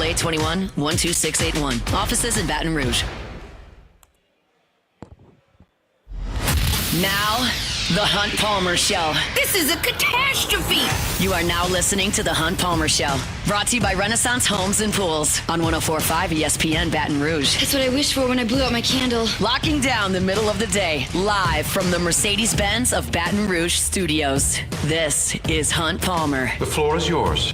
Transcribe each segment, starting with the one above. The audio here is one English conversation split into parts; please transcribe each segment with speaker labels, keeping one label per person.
Speaker 1: Call 821-12681. Offices in Baton Rouge. Now, The Hunt Palmer Show.
Speaker 2: This is a catastrophe.
Speaker 1: You are now listening to The Hunt Palmer Show. Brought to you by Renaissance Homes and Pools on 104.5 ESPN Baton Rouge.
Speaker 2: That's what I wished for when I blew out my candle.
Speaker 1: Locking down the middle of the day, live from the Mercedes-Benz of Baton Rouge studios. This is Hunt Palmer.
Speaker 3: The floor is yours.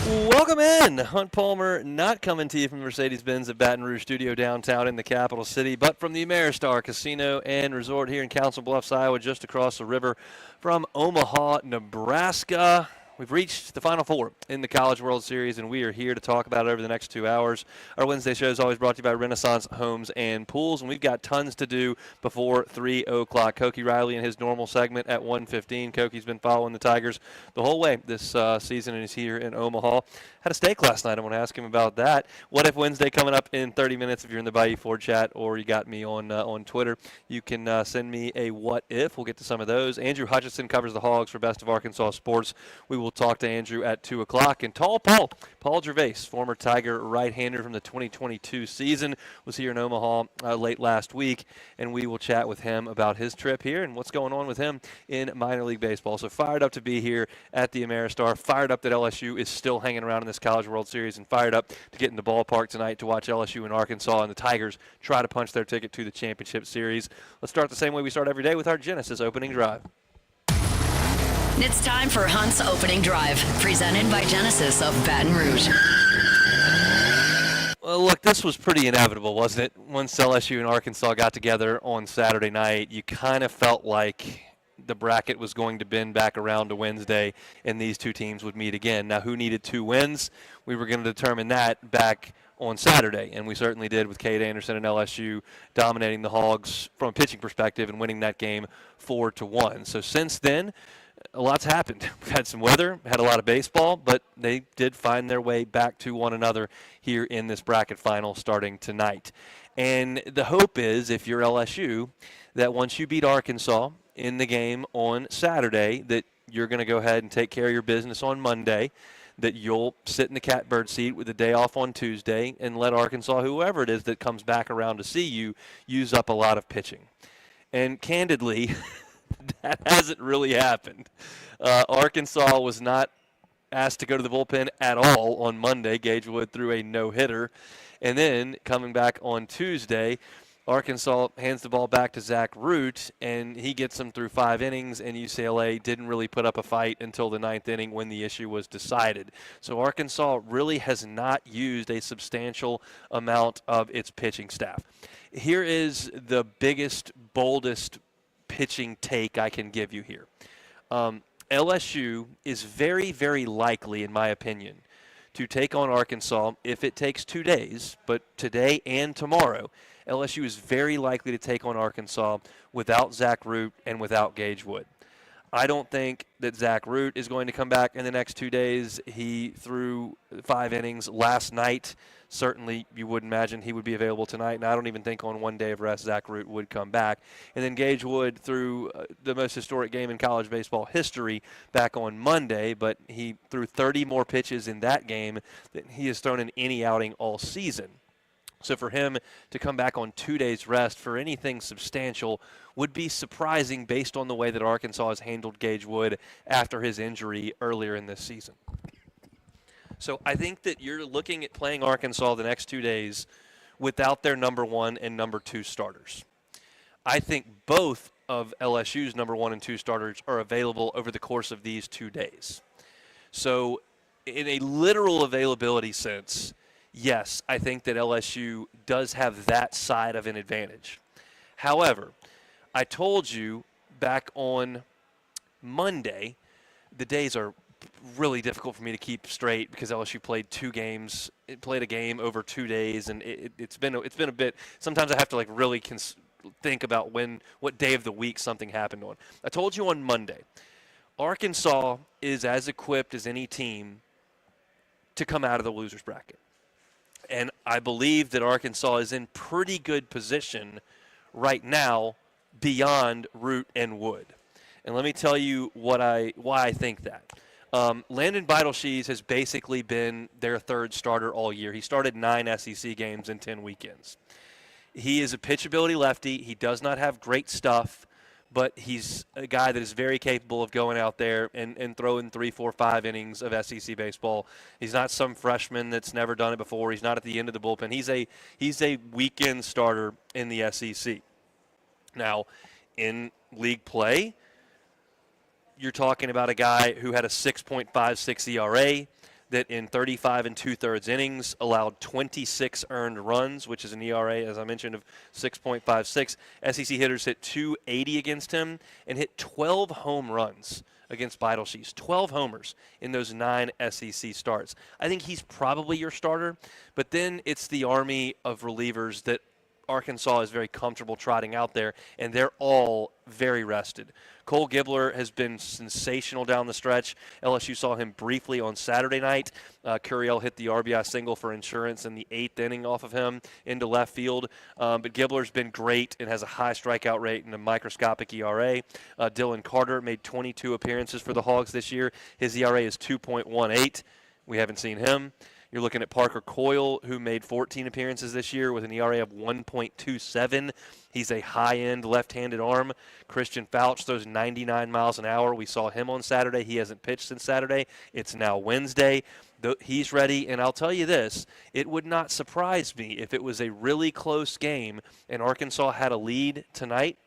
Speaker 4: Welcome in. Hunt Palmer not coming to you from Mercedes-Benz at Baton Rouge studio downtown in the capital city, but from the Ameristar Casino and Resort here in Council Bluffs, Iowa, just across the river from Omaha, Nebraska. We've reached the Final Four in the College World Series, and we are here to talk about it over the next 2 hours. Our Wednesday show is always brought to you by Renaissance Homes and Pools, and we've got tons to do before 3 o'clock. Koki Riley in his normal segment at 1:15. Koki's been following the Tigers the whole way this season, and he's here in Omaha. Had a steak last night. I want to ask him about that. What If Wednesday coming up in 30 minutes if you're in the Bayou Ford chat or you got me on Twitter. You can send me a what if. We'll get to some of those. Andrew Hutchinson covers the Hogs for Best of Arkansas Sports. We will talk to Andrew at 2 o'clock. And Paul Gervase, former Tiger right-hander from the 2022 season, was here in Omaha late last week, and we will chat with him about his trip here and what's going on with him in minor league baseball. So fired up to be here at the Ameristar, fired up that LSU is still hanging around in this College World Series, and fired up to get in the ballpark tonight to watch LSU and Arkansas and the Tigers try to punch their ticket to the championship series. Let's start the same way we start every day with our Genesis opening drive.
Speaker 1: It's time for Hunt's Opening Drive, presented by Genesis of Baton Rouge.
Speaker 4: Well, look, this was pretty inevitable, wasn't it? Once LSU and Arkansas got together on Saturday night, you kind of felt like the bracket was going to bend back around to Wednesday, and these two teams would meet again. Now, who needed 2 wins? We were going to determine that back on Saturday, and we certainly did with Cade Anderson and LSU dominating the Hogs from a pitching perspective and winning that game 4-1. So since then, a lot's happened. We've had some weather, had a lot of baseball, but they did find their way back to one another here in this bracket final starting tonight. And the hope is, if you're LSU, that once you beat Arkansas in the game on Saturday, that you're going to go ahead and take care of your business on Monday, that you'll sit in the catbird seat with the day off on Tuesday and let Arkansas, whoever it is that comes back around to see you, use up a lot of pitching. And candidly, that hasn't really happened. Arkansas was not asked to go to the bullpen at all on Monday. Gage Wood threw a no-hitter. And then coming back on Tuesday, Arkansas hands the ball back to Zach Root, and he gets them through 5 innings, and UCLA didn't really put up a fight until the 9th inning when the issue was decided. So Arkansas really has not used a substantial amount of its pitching staff. Here is the biggest, boldest pitching take I can give you here. LSU is very, very likely, in my opinion, to take on Arkansas if it takes 2 days, but today and tomorrow, LSU is very likely to take on Arkansas without Zach Root and without Gage Wood. I don't think that Zach Root is going to come back in the next 2 days. He threw 5 innings last night. Certainly, you would imagine he would be available tonight, and I don't even think on 1 day of rest Zach Root would come back. And then Gage Wood threw the most historic game in college baseball history back on Monday, but he threw 30 more pitches in that game than he has thrown in any outing all season. So for him to come back on 2 days rest for anything substantial would be surprising based on the way that Arkansas has handled Gage Wood after his injury earlier in this season. So I think that you're looking at playing Arkansas the next 2 days without their number 1 and number 2 starters. I think both of LSU's number 1 and 2 starters are available over the course of these 2 days. So in a literal availability sense, yes, I think that LSU does have that side of an advantage. However, I told you back on Monday, the days are really difficult for me to keep straight because LSU played 2 games. It played a game over 2 days, and it's been a bit. Sometimes I have to like really think about what day of the week something happened on. I told you on Monday, Arkansas is as equipped as any team to come out of the losers bracket. And I believe that Arkansas is in pretty good position right now beyond Root and Wood. And let me tell you why I think that. Landon Beidelshees has basically been their third starter all year. He started 9 SEC games in 10 weekends. He is a pitchability lefty. He does not have great stuff, but he's a guy that is very capable of going out there and throwing 3, 4, 5 innings of SEC baseball. He's not some freshman that's never done it before. He's not at the end of the bullpen. He's a weekend starter in the SEC. Now, in league play, you're talking about a guy who had a 6.56 ERA that in 35 2/3 innings allowed 26 earned runs, which is an ERA, as I mentioned, of 6.56. SEC hitters hit .280 against him and hit 12 home runs against Beidelshees. 12 homers in those 9 SEC starts. I think he's probably your starter, but then it's the army of relievers that Arkansas is very comfortable trotting out there, and they're all very rested. Cole Gibler has been sensational down the stretch. LSU saw him briefly on Saturday night. Curiel hit the RBI single for insurance in the 8th inning off of him into left field. But Gibler's been great and has a high strikeout rate and a microscopic ERA. Dylan Carter made 22 appearances for the Hogs this year. His ERA is 2.18. We haven't seen him. You're looking at Parker Coyle, who made 14 appearances this year with an ERA of 1.27. He's a high-end left-handed arm. Christian Fouch throws 99 miles an hour. We saw him on Saturday. He hasn't pitched since Saturday. It's now Wednesday. He's ready, and I'll tell you this, it would not surprise me if it was a really close game and Arkansas had a lead tonight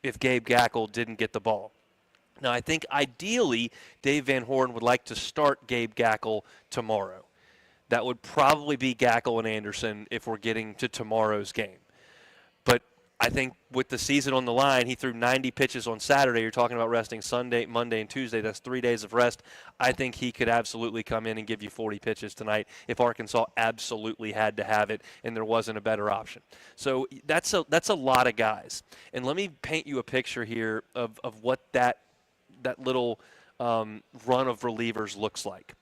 Speaker 4: if Gabe Gackle didn't get the ball. Now, I think ideally Dave Van Horn would like to start Gabe Gackle tomorrow. That would probably be Gackle and Anderson if we're getting to tomorrow's game. But I think with the season on the line, he threw 90 pitches on Saturday. You're talking about resting Sunday, Monday, and Tuesday. That's 3 days of rest. I think he could absolutely come in and give you 40 pitches tonight if Arkansas absolutely had to have it and there wasn't a better option. So that's a lot of guys. And let me paint you a picture here of what that little run of relievers looks like.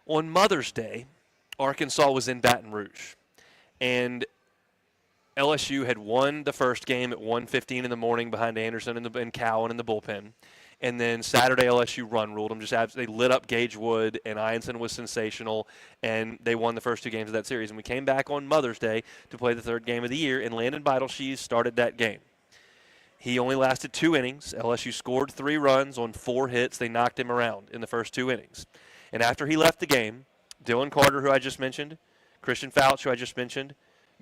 Speaker 4: On Mother's Day, Arkansas was in Baton Rouge, and LSU had won the first game at 1:15 in the morning behind Anderson and Cowan in the bullpen. And then Saturday, LSU run ruled them. They lit up Gage Wood, and Ianson was sensational, and they won the first 2 games of that series. And we came back on Mother's Day to play the 3rd game of the year, and Landon Beidelshees started that game. He only lasted 2 innings. LSU scored 3 runs on 4 hits. They knocked him around in the first 2 innings. And after he left the game, Dylan Carter, who I just mentioned, Christian Fouch, who I just mentioned,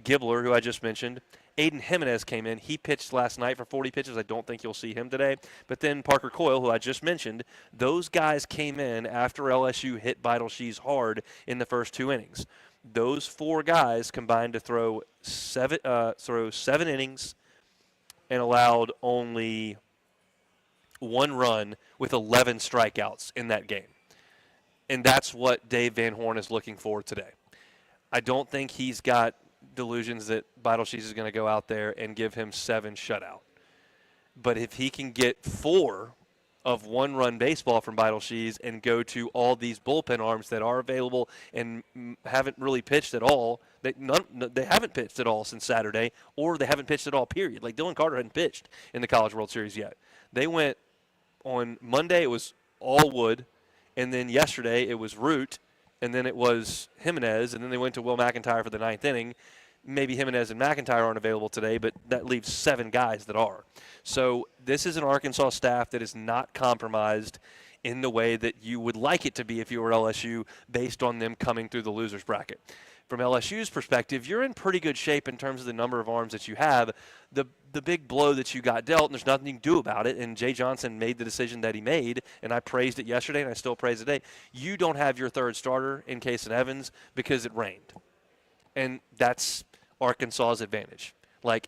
Speaker 4: Gibler, who I just mentioned, Aiden Jimenez came in. He pitched last night for 40 pitches. I don't think you'll see him today. But then Parker Coyle, who I just mentioned, those guys came in after LSU hit Beidelshees hard in the first 2 innings. Those 4 guys combined to throw 7 innings and allowed only 1 run with 11 strikeouts in that game. And that's what Dave Van Horn is looking for today. I don't think he's got delusions that Beidelshees is going to go out there and give him 7 shutout. But if he can get 4 of 1-run baseball from Beidelshees and go to all these bullpen arms that are available and haven't really pitched at all, they haven't pitched at all since Saturday, or they haven't pitched at all, period. Like Dylan Carter hadn't pitched in the College World Series yet. They went on Monday, it was all Wood. And then yesterday it was Root, and then it was Jimenez, and then they went to Will McIntyre for the 9th inning. Maybe Jimenez and McIntyre aren't available today, but that leaves 7 guys that are. So this is an Arkansas staff that is not compromised in the way that you would like it to be if you were LSU based on them coming through the losers bracket. From LSU's perspective, you're in pretty good shape in terms of the number of arms that you have. The big blow that you got dealt, and there's nothing you can do about it, and Jay Johnson made the decision that he made, and I praised it yesterday, and I still praise it today. You don't have your 3rd starter in Cason Evans because it rained. And that's Arkansas's advantage. Like,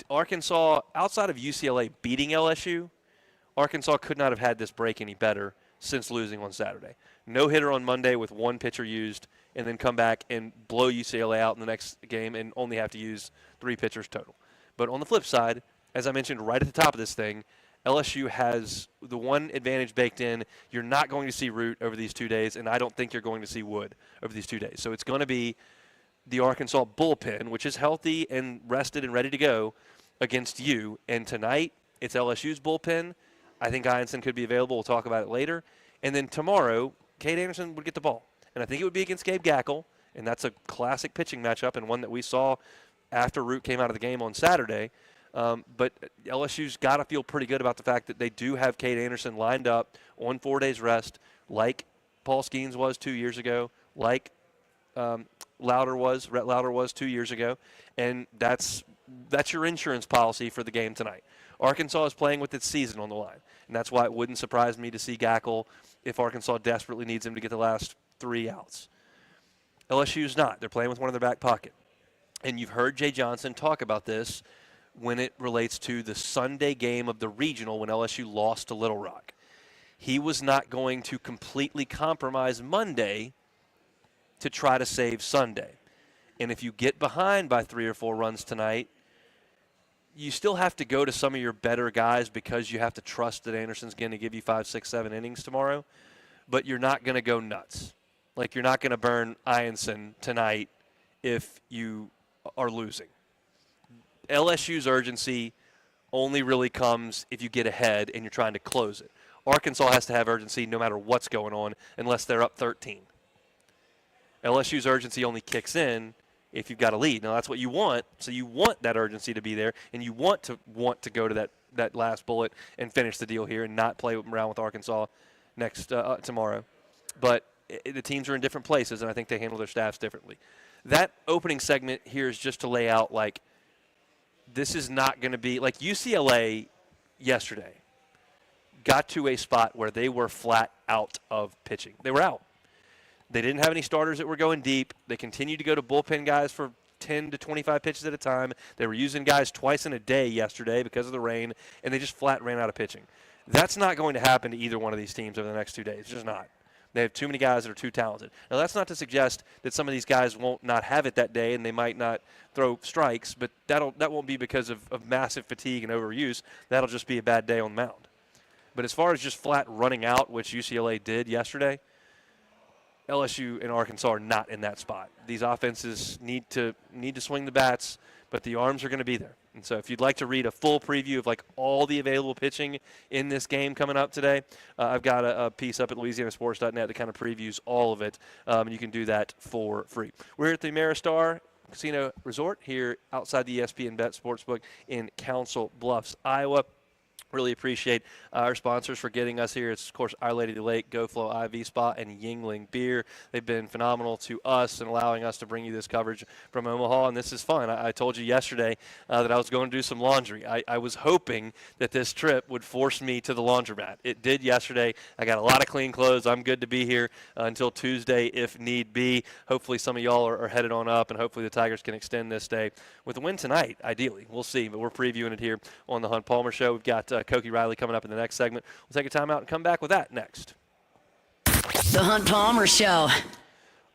Speaker 4: Arkansas, outside of UCLA beating LSU, Arkansas could not have had this break any better since losing on Saturday. No hitter on Monday with 1 pitcher used, and then come back and blow UCLA out in the next game and only have to use 3 pitchers total. But on the flip side, as I mentioned right at the top of this thing, LSU has the one advantage baked in. You're not going to see Root over these 2 days, and I don't think you're going to see Wood over these 2 days. So it's going to be the Arkansas bullpen, which is healthy and rested and ready to go, against you. And tonight, it's LSU's bullpen. I think Ianson could be available. We'll talk about it later. And then tomorrow, Cade Anderson would get the ball. And I think it would be against Gabe Gackle, and that's a classic pitching matchup and one that we saw after Root came out of the game on Saturday. But LSU's got to feel pretty good about the fact that they do have Cade Anderson lined up on 4 days rest, like Paul Skeens was 2 years ago, like Rhett Lauder was 2 years ago, and that's your insurance policy for the game tonight. Arkansas is playing with its season on the line, and that's why it wouldn't surprise me to see Gackle if Arkansas desperately needs him to get the last 3 outs. LSU's not. They're playing with one in their back pocket. And you've heard Jay Johnson talk about this when it relates to the Sunday game of the regional when LSU lost to Little Rock. He was not going to completely compromise Monday to try to save Sunday. And if you get behind by 3 or 4 runs tonight, you still have to go to some of your better guys because you have to trust that Anderson's going to give you 5, 6, 7 innings tomorrow. But you're not going to go nuts. Like, you're not going to burn Ianson tonight if you are losing. LSU's urgency only really comes if you get ahead and you're trying to close it. Arkansas has to have urgency no matter what's going on unless they're up 13. LSU's urgency only kicks in if you've got a lead. Now, that's what you want, so you want that urgency to be there, and you want to go to that last bullet and finish the deal here and not play around with Arkansas next tomorrow. But the teams are in different places, and I think they handle their staffs differently. That opening segment here is just to lay out, like, this is not going to be – like UCLA yesterday got to a spot where they were flat out of pitching. They were out. They didn't have any starters that were going deep. They continued to go to bullpen guys for 10 to 25 pitches at a time. They were using guys twice in a day yesterday because of the rain, and they just flat ran out of pitching. That's not going to happen to either one of these teams over the next 2 days. It's just not. They have too many guys that are too talented. Now, that's not to suggest that some of these guys won't not have it that day and they might not throw strikes, but that won't be because of massive fatigue and overuse. That'll just be a bad day on the mound. But as far as just flat running out, which UCLA did yesterday, LSU and Arkansas are not in that spot. These offenses need to swing the bats, but the arms are going to be there. And so if you'd like to read a full preview of like all the available pitching in this game coming up today, I've got a piece up at LouisianaSports.net that kind of previews all of it, and you can do that for free. We're here at the Ameristar Casino Resort here outside the ESPN Bet Sportsbook in Council Bluffs, Iowa. Really appreciate our sponsors for getting us here. It's, of course, Our Lady of the Lake, GoFlow IV Spa, and Yingling Beer. They've been phenomenal to us and allowing us to bring you this coverage from Omaha, and this is fun. I told you yesterday that I was going to do some laundry. I was hoping that this trip would force me to the laundromat. It did yesterday. I got a lot of clean clothes. I'm good to be here until Tuesday if need be. Hopefully some of y'all are headed on up, and hopefully the Tigers can extend this day with a win tonight, ideally. We'll see, but we're previewing it here on the Hunt Palmer Show. We've got Koki Riley coming up in the next segment. We'll take a time out and come back with that next.
Speaker 1: The Hunt Palmer Show.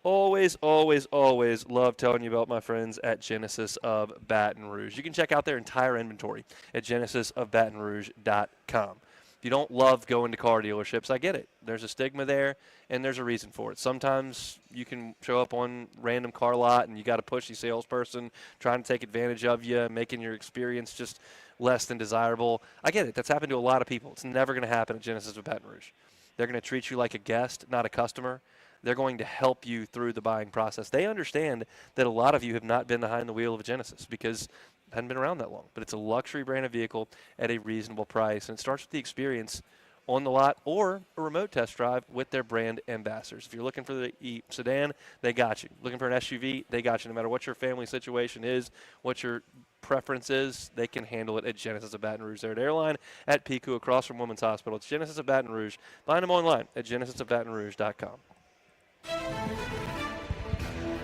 Speaker 4: Always, always, always love telling you about my friends at Genesis of Baton Rouge. You can check out their entire inventory at genesisofbatonrouge.com. If you don't love going to car dealerships, I get it. There's a stigma there, and there's a reason for it. Sometimes you can show up on random car lot, and you got a pushy salesperson trying to take advantage of you, making your experience just less than desirable. I get it. That's happened to a lot of people. It's never going to happen at Genesis of Baton Rouge. They're going to treat you like a guest, not a customer. They're going to help you through the buying process. They understand that a lot of you have not been behind the wheel of a Genesis because it hadn't been around that long. But it's a luxury brand of vehicle at a reasonable price. And it starts with the experience on the lot or a remote test drive with their brand ambassadors. If you're looking for the sedan, they got you. Looking for an SUV, they got you. No matter what your family situation is, what your preference is, they can handle it at Genesis of Baton Rouge. They're at Airline at Pico across from Women's Hospital. It's Genesis of Baton Rouge. Find them online at genesisofbatonrouge.com.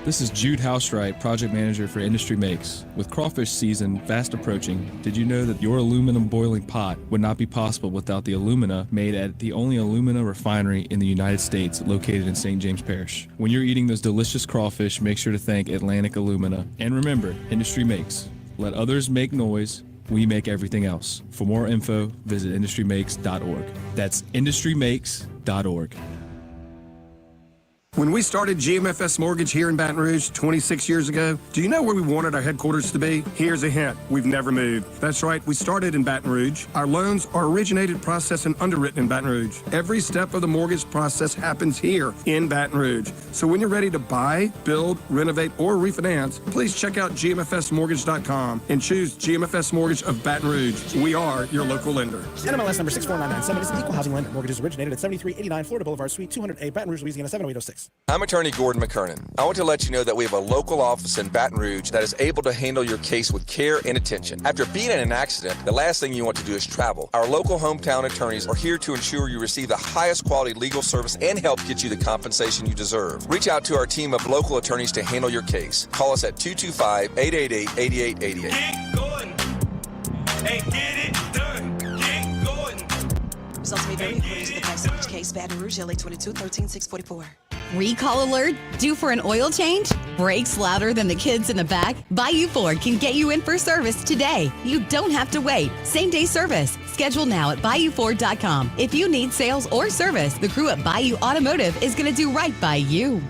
Speaker 3: This is Jude Housewright, Project Manager for Industry Makes. With crawfish season fast approaching, did you know that your aluminum boiling pot would not be possible without the alumina made at the only alumina refinery in the United States located in St. James Parish? When you're eating those delicious crawfish, make sure to thank Atlantic Alumina. And remember, Industry Makes. Let others make noise. We make everything else. For more info, visit industrymakes.org. That's industrymakes.org.
Speaker 5: When we started GMFS Mortgage here in Baton Rouge 26 years ago, do you know where we wanted our headquarters to be? Here's a hint. We've never moved. That's right. We started in Baton Rouge. Our loans are originated, processed, and underwritten in Baton Rouge. Every step of the mortgage process happens here in Baton Rouge. So when you're ready to buy, build, renovate, or refinance, please check out gmfsmortgage.com and choose GMFS Mortgage of Baton Rouge. We are your local lender.
Speaker 6: NMLS number 64997 is an equal housing lender. Mortgages originated at 7389 Florida Boulevard, Suite 200A, Baton Rouge, Louisiana 70806.
Speaker 7: I'm attorney Gordon McKernan. I want to let you know that we have a local office in Baton Rouge that is able to handle your case with care and attention. After being in an accident, the last thing you want to do is travel. Our local hometown attorneys are here to ensure you receive the highest quality legal service and help get you the compensation you deserve. Reach out to our team of local attorneys to handle your case. Call us at 225-888-8888.
Speaker 8: Get going. Hey, get it done. Get going.
Speaker 9: Results may vary according to the facts of each case. Baton Rouge, LA 22-13-644.
Speaker 10: Recall alert? Due for an oil change? Brakes louder than the kids in the back? Bayou Ford can get you in for service today. You don't have to wait. Same day service. Schedule now at BayouFord.com. If you need sales or service, the crew at Bayou Automotive is going to do right by you.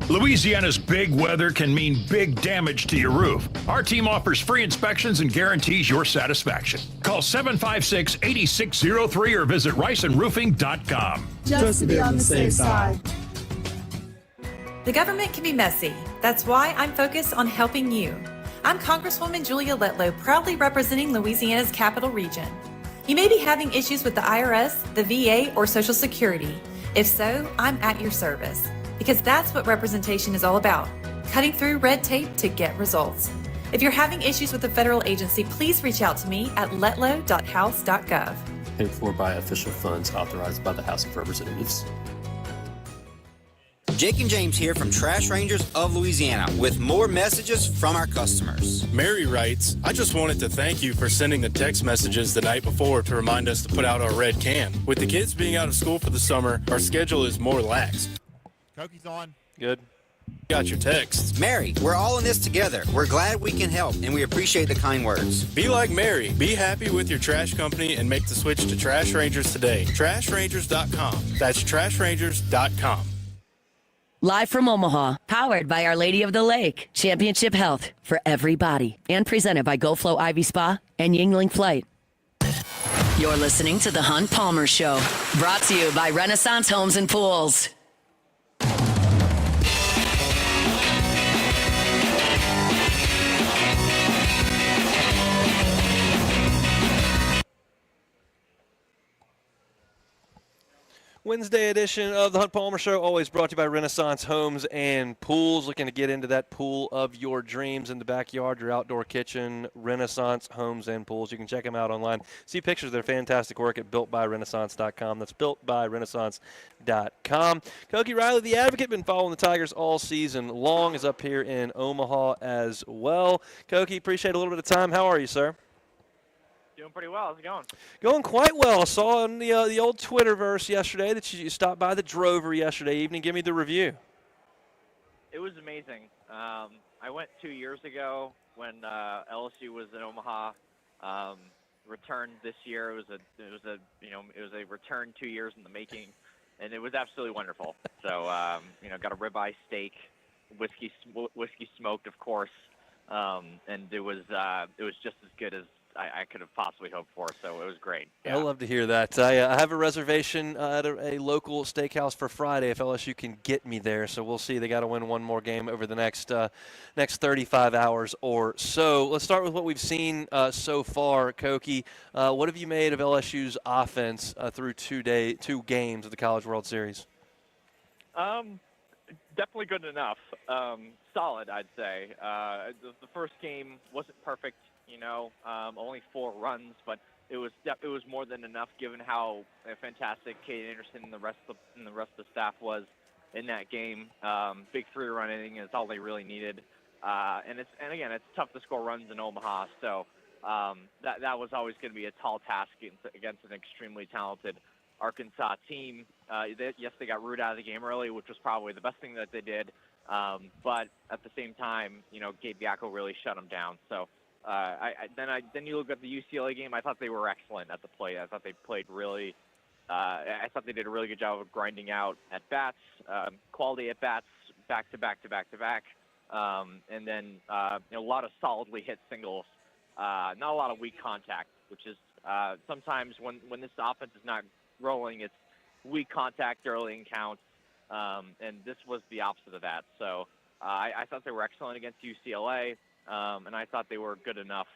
Speaker 11: Louisiana's big weather can mean big damage to your roof. Our team offers free inspections and guarantees your satisfaction. Call 756-8603 or visit riceandroofing.com.
Speaker 12: Just to be on the safe side.
Speaker 13: The government can be messy. That's why I'm focused on helping you. I'm Congresswoman Julia Letlow, proudly representing Louisiana's capital region. You may be having issues with the IRS, the VA, or Social Security. If so, I'm at your service. Because that's what representation is all about, cutting through red tape to get results. If you're having issues with a federal agency, please reach out to me at letlow.house.gov.
Speaker 14: Paid for by official funds authorized by the House of Representatives.
Speaker 15: Jake and James here from Trash Rangers of Louisiana with more messages from our customers.
Speaker 16: Mary writes, I just wanted to thank you for sending the text messages the night before to remind us to put out our red can. With the kids being out of school for the summer, our schedule is more lax.
Speaker 17: Koki's on.
Speaker 4: Good.
Speaker 16: Got your texts.
Speaker 15: Mary, we're all in this together. We're glad we can help, and we appreciate the kind words.
Speaker 16: Be like Mary. Be happy with your trash company and make the switch to Trash Rangers today. TrashRangers.com. That's TrashRangers.com.
Speaker 1: Live from Omaha, powered by Our Lady of the Lake, Championship Health for everybody, and presented by GoFlow Ivy Spa and Yingling Flight. You're listening to The Hunt Palmer Show, brought to you by Renaissance Homes and Pools.
Speaker 4: Wednesday edition of the Hunt Palmer Show, always brought to you by Renaissance Homes and Pools. Looking to get into that pool of your dreams in the backyard, your outdoor kitchen, Renaissance Homes and Pools. You can check them out online. See pictures of their fantastic work at builtbyrenaissance.com. That's builtbyrenaissance.com. Koki Riley, the Advocate, been following the Tigers all season long, is up here in Omaha as well. Koki, appreciate a little bit of time. How are you, sir?
Speaker 18: Doing pretty well. How's it going?
Speaker 4: Going quite well. I saw on the old Twitterverse yesterday that you stopped by the Drover yesterday evening. Give me the review.
Speaker 18: It was amazing. I went 2 years ago when LSU was in Omaha. Returned this year. It was a return 2 years in the making, and it was absolutely wonderful. So got a ribeye steak, whiskey smoked, of course, and it was just as good as I could have possibly hoped for, so it was great. Yeah.
Speaker 4: I love to hear that. I have a reservation at a local steakhouse for Friday if LSU can get me there, so we'll see. They got to win one more game over the next 35 hours or so. Let's start with what we've seen so far, Koki. What have you made of LSU's offense through 2 games of the College World Series?
Speaker 18: Definitely good enough. Solid, I'd say. The first game wasn't perfect. Only 4 runs, but it was more than enough given how fantastic Kate Anderson and the rest of the staff was in that game. Big 3-run inning is all they really needed, and again it's tough to score runs in Omaha, so that was always going to be a tall task against an extremely talented Arkansas team. Yes, they got Root out of the game early, which was probably the best thing that they did, but at the same time, Gabe Yackel really shut them down. So. Then you look at the UCLA game. I thought they were excellent at the plate. I thought they played really, I thought they did a really good job of grinding out at bats, quality at bats, back to back to back to back, and then a lot of solidly hit singles, not a lot of weak contact, which is sometimes when this offense is not rolling, it's weak contact early in counts, and this was the opposite of that. So I thought they were excellent against UCLA, and I thought they were good enough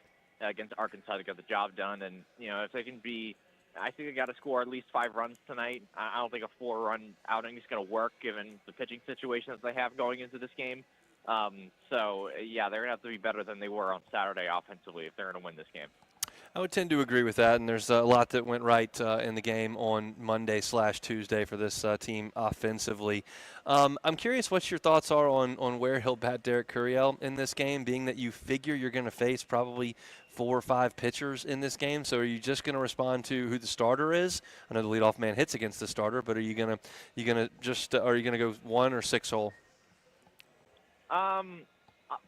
Speaker 18: against Arkansas to get the job done. And if they can be, I think they got to score at least 5 runs tonight. I don't think a 4-run outing is going to work given the pitching situation that they have going into this game. So yeah, they're going to have to be better than they were on Saturday offensively if they're going to win this game.
Speaker 4: I would tend to agree with that, and there's a lot that went right in the game on Monday/Tuesday for this team offensively. I'm curious what your thoughts are on where he'll bat Derek Curiel in this game, being that you figure you're going to face probably 4 or 5 pitchers in this game. So are you just going to respond to who the starter is? I know the leadoff man hits against the starter, but are you going to go 1 or 6 hole?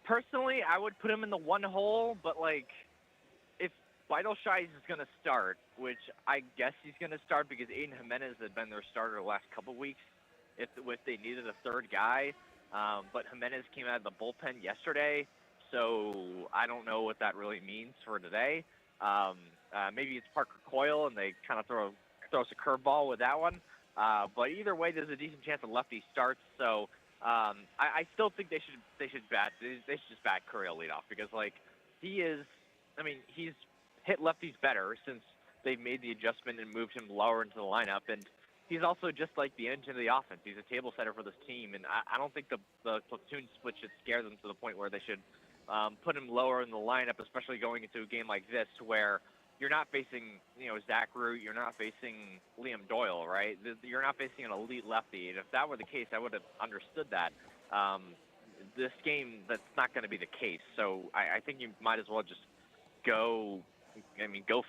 Speaker 18: Personally, I would put him in the 1 hole, but if Beidelsheis is going to start, which I guess he's going to start because Aiden Jimenez had been their starter the last couple weeks, if they needed a 3rd guy, but Jimenez came out of the bullpen yesterday, so I don't know what that really means for today. Maybe it's Parker Coyle and they kind of throw us a curveball with that one, but either way, there's a decent chance a lefty starts. So I still think they should just bat Curiel leadoff because he's hit lefties better since they've made the adjustment and moved him lower into the lineup, and he's also just like the engine of the offense. He's a table setter for this team, and I don't think the platoon split should scare them to the point where they should put him lower in the lineup, especially going into a game like this where you're not facing Zach Root, you're not facing Liam Doyle, right? You're not facing an elite lefty, and if that were the case, I would have understood that. This game, that's not going to be the case, so I think you might as well just go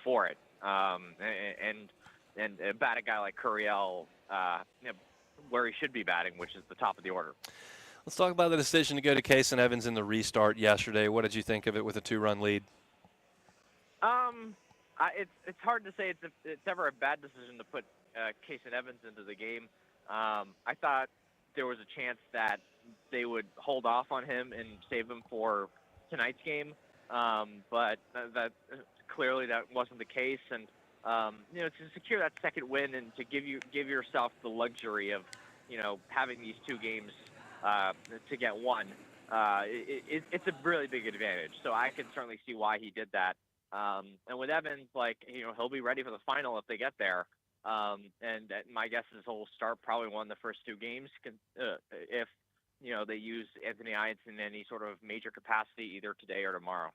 Speaker 18: for it, and bat a guy like Curiel where he should be batting, which is the top of the order.
Speaker 4: Let's talk about the decision to go to Case and Evans in the restart yesterday. What did you think of it with a 2-run lead?
Speaker 18: It's hard to say it's ever a bad decision to put Case and Evans into the game. I thought there was a chance that they would hold off on him and save him for tonight's game, but that clearly that wasn't the case. And to secure that second win and to give yourself the luxury of having these 2 games to get one, it's a really big advantage. So I can certainly see why he did that. And with Evans, he'll be ready for the final if they get there. And my guess is he'll start probably one of the first 2 games if they use Anthony Ianson in any sort of major capacity either today or tomorrow.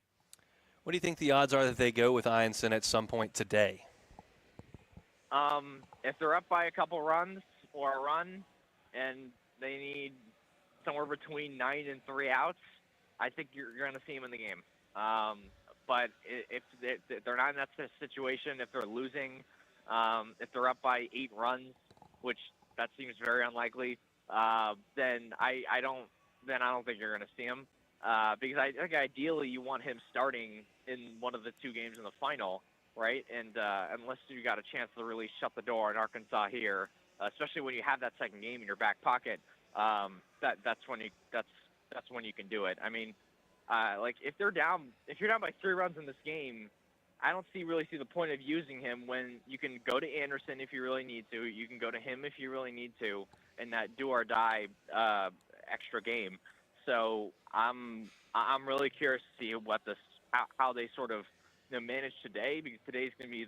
Speaker 4: What do you think the odds are that they go with Ianson at some point today?
Speaker 18: If they're up by a couple runs or a run and they need somewhere between 9 and 3 outs, I think you're going to see him in the game. But if they're not in that situation, if they're losing, if they're up by 8 runs, which that seems very unlikely, then I don't think you're going to see him. Because I think ideally you want him starting in one of the 2 games in the final, right? And unless you got a chance to really shut the door in Arkansas here, especially when you have that second game in your back pocket, that's when you can do it. I mean, if you're down by 3 runs in this game, I don't really see the point of using him when you can go to Anderson if you really need to. You can go to him if you really need to in that do or die extra game. So I'm really curious to see how they sort of manage today, because today's going to be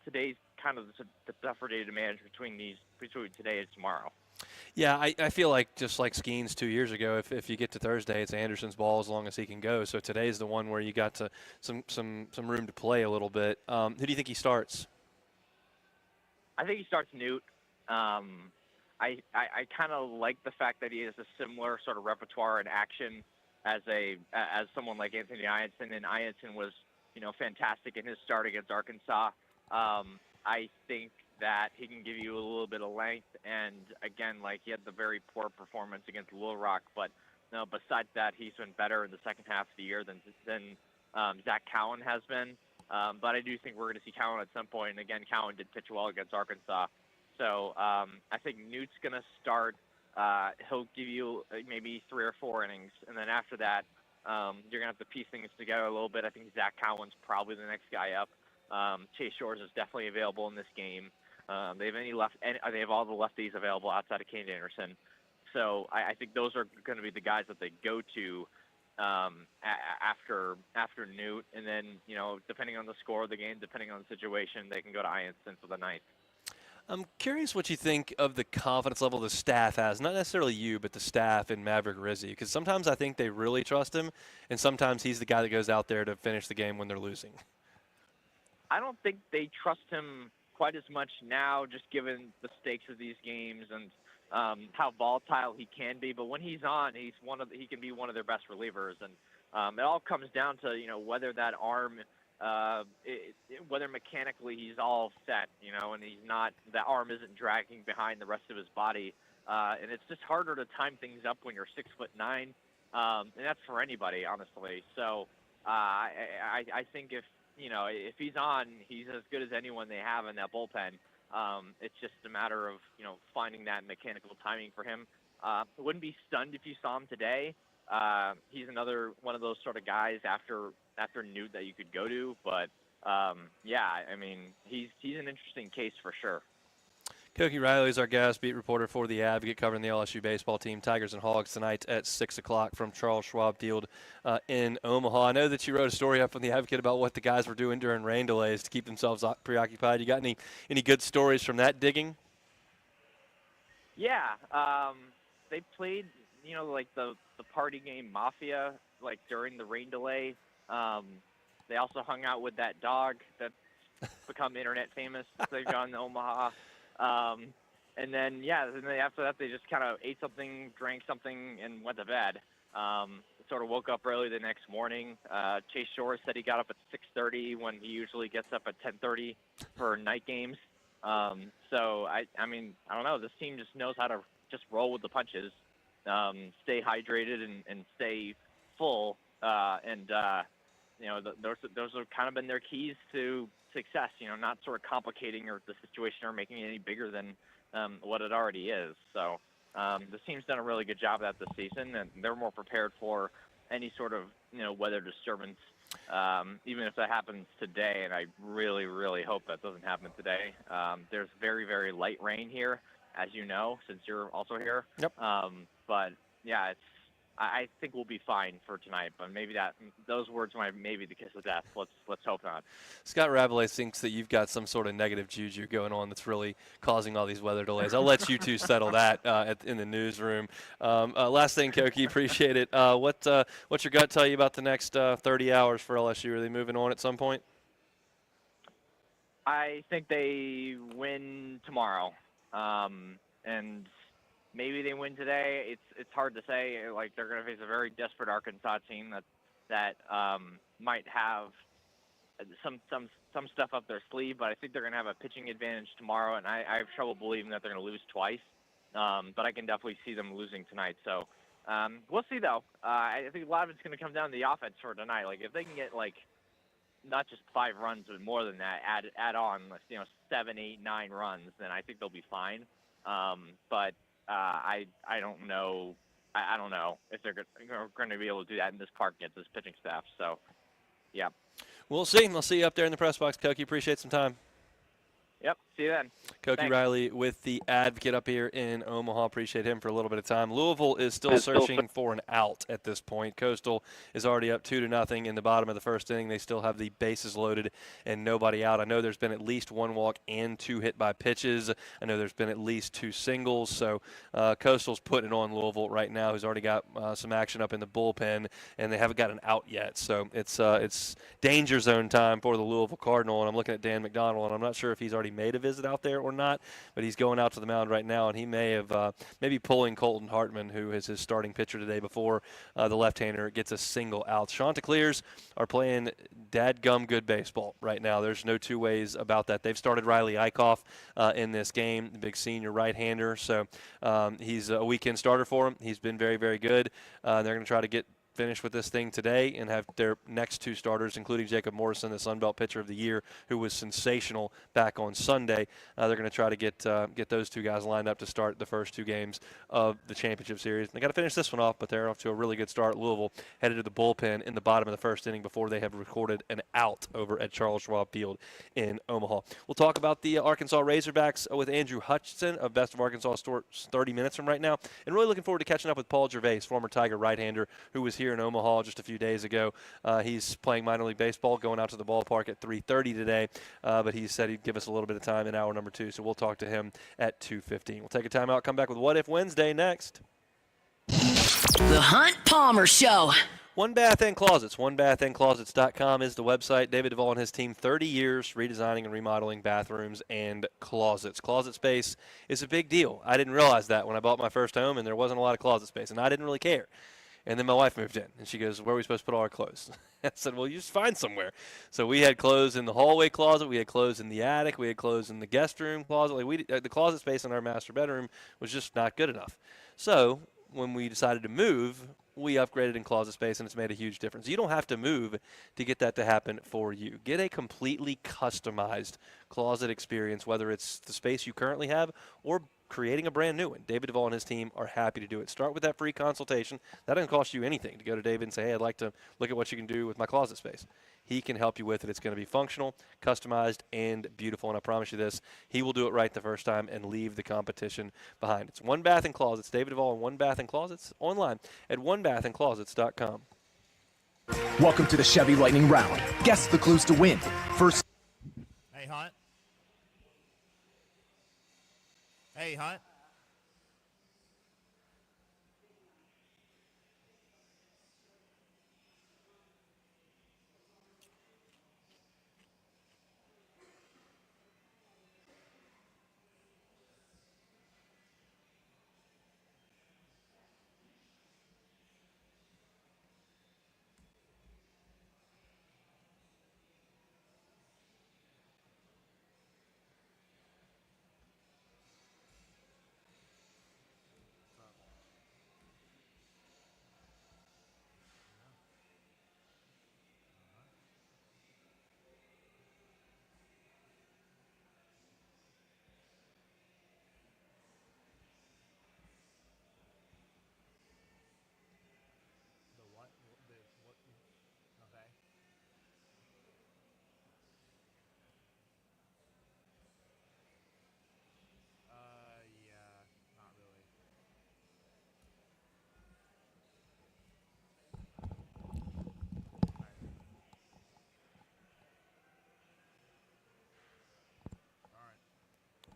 Speaker 18: today's kind of the tougher day to manage between today and tomorrow.
Speaker 4: Yeah, I feel like just like Skeens 2 years ago, if you get to Thursday, it's Anderson's ball as long as he can go. So today's the one where you got some room to play a little bit. Who do you think he starts?
Speaker 18: I think he starts Newt. I kind of like the fact that he has a similar sort of repertoire in action as someone like Anthony Ianson, and Ianson was fantastic in his start against Arkansas. I think that he can give you a little bit of length, and again, he had the very poor performance against Little Rock, but besides that, he's been better in the second half of the year than Zach Cowan has been. But I do think we're going to see Cowan at some point, and again, Cowan did pitch well against Arkansas. So I think Newt's going to start. He'll give you maybe 3 or 4 innings, and then after that, you're going to have to piece things together a little bit. I think Zach Cowan's probably the next guy up. Chase Shores is definitely available in this game. They have all the lefties available outside of Kane Anderson. So I think those are going to be the guys that they go to after Newt, and then depending on the score of the game, depending on the situation, they can go to Ianson for the ninth.
Speaker 4: I'm curious what you think of the confidence level the staff has, not necessarily you, but the staff in Maverick Rizzi, because sometimes I think they really trust him, and sometimes he's the guy that goes out there to finish the game when they're losing.
Speaker 18: I don't think they trust him quite as much now, just given the stakes of these games and how volatile he can be. But when he's on, he can be one of their best relievers, and it all comes down to whether that arm. Whether mechanically he's all set, and the arm isn't dragging behind the rest of his body, and it's just harder to time things up when you're 6'9", and that's for anybody, honestly. So I think if he's on, he's as good as anyone they have in that bullpen. It's just a matter of finding that mechanical timing for him. I wouldn't be stunned if you saw him today. He's another one of those sort of guys after Newt that you could go to, but he's an interesting case for sure.
Speaker 4: Koki Riley is our guest, beat reporter for The Advocate, covering the LSU baseball team, Tigers and Hogs, tonight at 6 o'clock from Charles Schwab Field in Omaha. I know that you wrote a story up on The Advocate about what the guys were doing during rain delays to keep themselves preoccupied. You got any good stories from that digging?
Speaker 18: Yeah, they played, like the party game Mafia, like during the rain delay. They also hung out with that dog that's become internet famous. They've gone to Omaha. And then after that, they just kind of ate something, drank something, and went to bed. Sort of woke up early the next morning. Chase Shores said he got up at 6:30 when he usually gets up at 10:30 for night games. So I don't know. This team just knows how to just roll with the punches, stay hydrated and stay full. Those have kind of been their keys to success, not sort of complicating the situation or making it any bigger than what it already is. So the team's done a really good job of that this season, and they're more prepared for any sort of, weather disturbance, even if that happens today, and I really, really hope that doesn't happen today. There's very, very light rain here, as you know, since you're also here.
Speaker 4: Yep.
Speaker 18: But, yeah, I think we'll be fine for tonight, but maybe those words might maybe the kiss of death. Let's hope not.
Speaker 4: Scott Rabelais thinks that you've got some sort of negative juju going on that's really causing all these weather delays. I'll let you two settle that in the newsroom. Last thing, Koki, appreciate it. What's your gut tell you about the next 30 hours for LSU? Are they moving on at some point?
Speaker 18: I think they win tomorrow, and maybe they win today. It's hard to say. Like, they're going to face a very desperate Arkansas team that might have some stuff up their sleeve, but I think they're going to have a pitching advantage tomorrow, and I have trouble believing that they're going to lose twice. But I can definitely see them losing tonight. So we'll see, though. I think a lot of it's going to come down to the offense for tonight. Like, if they can get not just 5 runs, but more than that, add on 7, 8, 9 runs, then I think they'll be fine. But I don't know. I don't know if they're going to be able to do that in this park against this pitching staff. So, yeah.
Speaker 4: We'll see. I'll see you up there in the press box, Koki. Appreciate some time.
Speaker 18: Yep. See you then.
Speaker 4: Koki
Speaker 18: Thanks.
Speaker 4: Riley with The Advocate up here in Omaha. Appreciate him for a little bit of time. Louisville is still searching for an out at this point. Coastal is already up 2-0 in the bottom of the first inning. They still have the bases loaded and nobody out. I know there's been at least 1 walk and 2 hit by pitches. I know there's been at least 2 singles. So Coastal's putting it on Louisville right now, who's already got some action up in the bullpen, and they haven't got an out yet. So it's danger zone time for the Louisville Cardinal, and I'm looking at Dan McDonald, and I'm not sure if he's already made a visit out there or not, but he's going out to the mound right now, and he may have maybe pulling Colton Hartman, who is his starting pitcher today, before the left-hander gets a single out. Chanticleers are playing dadgum good baseball right now. There's no two ways about that. They've started Riley Eichhoff in this game, the big senior right-hander, so he's a weekend starter for him. He's been very, very good. They're going to try to get finish with this thing today and have their next two starters, including Jacob Morrison, the Sun Belt Pitcher of the Year, who was sensational back on Sunday. They're going to try to get those two guys lined up to start the first two games of the championship series. They got to finish this one off, but they're off to a really good start. Louisville headed to the bullpen in the bottom of the first inning before they have recorded an out over at Charles Schwab Field in Omaha. We'll talk about the Arkansas Razorbacks with Andrew Hutchinson of Best of Arkansas Sports 30 minutes from right now, and really looking forward to catching up with Paul Gervase, former Tiger right-hander, who was here in Omaha just a few days ago. He's playing minor league baseball, going out to the ballpark at 3:30 today, but he said he'd give us a little bit of time in hour number 2, so we'll talk to him at 2:15. We'll take a time out, come back with What If Wednesday next.
Speaker 1: The Hunt Palmer Show.
Speaker 4: One Bath and Closets. OneBathAndClosets.com is the website. David Duvall and his team, 30 years redesigning and remodeling bathrooms and closets. Closet space is a big deal. I didn't realize that when I bought my first home, and there wasn't a lot of closet space, and I didn't really care. And then my wife moved in, and she goes, where are we supposed to put all our clothes? I said, well, you just find somewhere. So we had clothes in the hallway closet. We had clothes in the attic. We had clothes in the guest room closet. The closet space in our master bedroom was just not good enough. So when we decided to move, we upgraded in closet space, and it's made a huge difference. You don't have to move to get that to happen for you. Get a completely customized closet experience, whether it's the space you currently have or creating a brand new one. David Duvall and his team are happy to do it. Start with that free consultation. That doesn't cost you anything to go to David and say, hey, I'd like to look at what you can do with my closet space. He can help you with it. It's going to be functional, customized, and beautiful. And I promise you this, he will do it right the first time and leave the competition behind. It's One Bath and Closets. David Duvall and One Bath and Closets online at onebathandclosets.com.
Speaker 6: Welcome to the Chevy Lightning Round. Guess the clues to win. First.
Speaker 17: Hey, Hunt. Hey, Hunt.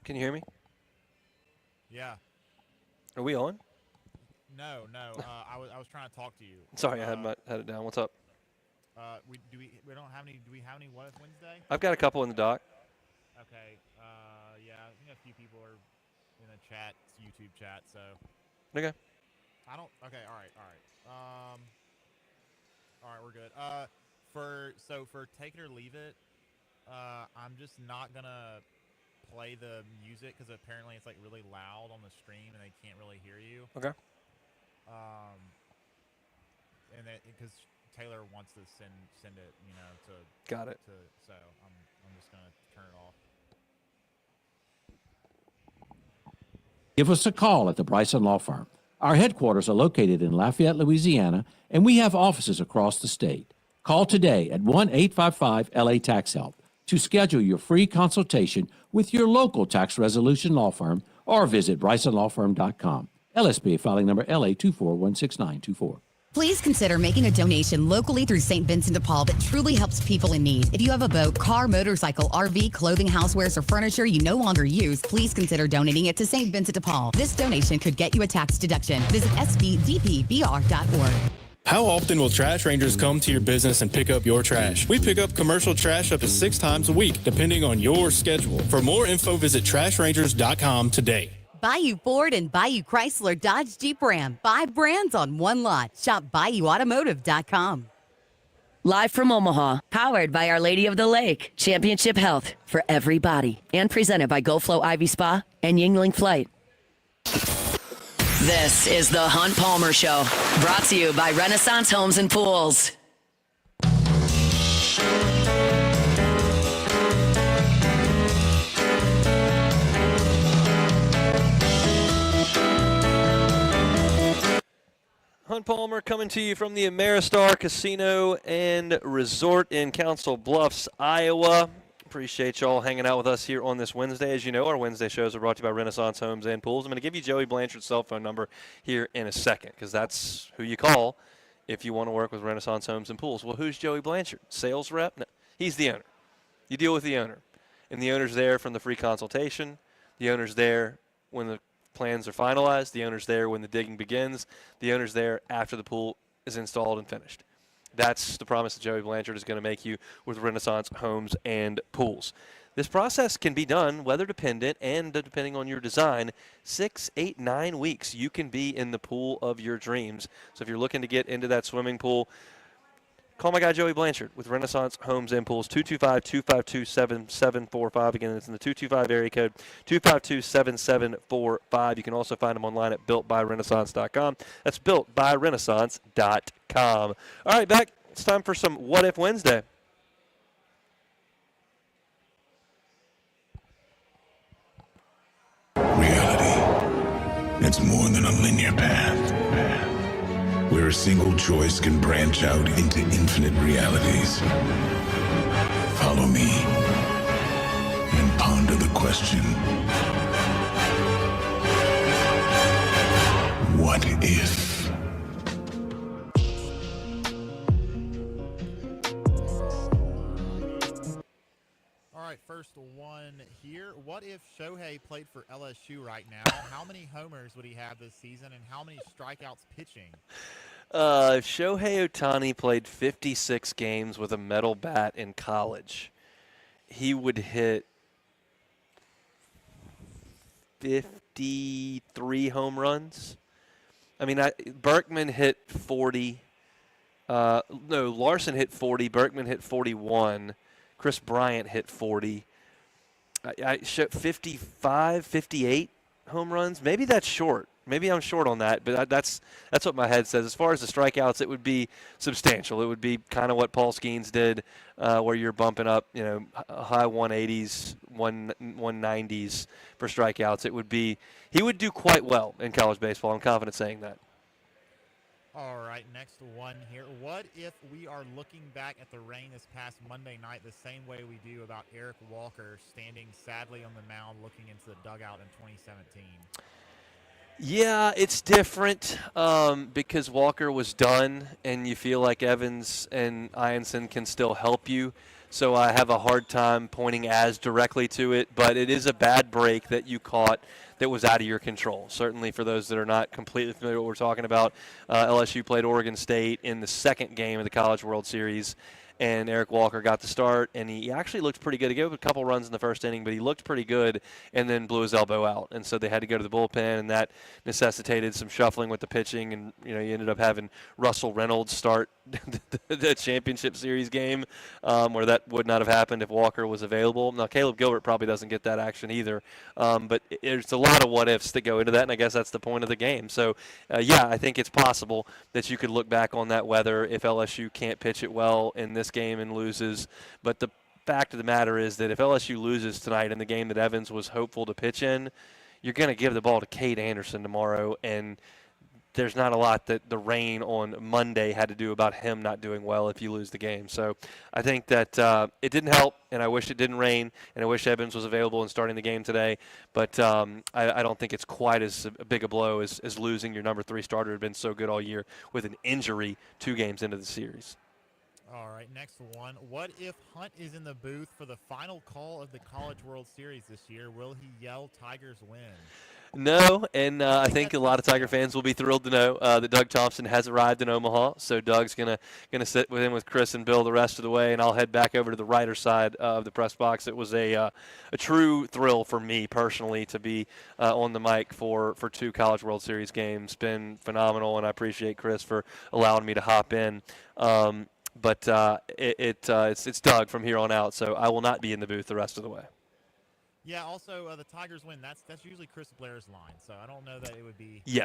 Speaker 4: Can you hear me?
Speaker 17: Yeah.
Speaker 4: Are we on?
Speaker 17: No. I was trying to talk to you.
Speaker 4: Sorry, I had it down. What's up?
Speaker 17: We don't have any. Do we have any What If Wednesday?
Speaker 4: I've got a couple in the dock.
Speaker 17: Okay. Yeah, I think a few people are in the chat, YouTube chat. So.
Speaker 4: Okay.
Speaker 17: I don't. Okay. All right. All right. We're good. For Take It or Leave It, I'm just not gonna play the music because apparently it's like really loud on the stream and they can't really hear you.
Speaker 4: Okay.
Speaker 17: And because Taylor wants to send it, to.
Speaker 4: Got it.
Speaker 17: So I'm just gonna turn it off.
Speaker 19: Give us a call at the Bryson Law Firm. Our headquarters are located in Lafayette, Louisiana, and we have offices across the state. Call today at 1-855-LA-TAX-HELP to schedule your free consultation with your local tax resolution law firm or visit brysonlawfirm.com. LSB filing number LA2416924.
Speaker 10: Please consider making a donation locally through St. Vincent de Paul that truly helps people in need. If you have a boat, car, motorcycle, RV, clothing, housewares, or furniture you no longer use, please consider donating it to St. Vincent de Paul. This donation could get you a tax deduction. Visit svdpbr.org.
Speaker 16: How often will trash rangers come to your business and pick up your trash? We pick up commercial trash up to 6 times a week, depending on your schedule. For more info, visit trashrangers.com today.
Speaker 10: Bayou Ford and Bayou Chrysler Dodge Jeep Ram. 5 brands on one lot. Shop BayouAutomotive.com.
Speaker 1: Live from Omaha, powered by Our Lady of the Lake, Championship Health for everybody, and presented by GoFlow Ivy Spa and Yingling Flight. This is the Hunt Palmer Show, brought to you by Renaissance Homes and Pools.
Speaker 4: Hunt Palmer coming to you from the Ameristar Casino and Resort in Council Bluffs, Iowa. Appreciate y'all hanging out with us here on this Wednesday. As you know, our Wednesday shows are brought to you by Renaissance Homes and Pools. I'm going to give you Joey Blanchard's cell phone number here in a second, because that's who you call if you want to work with Renaissance Homes and Pools. Well, who's Joey Blanchard? Sales rep? No, he's the owner. You deal with the owner. And the owner's there from the free consultation. The owner's there when the plans are finalized. The owner's there when the digging begins. The owner's there after the pool is installed and finished. That's the promise that Joey Blanchard is going to make you with Renaissance Homes and Pools. This process can be done weather dependent and depending on your design. 6, 8, 9 weeks you can be in the pool of your dreams. So if you're looking to get into that swimming pool, call my guy Joey Blanchard with Renaissance Homes and Pools, 225-252-7745. Again, it's in the 225 area code, 252-7745. You can also find them online at builtbyrenaissance.com. That's builtbyrenaissance.com. All right, back. It's time for some What If Wednesday.
Speaker 20: Reality. It's more than a linear path. Where a single choice can branch out into infinite realities. Follow me and ponder the question, what if?
Speaker 17: All right, first one here. What if Shohei played for LSU right now? How many homers would he have this season, and how many strikeouts pitching?
Speaker 4: If Shohei Ohtani played 56 games with a metal bat in college, he would hit 53 home runs. I mean, Berkman hit 40. Larson hit 40. Berkman hit 41. Chris Bryant hit 40. I 55, 58 home runs. Maybe that's short. Maybe I'm short on that, but that's what my head says. As far as the strikeouts, it would be substantial. It would be kind of what Paul Skeens did, where you're bumping up, high 180s, 190s for strikeouts. He would do quite well in college baseball. I'm confident saying that.
Speaker 17: All right, next one here. What if we are looking back at the rain this past Monday night the same way we do about Eric Walker standing sadly on the mound looking into the dugout in 2017?
Speaker 4: Yeah, it's different because Walker was done, and you feel like Evans and Ianson can still help you. So I have a hard time pointing as directly to it, but it is a bad break that you caught that was out of your control. Certainly for those that are not completely familiar with what we're talking about, LSU played Oregon State in the second game of the College World Series, and Eric Walker got the start, and he actually looked pretty good. He gave up a couple runs in the first inning, but he looked pretty good and then blew his elbow out. And so they had to go to the bullpen, and that necessitated some shuffling with the pitching, and you ended up having Russell Reynolds start the championship series game, where that would not have happened if Walker was available. Now, Caleb Gilbert probably doesn't get that action either, but there's a lot of what-ifs that go into that, and I guess that's the point of the game. So, I think it's possible that you could look back on that weather if LSU can't pitch it well in this game and loses. But the fact of the matter is that if LSU loses tonight in the game that Evans was hopeful to pitch in, you're going to give the ball to Cade Anderson tomorrow, and there's not a lot that the rain on Monday had to do about him not doing well if you lose the game. So I think that it didn't help, and I wish it didn't rain, and I wish Evans was available and starting the game today. But I don't think it's quite as big a blow as losing your number 3 starter who had been so good all year with an injury 2 games into the series.
Speaker 17: All right, next one. What if Hunt is in the booth for the final call of the College World Series this year? Will he yell Tigers win?
Speaker 4: No, and I think a lot of Tiger fans will be thrilled to know that Doug Thompson has arrived in Omaha. So Doug's gonna sit with him with Chris and Bill the rest of the way, and I'll head back over to the writer's side of the press box. It was a true thrill for me personally to be on the mic for 2 College World Series games. Been phenomenal, and I appreciate Chris for allowing me to hop in. But it's Doug from here on out, so I will not be in the booth the rest of the way.
Speaker 17: Yeah. Also, the Tigers win. That's usually Chris Blair's line, so I don't know that it would be you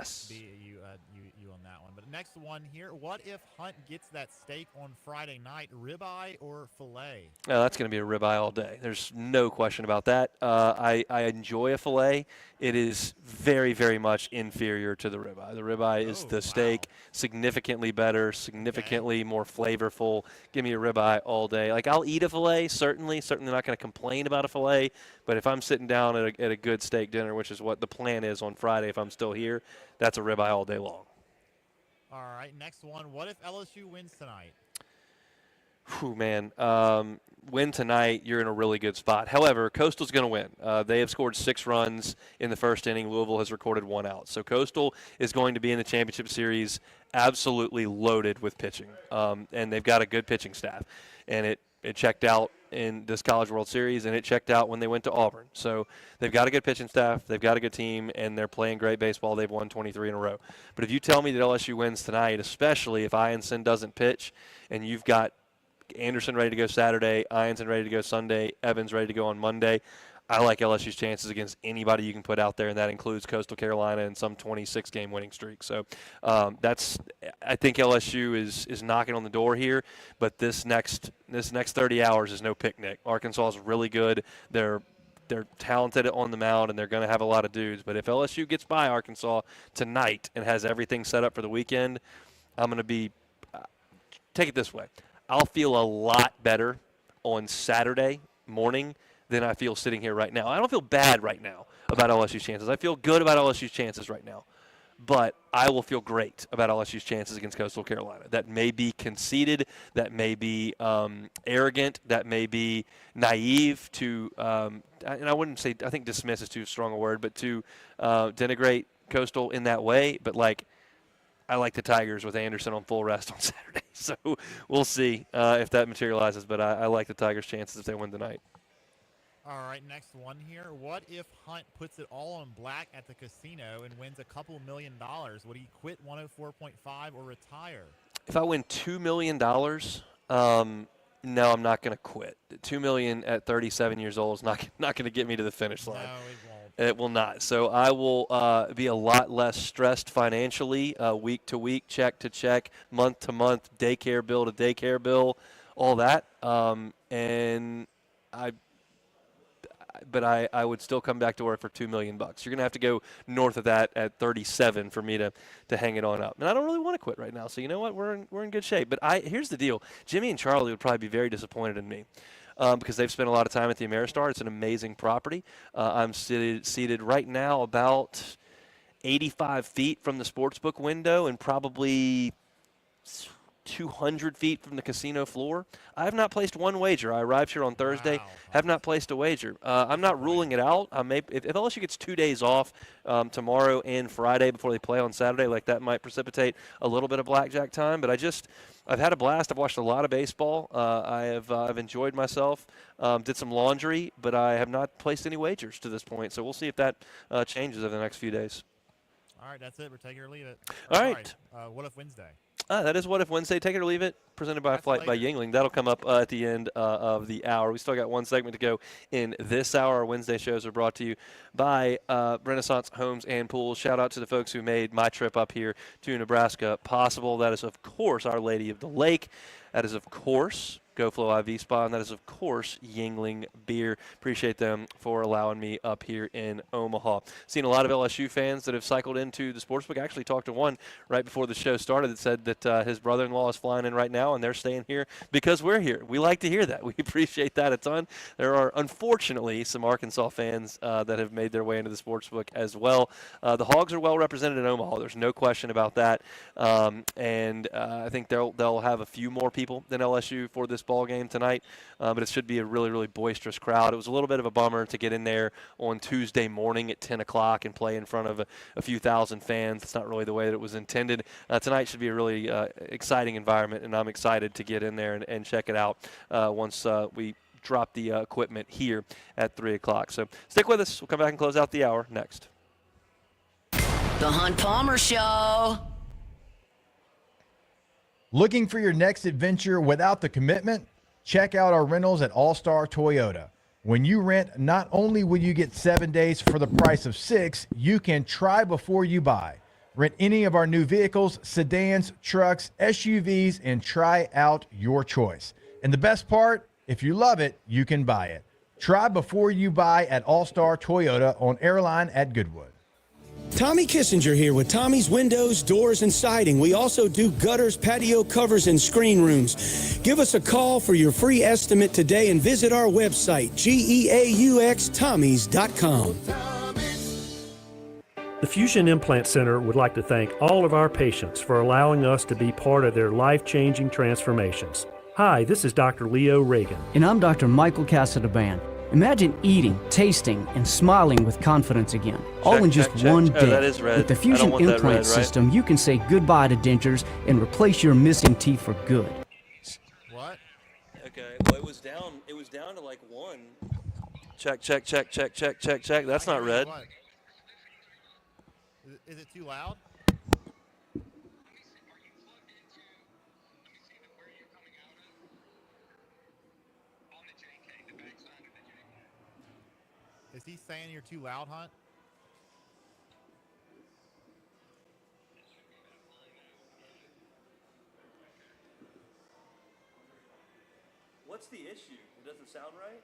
Speaker 17: on that one. But next one here. What if Hunt gets that steak on Friday night? Ribeye or filet?
Speaker 4: Oh, that's going to be a ribeye all day. There's no question about that. I enjoy a filet. It is very, very much inferior to the ribeye. The ribeye is the steak, significantly better, significantly more flavorful. Give me a ribeye all day. Like, I'll eat a filet, certainly not going to complain about a filet, but if I'm sitting down at a good steak dinner, which is what the plan is on Friday if I'm still here, that's a ribeye all day long.
Speaker 17: All right, next one. What if LSU wins tonight?
Speaker 4: Whew, man. Win tonight, you're in a really good spot. However, Coastal's going to win. They have scored 6 runs in the first inning. Louisville has recorded 1 out. So Coastal is going to be in the championship series absolutely loaded with pitching. And they've got a good pitching staff. And it checked out in this College World Series, and it checked out when they went to Auburn. So they've got a good pitching staff, they've got a good team, and they're playing great baseball. They've won 23 in a row. But if you tell me that LSU wins tonight, especially if Ianson doesn't pitch, and you've got Anderson ready to go Saturday, Ianson ready to go Sunday, Evans ready to go on Monday, I like LSU's chances against anybody you can put out there, and that includes Coastal Carolina and some 26-game winning streak. So I think LSU is knocking on the door here, but this next 30 hours is no picnic. Arkansas is really good. They're talented on the mound, and they're going to have a lot of dudes. But if LSU gets by Arkansas tonight and has everything set up for the weekend, I'm going to be take it this way. I'll feel a lot better on Saturday morning than I feel sitting here right now. I don't feel bad right now about LSU's chances. I feel good about LSU's chances right now. But I will feel great about LSU's chances against Coastal Carolina. That may be conceited, that may be arrogant, that may be naive to, and I wouldn't say, I think dismiss is too strong a word, but to denigrate Coastal in that way. But, like, I like the Tigers with Anderson on full rest on Saturday. So we'll see if that materializes. But I like the Tigers' chances if they win tonight.
Speaker 17: All right, next one here. What if Hunt puts it all on black at the casino and wins a couple $1 million? Would he quit 104.5 or retire?
Speaker 4: If I win $2 million, no, I'm not going to quit. $2 million at 37 years old is not going to get me to the finish line.
Speaker 17: No, it won't.
Speaker 4: It will not. So I will be a lot less stressed financially, week to week, check to check, month to month, daycare bill to daycare bill, all that. But I would still come back to work for $2 million. You're going to have to go north of that at 37 for me to hang it on up. And I don't really want to quit right now. So you know what? We're in good shape. But here's the deal. Jimmy and Charlie would probably be very disappointed in me because they've spent a lot of time at the Ameristar. It's an amazing property. I'm seated right now about 85 feet from the sportsbook window and probably 200 feet from the casino floor. I have not placed one wager. I arrived here on Thursday, have not placed a wager. I'm not ruling it out. If LSU gets 2 days off tomorrow and Friday before they play on Saturday, like that might precipitate a little bit of blackjack time. But I've had a blast. I've watched a lot of baseball. I've enjoyed myself. Did some laundry, but I have not placed any wagers to this point. So we'll see if that changes over the next few days.
Speaker 17: All right, that's it. We're taking or leave it.
Speaker 4: All right.
Speaker 17: What if Wednesday?
Speaker 4: That is What If Wednesday. Take it or leave it. Presented by Flight by Yingling. That'll come up at the end of the hour. We still got one segment to go in this hour. Our Wednesday shows are brought to you by Renaissance Homes and Pools. Shout out to the folks who made my trip up here to Nebraska possible. That is, of course, Our Lady of the Lake. That is, of course, GoFlow IV Spa, and that is, of course, Yingling Beer. Appreciate them for allowing me up here in Omaha. Seen a lot of LSU fans that have cycled into the sportsbook. I actually talked to one right before the show started that said that his brother-in-law is flying in right now, and they're staying here because we're here. We like to hear that. We appreciate that a ton. There are, unfortunately, some Arkansas fans that have made their way into the sportsbook as well. The Hogs are well represented in Omaha. There's no question about that. And I think they'll have a few more people than LSU for this ball game tonight, but it should be a really, really boisterous crowd. It was a little bit of a bummer to get in there on Tuesday morning at 10 o'clock and play in front of a few thousand fans. It's not really the way that it was intended. Tonight should be a really exciting environment, and I'm excited to get in there and check it out once we drop the equipment here at 3 o'clock. So stick with us. We'll come back and close out the hour next.
Speaker 1: The Hunt Palmer Show.
Speaker 21: Looking for your next adventure without the commitment? Check out our rentals at All Star Toyota. When you rent, not only will you get 7 days for the price of 6, you can try before you buy. Rent any of our new vehicles, sedans, trucks, SUVs, and try out your choice. And the best part, if you love it, you can buy it. Try before you buy at All-Star Toyota on Airline at Goodwood.
Speaker 22: Tommy Kissinger here with Tommy's Windows, Doors, and Siding. We also do gutters, patio covers, and screen rooms. Give us a call for your free estimate today and visit our website, GEAUXTommies.com.
Speaker 23: The Fusion Implant Center would like to thank all of our patients for allowing us to be part of their life-changing transformations. Hi, this is Dr. Leo Reagan.
Speaker 24: And I'm Dr. Michael Casadaband. Imagine eating, tasting, and smiling with confidence again, all in just one day.
Speaker 4: that is red.
Speaker 24: With the Fusion Implant System, you can say goodbye to dentures and replace your missing teeth for good.
Speaker 17: What?
Speaker 4: Okay, well, it was down to like 1. Check. That's not red.
Speaker 17: What? Is it too loud? Is he saying you're too loud, Hunt?
Speaker 4: What's the issue? It doesn't sound right?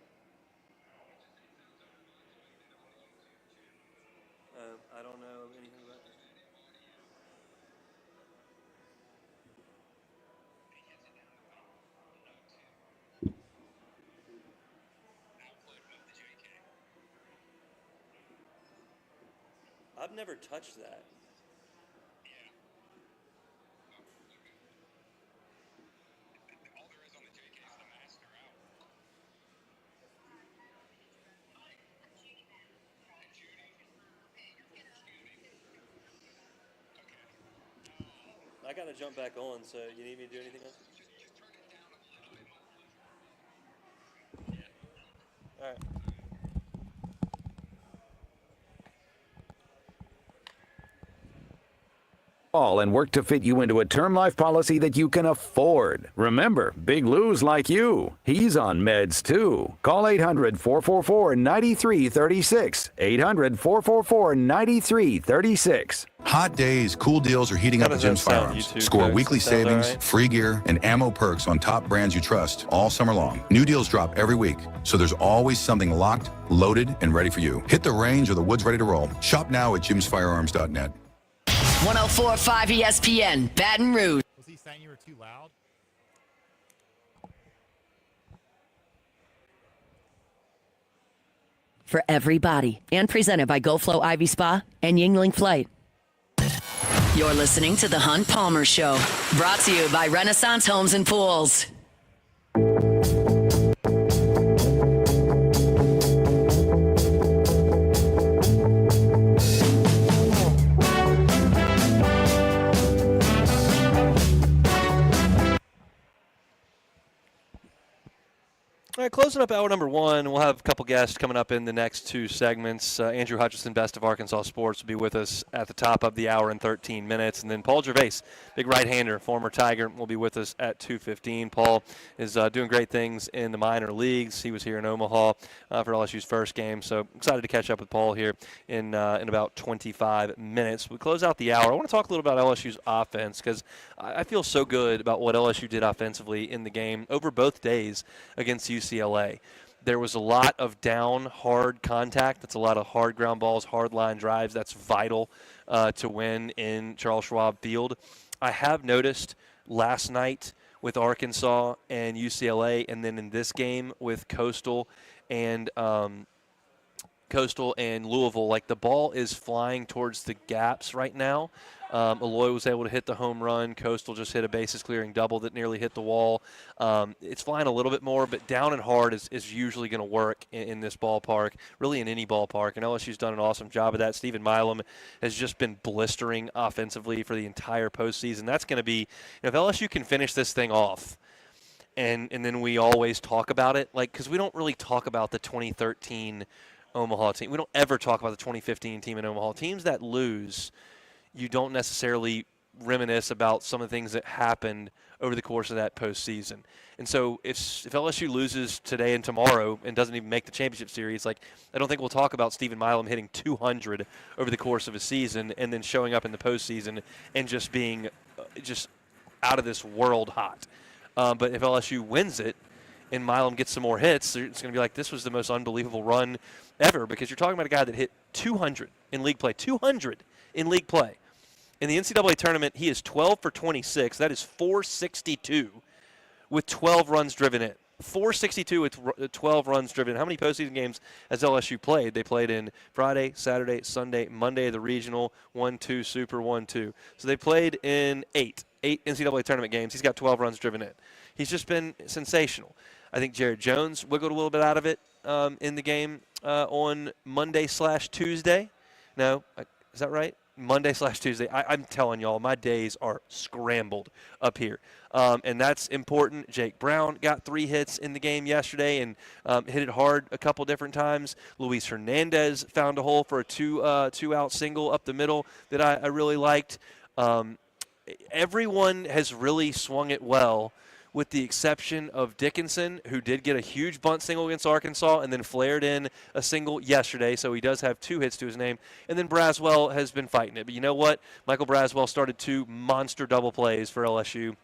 Speaker 4: I don't know anything about that. I've never touched that. I gotta jump back on, so you need me to do anything else? All right.
Speaker 25: And work to fit you into a term life policy that you can afford. Remember, Big Lou's like you. He's on meds too. Call 800-444-9336. 800-444-9336.
Speaker 26: Hot days, cool deals are heating up at Jim's Firearms. Score weekly savings, free gear, and ammo perks on top brands you trust all summer long. New deals drop every week, so there's always something locked, loaded, and ready for you. Hit the range or the woods ready to roll. Shop now at jimsfirearms.net.
Speaker 1: 104.5 ESPN, Baton Rouge.
Speaker 17: Was he saying you were too loud?
Speaker 1: For everybody, and presented by GoFlow Ivy Spa and Yingling Flight. You're listening to The Hunt Palmer Show, brought to you by Renaissance Homes and Pools.
Speaker 4: All right, closing up hour number 1. We'll have a couple guests coming up in the next 2 segments. Andrew Hutchinson, Best of Arkansas Sports, will be with us at the top of the hour in 13 minutes. And then Paul Gervase, big right-hander, former Tiger, will be with us at 2:15. Paul is doing great things in the minor leagues. He was here in Omaha for LSU's first game. So excited to catch up with Paul here in about 25 minutes. We close out the hour. I want to talk a little about LSU's offense because I feel so good about what LSU did offensively in the game over both days against UCLA. There was a lot of down, hard contact. That's a lot of hard ground balls, hard line drives. That's vital to win in Charles Schwab Field. I have noticed last night with Arkansas and UCLA, and then in this game with Coastal and Louisville, like the ball is flying towards the gaps right now. Aloy was able to hit the home run. Coastal just hit a bases clearing double that nearly hit the wall. It's flying a little bit more, but down and hard is usually going to work in this ballpark, really in any ballpark. And LSU's done an awesome job of that. Stephen Milam has just been blistering offensively for the entire postseason. That's going to be, if LSU can finish this thing off, and then we always talk about it, like, because we don't really talk about the 2013 Omaha team. We don't ever talk about the 2015 team in Omaha. Teams that lose, you don't necessarily reminisce about some of the things that happened over the course of that postseason. And so if LSU loses today and tomorrow and doesn't even make the championship series, like, I don't think we'll talk about Stephen Milam hitting 200 over the course of a season and then showing up in the postseason and just being just out of this world hot. But if LSU wins it and Milam gets some more hits, it's going to be like, this was the most unbelievable run ever, because you're talking about a guy that hit 200 in league play. 200 in league play. In the NCAA tournament, he is 12 for 26. That is 462 with 12 runs driven in. 462 with 12 runs driven in. How many postseason games has LSU played? They played in Friday, Saturday, Sunday, Monday, the regional, 1-2, Super 1-2. So they played in eight NCAA tournament games. He's got 12 runs driven in. He's just been sensational. I think Jared Jones wiggled a little bit out of it in the game on Monday/Tuesday. No, is that right? Monday/Tuesday. I'm telling y'all, my days are scrambled up here. And that's important. Jake Brown got 3 hits in the game yesterday and hit it hard a couple different times. Luis Hernandez found a hole for a two-out single up the middle that I really liked. Everyone has really swung it well, with the exception of Dickinson, who did get a huge bunt single against Arkansas and then flared in a single yesterday, so he does have 2 hits to his name. And then Braswell has been fighting it. But you know what? Michael Braswell started 2 monster double plays for LSU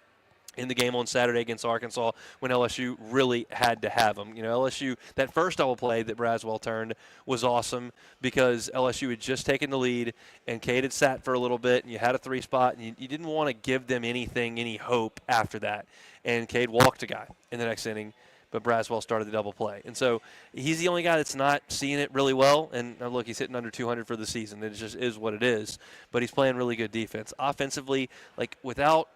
Speaker 4: in the game on Saturday against Arkansas when LSU really had to have him. You know, LSU, that first double play that Braswell turned was awesome because LSU had just taken the lead and Cade had sat for a little bit and you had a 3 spot and you didn't want to give them any hope after that. And Cade walked a guy in the next inning, but Braswell started the double play. And so he's the only guy that's not seeing it really well. And look, he's hitting under 200 for the season. It just is what it is. But he's playing really good defense. Offensively, like, without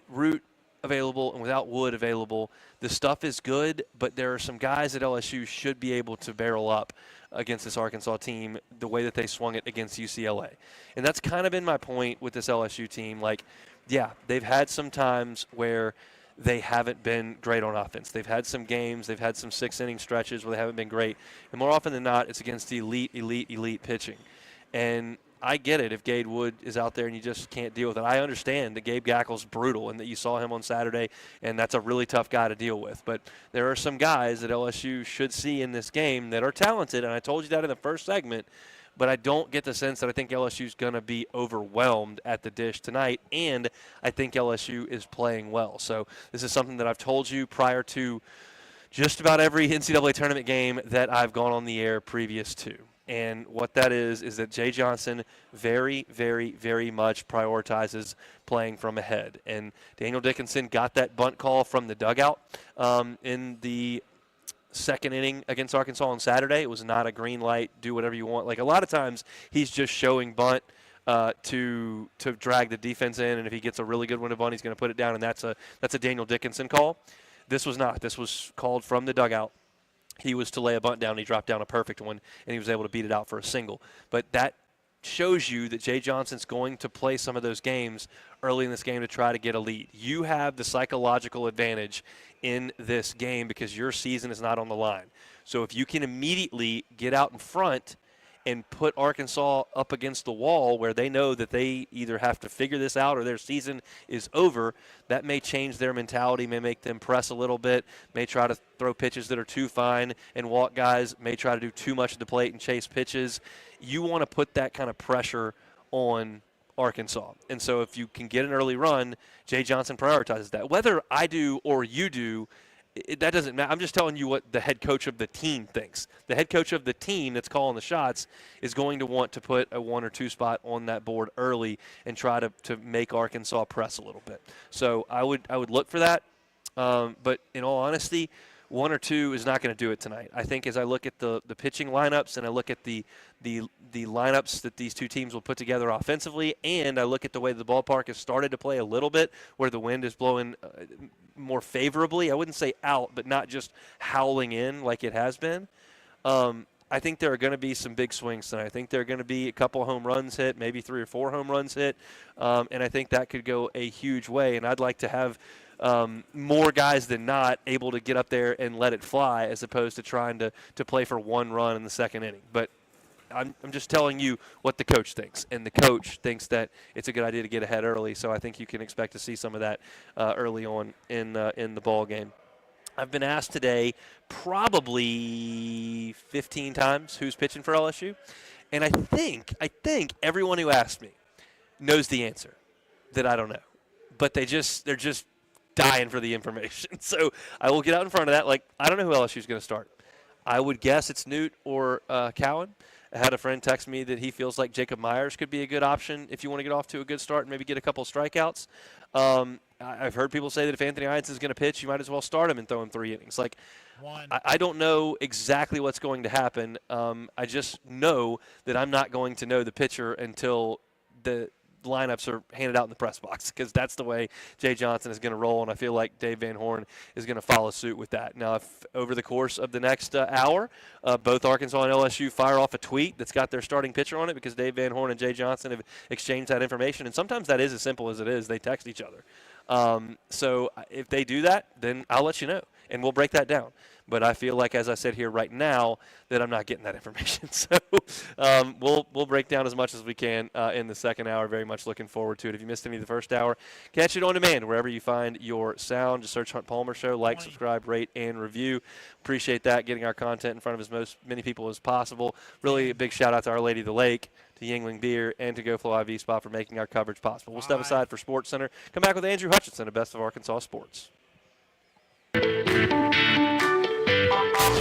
Speaker 4: Root available and without Wood available, the stuff is good, but there are some guys that LSU should be able to barrel up against this Arkansas team the way that they swung it against UCLA. And that's kind of been my point with this LSU team. Like, yeah, they've had some times where they haven't been great on offense. They've had some games, they've had some 6-inning stretches where they haven't been great. And more often than not, it's against the elite pitching. And I get it if Gabe Wood is out there and you just can't deal with it. I understand that Gabe Gackle's brutal and that you saw him on Saturday, and that's a really tough guy to deal with. But there are some guys that LSU should see in this game that are talented, and I told you that in the first segment, but I don't get the sense that I think LSU's going to be overwhelmed at the dish tonight, and I think LSU is playing well. So this is something that I've told you prior to just about every NCAA tournament game that I've gone on the air previous to. And what that is that Jay Johnson very, very, very much prioritizes playing from ahead. And Daniel Dickinson got that bunt call from the dugout in the second inning against Arkansas on Saturday. It was not a green light, do whatever you want. Like, a lot of times he's just showing bunt to drag the defense in, and if he gets a really good one to bunt, he's going to put it down, and that's a Daniel Dickinson call. This was not. This was called from the dugout. He was to lay a bunt down. He dropped down a perfect one, and he was able to beat it out for a single. But that shows you that Jay Johnson's going to play some of those games early in this game to try to get a lead. You have the psychological advantage in this game because your season is not on the line. So if you can immediately get out in front and put Arkansas up against the wall where they know that they either have to figure this out or their season is over, that may change their mentality, may make them press a little bit, may try to throw pitches that are too fine and walk guys, may try to do too much at the plate and chase pitches. You want to put that kind of pressure on Arkansas. And so if you can get an early run, Jay Johnson prioritizes that. Whether I do or you do, that doesn't matter. I'm just telling you what the head coach of the team thinks. The head coach of the team that's calling the shots is going to want to put a 1 or 2 spot on that board early and try to make Arkansas press a little bit. So I would look for that. But in all honesty, 1 or 2 is not going to do it tonight. I think as I look at the pitching lineups and I look at the lineups that these two teams will put together offensively, and I look at the way the ballpark has started to play a little bit where the wind is blowing more favorably. I wouldn't say out, but not just howling in like it has been. I think there are going to be some big swings tonight. I think there are going to be a couple home runs hit, maybe 3 or 4 home runs hit, and I think that could go a huge way. And I'd like to have more guys than not able to get up there and let it fly as opposed to trying to play for 1 run in the second inning. But I'm just telling you what the coach thinks, and the coach thinks that it's a good idea to get ahead early. So I think you can expect to see some of that early on in the ball game. I've been asked today probably 15 times who's pitching for LSU, and I think everyone who asked me knows the answer that I don't know, but they're just dying for the information. So I will get out in front of that. Like, I don't know who LSU is going to start. I would guess it's Newt or Cowan. I had a friend text me that he feels like Jacob Myers could be a good option if you want to get off to a good start and maybe get a couple strikeouts. I've heard people say that if Anthony Hines is going to pitch, you might as well start him and throw him 3 innings. Like, I don't know exactly what's going to happen. I just know that I'm not going to know the pitcher until the lineups are handed out in the press box, because that's the way Jay Johnson is going to roll, and I feel like Dave Van Horn is going to follow suit with that. Now, if over the course of the next hour, both Arkansas and LSU fire off a tweet that's got their starting pitcher on it because Dave Van Horn and Jay Johnson have exchanged that information, and sometimes that is as simple as it is. They text each other. So if they do that, then I'll let you know, and we'll break that down. But I feel like, as I said here right now, that I'm not getting that information. So we'll break down as much as we can in the second hour. Very much looking forward to it. If you missed any of the first hour, catch it on demand wherever you find your sound. Just search Hunt Palmer Show. Like, subscribe, rate, and review. Appreciate that, getting our content in front of as many people as possible. Really a big shout out to Our Lady of the Lake, to Yingling Beer, and to GoFlow IV Spa for making our coverage possible. We'll step aside for Sports Center. Come back with Andrew Hutchinson of Best of Arkansas Sports.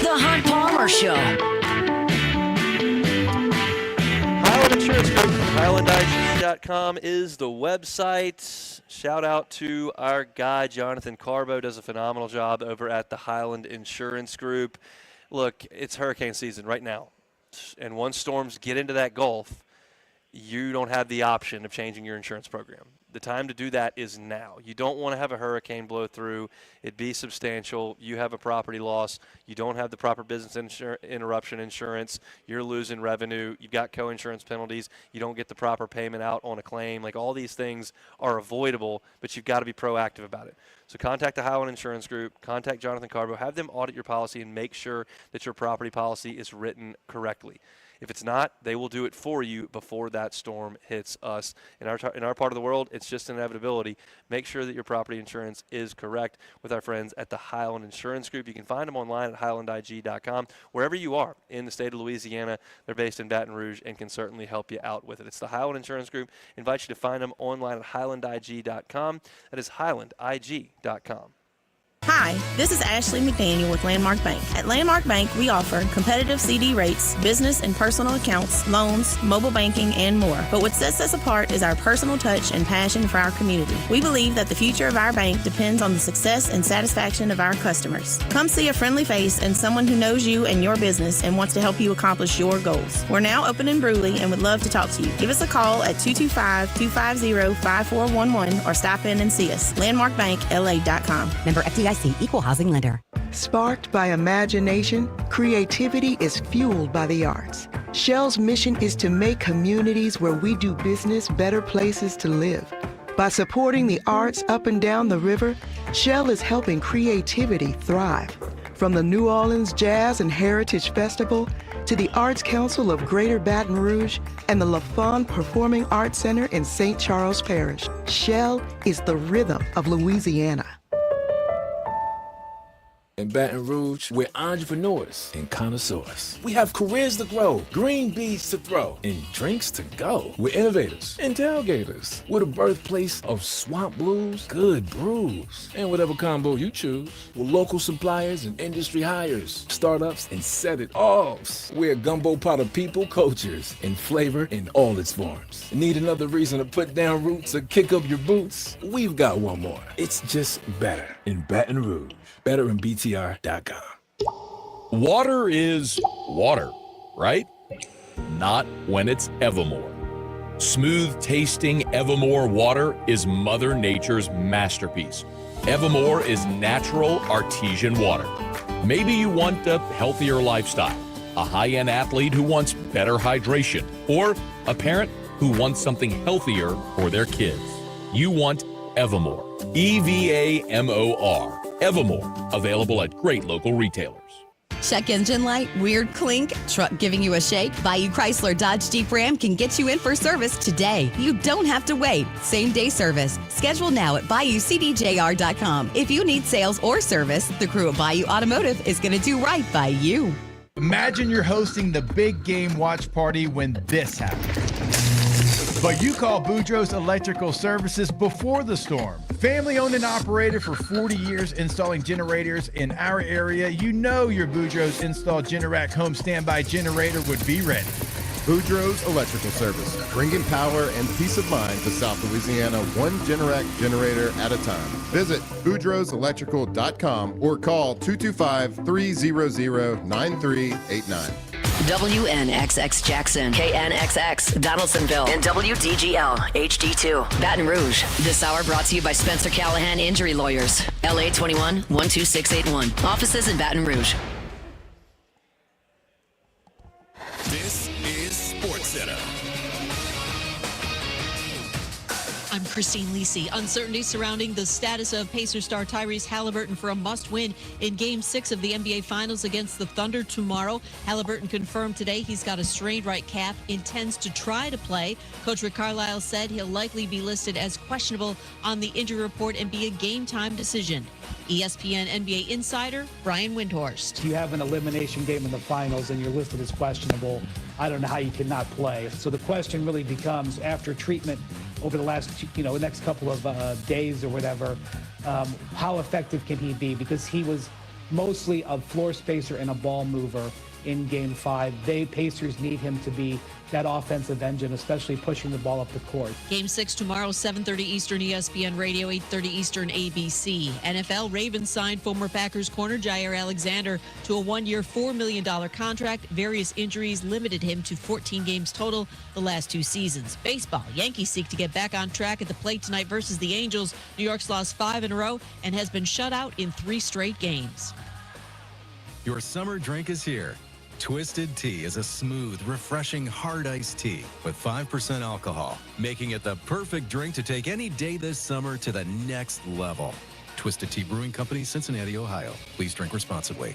Speaker 1: The Hunt Palmer Show.
Speaker 4: Highland Insurance Group, HighlandIG.com is the website. Shout out to our guy, Jonathan Carbo, does a phenomenal job over at the Highland Insurance Group. Look, it's hurricane season right now, and once storms get into that Gulf, you don't have the option of changing your insurance program. The time to do that is now. You don't want to have a hurricane blow through. It'd be substantial. You have a property loss. You don't have the proper business interruption insurance. You're losing revenue. You've got co-insurance penalties. You don't get the proper payment out on a claim. Like, all these things are avoidable, but you've got to be proactive about it. So contact the Highland Insurance Group. Contact Jonathan Carbo. Have them audit your policy and make sure that your property policy is written correctly. If it's not, they will do it for you before that storm hits us. In our part of the world, it's just an inevitability. Make sure that your property insurance is correct with our friends at the Highland Insurance Group. You can find them online at HighlandIG.com. Wherever you are in the state of Louisiana, they're based in Baton Rouge and can certainly help you out with it. It's the Highland Insurance Group. Invite you to find them online at HighlandIG.com. That is HighlandIG.com.
Speaker 2: Hi, this is Ashley McDaniel with Landmark Bank. At Landmark Bank, we offer competitive CD rates, business and personal accounts, loans, mobile banking, and more. But what sets us apart is our personal touch and passion for our community. We believe that the future of our bank depends on the success and satisfaction of our customers. Come see a friendly face and someone who knows you and your business and wants to help you accomplish your goals. We're now open in Brewley and would love to talk to you. Give us a call at 225-250-5411 or stop in and see us. LandmarkBankLA.com.
Speaker 3: Member FDIC. Equal housing lender.
Speaker 5: Sparked by imagination, creativity is fueled by the arts. Shell's mission is to make communities where we do business better places to live. By supporting the arts up and down the river, Shell is helping creativity thrive. From the New Orleans Jazz and Heritage Festival to the Arts Council of Greater Baton Rouge and the LaFon Performing Arts Center in St. Charles Parish, Shell is the rhythm of Louisiana.
Speaker 7: In Baton Rouge, we're entrepreneurs and connoisseurs. We have careers to grow, green beans to throw, and drinks to go. We're innovators and tailgaters. We're the birthplace of swamp blues, good brews, and whatever combo you choose. We're local suppliers and industry hires, startups, and set it offs. We're a gumbo pot of people, cultures, and flavor in all its forms. Need another reason to put down roots or kick up your boots? We've got one more. It's just better in Baton Rouge. BetterInBTR.com.
Speaker 8: Water is water, right? Not when it's Evermore. Smooth-tasting Evermore water is Mother Nature's masterpiece. Evermore is natural artesian water. Maybe you want a healthier lifestyle, a high-end athlete who wants better hydration, or a parent who wants something healthier for their kids. You want Evermore. EVAMOR. Evermore, available at great local retailers.
Speaker 10: Check engine light, weird clink, truck giving you a shake? Bayou Chrysler Dodge Jeep Ram can get you in for service today. You don't have to wait. Same day service. Schedule now at BayouCDJR.com. If you need sales or service, the crew at Bayou Automotive is going to do right by you.
Speaker 21: Imagine you're hosting the big game watch party when this happens. But you call Boudreaux's Electrical Services before the storm. Family owned and operated for 40 years installing generators in our area, you know your Boudreaux's installed Generac home standby generator would be ready.
Speaker 9: Boudreaux's Electrical Service, bringing power and peace of mind to South Louisiana, one Generac generator at a time. Visit boudreauxelectrical.com or call 225-300-9389.
Speaker 1: WNXX Jackson, KNXX Donaldsonville, and WDGL HD2 Baton Rouge. This hour brought to you by Spencer Callahan Injury Lawyers, LA 21 12681. Offices in Baton Rouge.
Speaker 11: This is SportsCenter.
Speaker 12: I'm Christine Lisi. Uncertainty surrounding the status of Pacers star Tyrese Halliburton for a must-win in Game 6 of the NBA Finals against the Thunder tomorrow. Halliburton confirmed today he's got a strained right calf, intends to try to play. Coach Rick Carlisle said he'll likely be listed as questionable on the injury report and be a game-time decision. ESPN NBA insider Brian Windhorst.
Speaker 13: You have an elimination game in the finals and you're listed as questionable. I don't know how you cannot play. So the question really becomes, after treatment over the last, next couple of days or whatever, how effective can he be? Because he was mostly a floor spacer and a ball mover in Game 5. Pacers need him to be that offensive engine, especially pushing the ball up the court.
Speaker 12: Game 6 tomorrow, 7:30 Eastern, ESPN Radio, 8:30 Eastern, ABC. NFL, Ravens signed former Packers corner Jair Alexander to a one-year, $4 million contract. Various injuries limited him to 14 games total the last 2 seasons. Baseball, Yankees seek to get back on track at the plate tonight versus the Angels. New York's lost 5 in a row and has been shut out in 3 straight games.
Speaker 11: Your summer drink is here. Twisted Tea is a smooth, refreshing, hard iced tea with 5% alcohol, making it the perfect drink to take any day this summer to the next level. Twisted Tea Brewing Company, Cincinnati, Ohio. Please drink responsibly.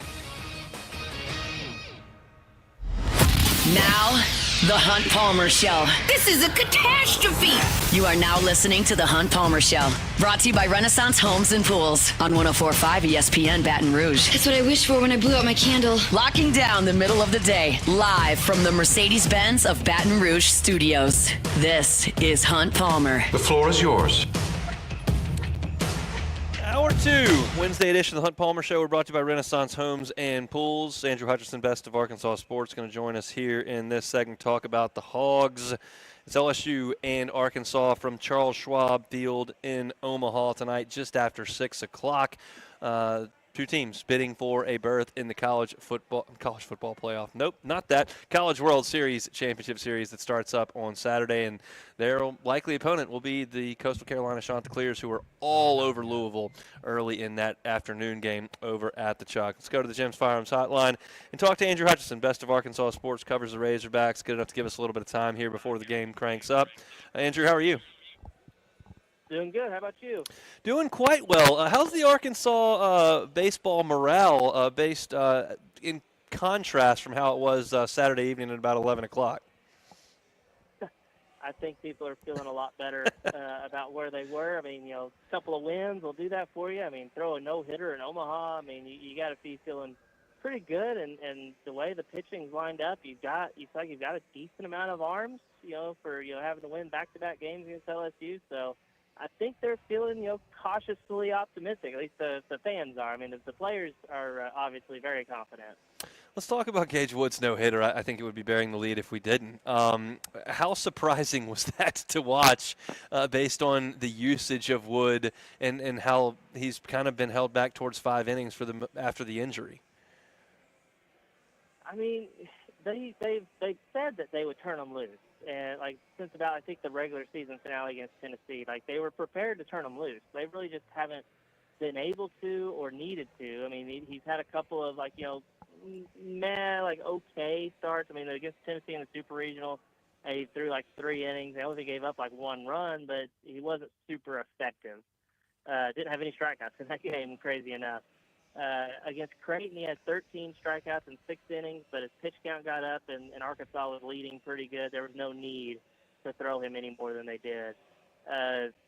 Speaker 1: Now, The Hunt Palmer Show.
Speaker 14: This is a catastrophe.
Speaker 1: You are now listening to The Hunt Palmer Show. Brought to you by Renaissance Homes and Pools on 104.5 ESPN Baton Rouge.
Speaker 14: That's what I wished for when I blew out my candle.
Speaker 1: Locking down the middle of the day, live from the Mercedes-Benz of Baton Rouge studios. This is Hunt Palmer.
Speaker 26: The floor is yours.
Speaker 4: Hour 2, Wednesday edition of the Hunt Palmer Show. We're brought to you by Renaissance Homes and Pools. Andrew Hutchinson, best of Arkansas Sports, going to join us here in this segment to talk about the Hogs. It's LSU and Arkansas from Charles Schwab Field in Omaha tonight, just after 6 o'clock. 2 teams bidding for a berth in the college football playoff. Nope, not that. College World Series Championship Series that starts up on Saturday, and their likely opponent will be the Coastal Carolina Chanticleers, who are all over Louisville early in that afternoon game over at the Chuck. Let's go to the Jim's Firearms Hotline and talk to Andrew Hutchinson, best of Arkansas Sports, covers the Razorbacks. Good enough to give us a little bit of time here before the game cranks up. Andrew, how are you?
Speaker 15: Doing good. How about you?
Speaker 4: Doing quite well. How's the Arkansas baseball morale based in contrast from how it was Saturday evening at about 11 o'clock?
Speaker 15: I think people are feeling a lot better about where they were. I mean, a couple of wins will do that for you. I mean, throw a no-hitter in Omaha. I mean, you got to be feeling pretty good. And the way the pitching's lined up, you feel like you've got a decent amount of arms, for having to win back-to-back games against LSU. So I think they're feeling, cautiously optimistic. At least the fans are. I mean, the players are obviously very confident.
Speaker 4: Let's talk about Gage Wood's no-hitter. I think it would be bearing the lead if we didn't. How surprising was that to watch based on the usage of Wood and how he's kind of been held back towards 5 innings after the injury?
Speaker 15: I mean, they said that they would turn him loose. And, since about, I think, the regular season finale against Tennessee, they were prepared to turn him loose. They really just haven't been able to or needed to. I mean, he's had a couple of, okay starts. I mean, against Tennessee in the Super Regional, he threw, 3 innings. They only gave up, 1 run, but he wasn't super effective. Didn't have any strikeouts in that game, crazy enough. Against Creighton, he had 13 strikeouts in 6 innings, but his pitch count got up, and Arkansas was leading pretty good. There was no need to throw him any more than they did.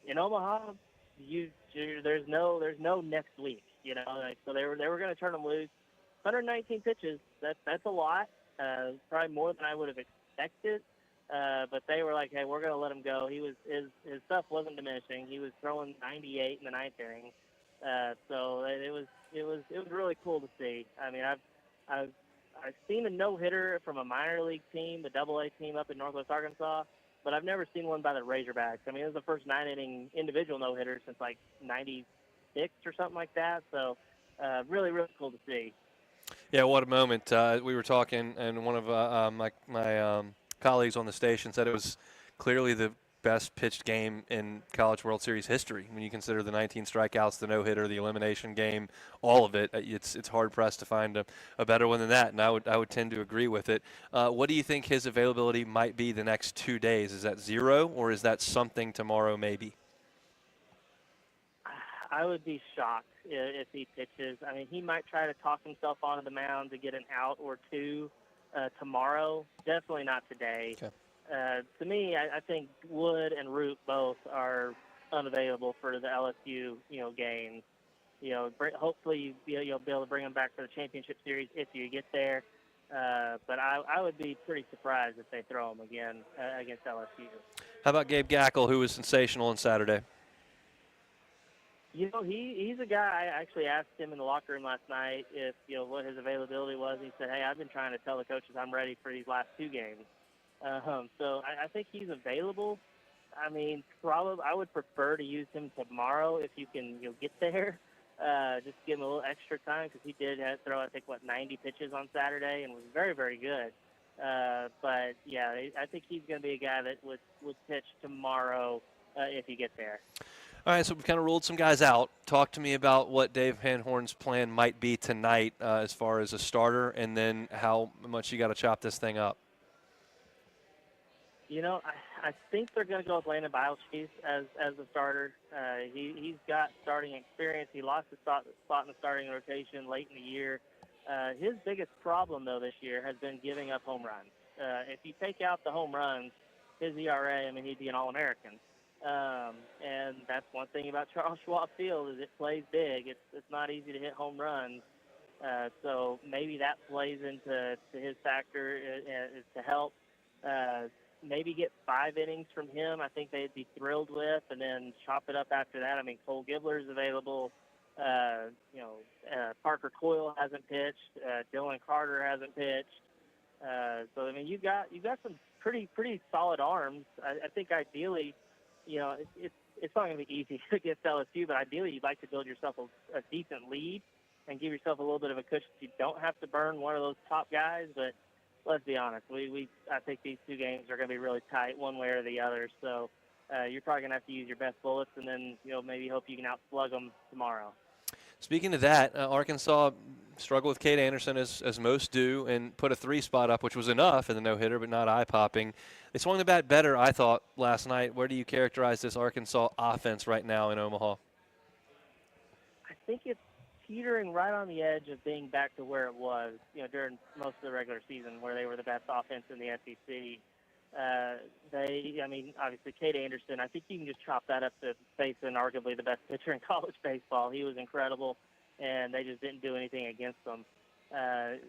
Speaker 15: In Omaha, there's no next week. So they were going to turn him loose. 119 pitches. That's a lot. Probably more than I would have expected. But they were like, hey, we're going to let him go. His stuff wasn't diminishing. He was throwing 98 in the 9th inning. So it was really cool to see. I mean, I've seen a no-hitter from a minor league team, the AA team up in Northwest Arkansas, but I've never seen one by the Razorbacks. I mean, it was the first 9-inning individual no-hitter since like 96 or something like that. So really, really cool to see.
Speaker 4: Yeah, what a moment. We were talking, and one of my colleagues on the station said it was clearly the best pitched game in College World Series history. When you consider the 19 strikeouts, the no-hitter, the elimination game, all of it, it's hard-pressed to find a better one than that, and I would tend to agree with it. What do you think his availability might be the next 2 days? Is that 0, or is that something tomorrow maybe?
Speaker 15: I would be shocked if he pitches. I mean, he might try to talk himself onto the mound to get an out or two tomorrow. Definitely not today.
Speaker 4: Okay.
Speaker 15: To me, I think Wood and Root both are unavailable for the LSU, games. Hopefully you'll be able to bring them back for the championship series if you get there. But I would be pretty surprised if they throw them again against LSU.
Speaker 4: How about Gabe Gackle, who was sensational on Saturday?
Speaker 15: He's a guy. I actually asked him in the locker room last night if what his availability was. He said, "Hey, I've been trying to tell the coaches I'm ready for these last 2 games." So I think he's available. I mean, probably I would prefer to use him tomorrow if you can get there. Just give him a little extra time because he did throw, I think, 90 pitches on Saturday and was very, very good. But, yeah, I think he's going to be a guy that would pitch tomorrow if you get there.
Speaker 4: All right, so we've kind of ruled some guys out. Talk to me about what Dave Van Horn's plan might be tonight as far as a starter, and then how much you got to chop this thing up.
Speaker 15: I think they're going to go with Landon Biles-Cheese as the starter. He's got starting experience. He lost his spot in the starting rotation late in the year. His biggest problem, though, this year has been giving up home runs. If you take out the home runs, his ERA, he'd be an All-American. And that's one thing about Charles Schwab Field is it plays big. It's not easy to hit home runs. So maybe that plays into his factor to help. Maybe get 5 innings from him. I think they'd be thrilled with, and then chop it up after that. I mean, Cole Gibler's available. Parker Coyle hasn't pitched. Dylan Carter hasn't pitched. So I mean, you've got some pretty solid arms. I think ideally, it's not going to be easy against LSU, but ideally you'd like to build yourself a decent lead and give yourself a little bit of a cushion. You don't have to burn one of those top guys, but let's be honest. I think these 2 games are going to be really tight one way or the other. So you're probably going to have to use your best bullets and then, maybe hope you can outslug them tomorrow.
Speaker 4: Speaking of that, Arkansas struggled with Cade Anderson as most do and put a 3 spot up, which was enough in the no-hitter, but not eye-popping. They swung the bat better, I thought, last night. Where do you characterize this Arkansas offense right now in Omaha?
Speaker 15: I think it's teetering right on the edge of being back to where it was, during most of the regular season, where they were the best offense in the SEC. Obviously, Cade Anderson, I think you can just chop that up to facing arguably the best pitcher in college baseball. He was incredible, and they just didn't do anything against them.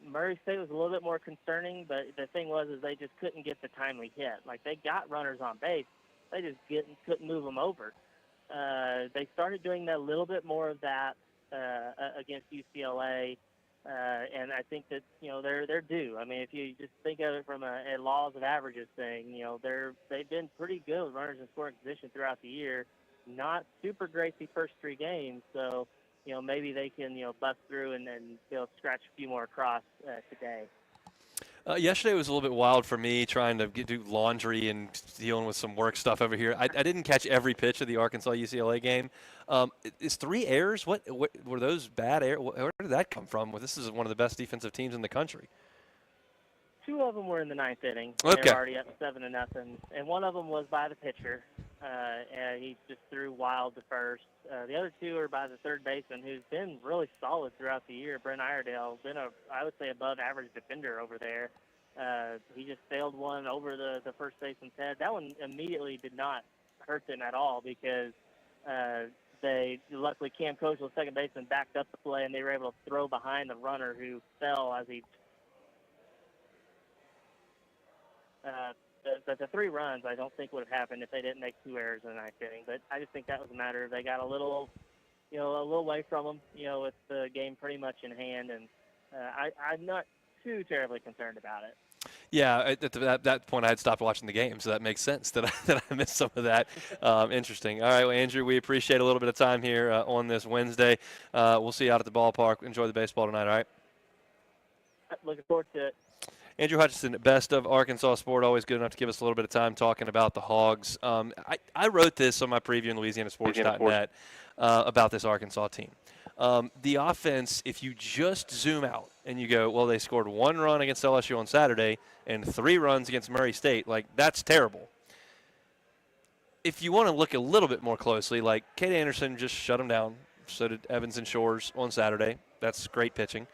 Speaker 15: Murray State was a little bit more concerning, but the thing was they just couldn't get the timely hit. Like, they got runners on base. They just couldn't move them over. They started doing a little bit more of that against UCLA, and I think that they're due. I mean, if you just think of it from a laws of averages thing, they've been pretty good with runners in scoring position throughout the year. Not super great the first 3 games, so maybe they can bust through and be able to scratch a few more across today.
Speaker 4: Yesterday was a little bit wild for me trying to do laundry and dealing with some work stuff over here. I didn't catch every pitch of the Arkansas-UCLA game. Is 3 errors? What were those bad errors? Where did that come from? Well, this is one of the best defensive teams in the country.
Speaker 15: 2 of them were in the 9th inning.
Speaker 4: Okay.
Speaker 15: They were already up 7-0, and one of them was by the pitcher. And he just threw wild to first. The other 2 are by the third baseman, who's been really solid solid throughout the year. Brent Iredale been I would say, above average defender over there. He just sailed one over the first baseman's head. That one immediately did not hurt them at all because luckily Cam Kochel, second baseman, backed up the play, and they were able to throw behind the runner who fell as he. The 3 runs I don't think would have happened if they didn't make 2 errors in the 9th inning. But I just think that was a matter of they got a little away from them, with the game pretty much in hand, and I'm not too terribly concerned about it.
Speaker 4: Yeah, at that point I had stopped watching the game, so that makes sense that I missed some of that. Interesting. All right, well, Andrew, we appreciate a little bit of time here on this Wednesday. We'll see you out at the ballpark. Enjoy the baseball tonight, all right?
Speaker 15: Looking forward to it.
Speaker 4: Andrew Hutchinson, best of Arkansas Sport, always good enough to give us a little bit of time talking about the Hogs. I wrote this on my preview in LouisianaSports.net about this Arkansas team. The offense, if you just zoom out and you go, well, they scored 1 run against LSU on Saturday and 3 runs against Murray State, that's terrible. If you want to look a little bit more closely, Kate Anderson just shut them down. So did Evans and Shores on Saturday. That's great pitching.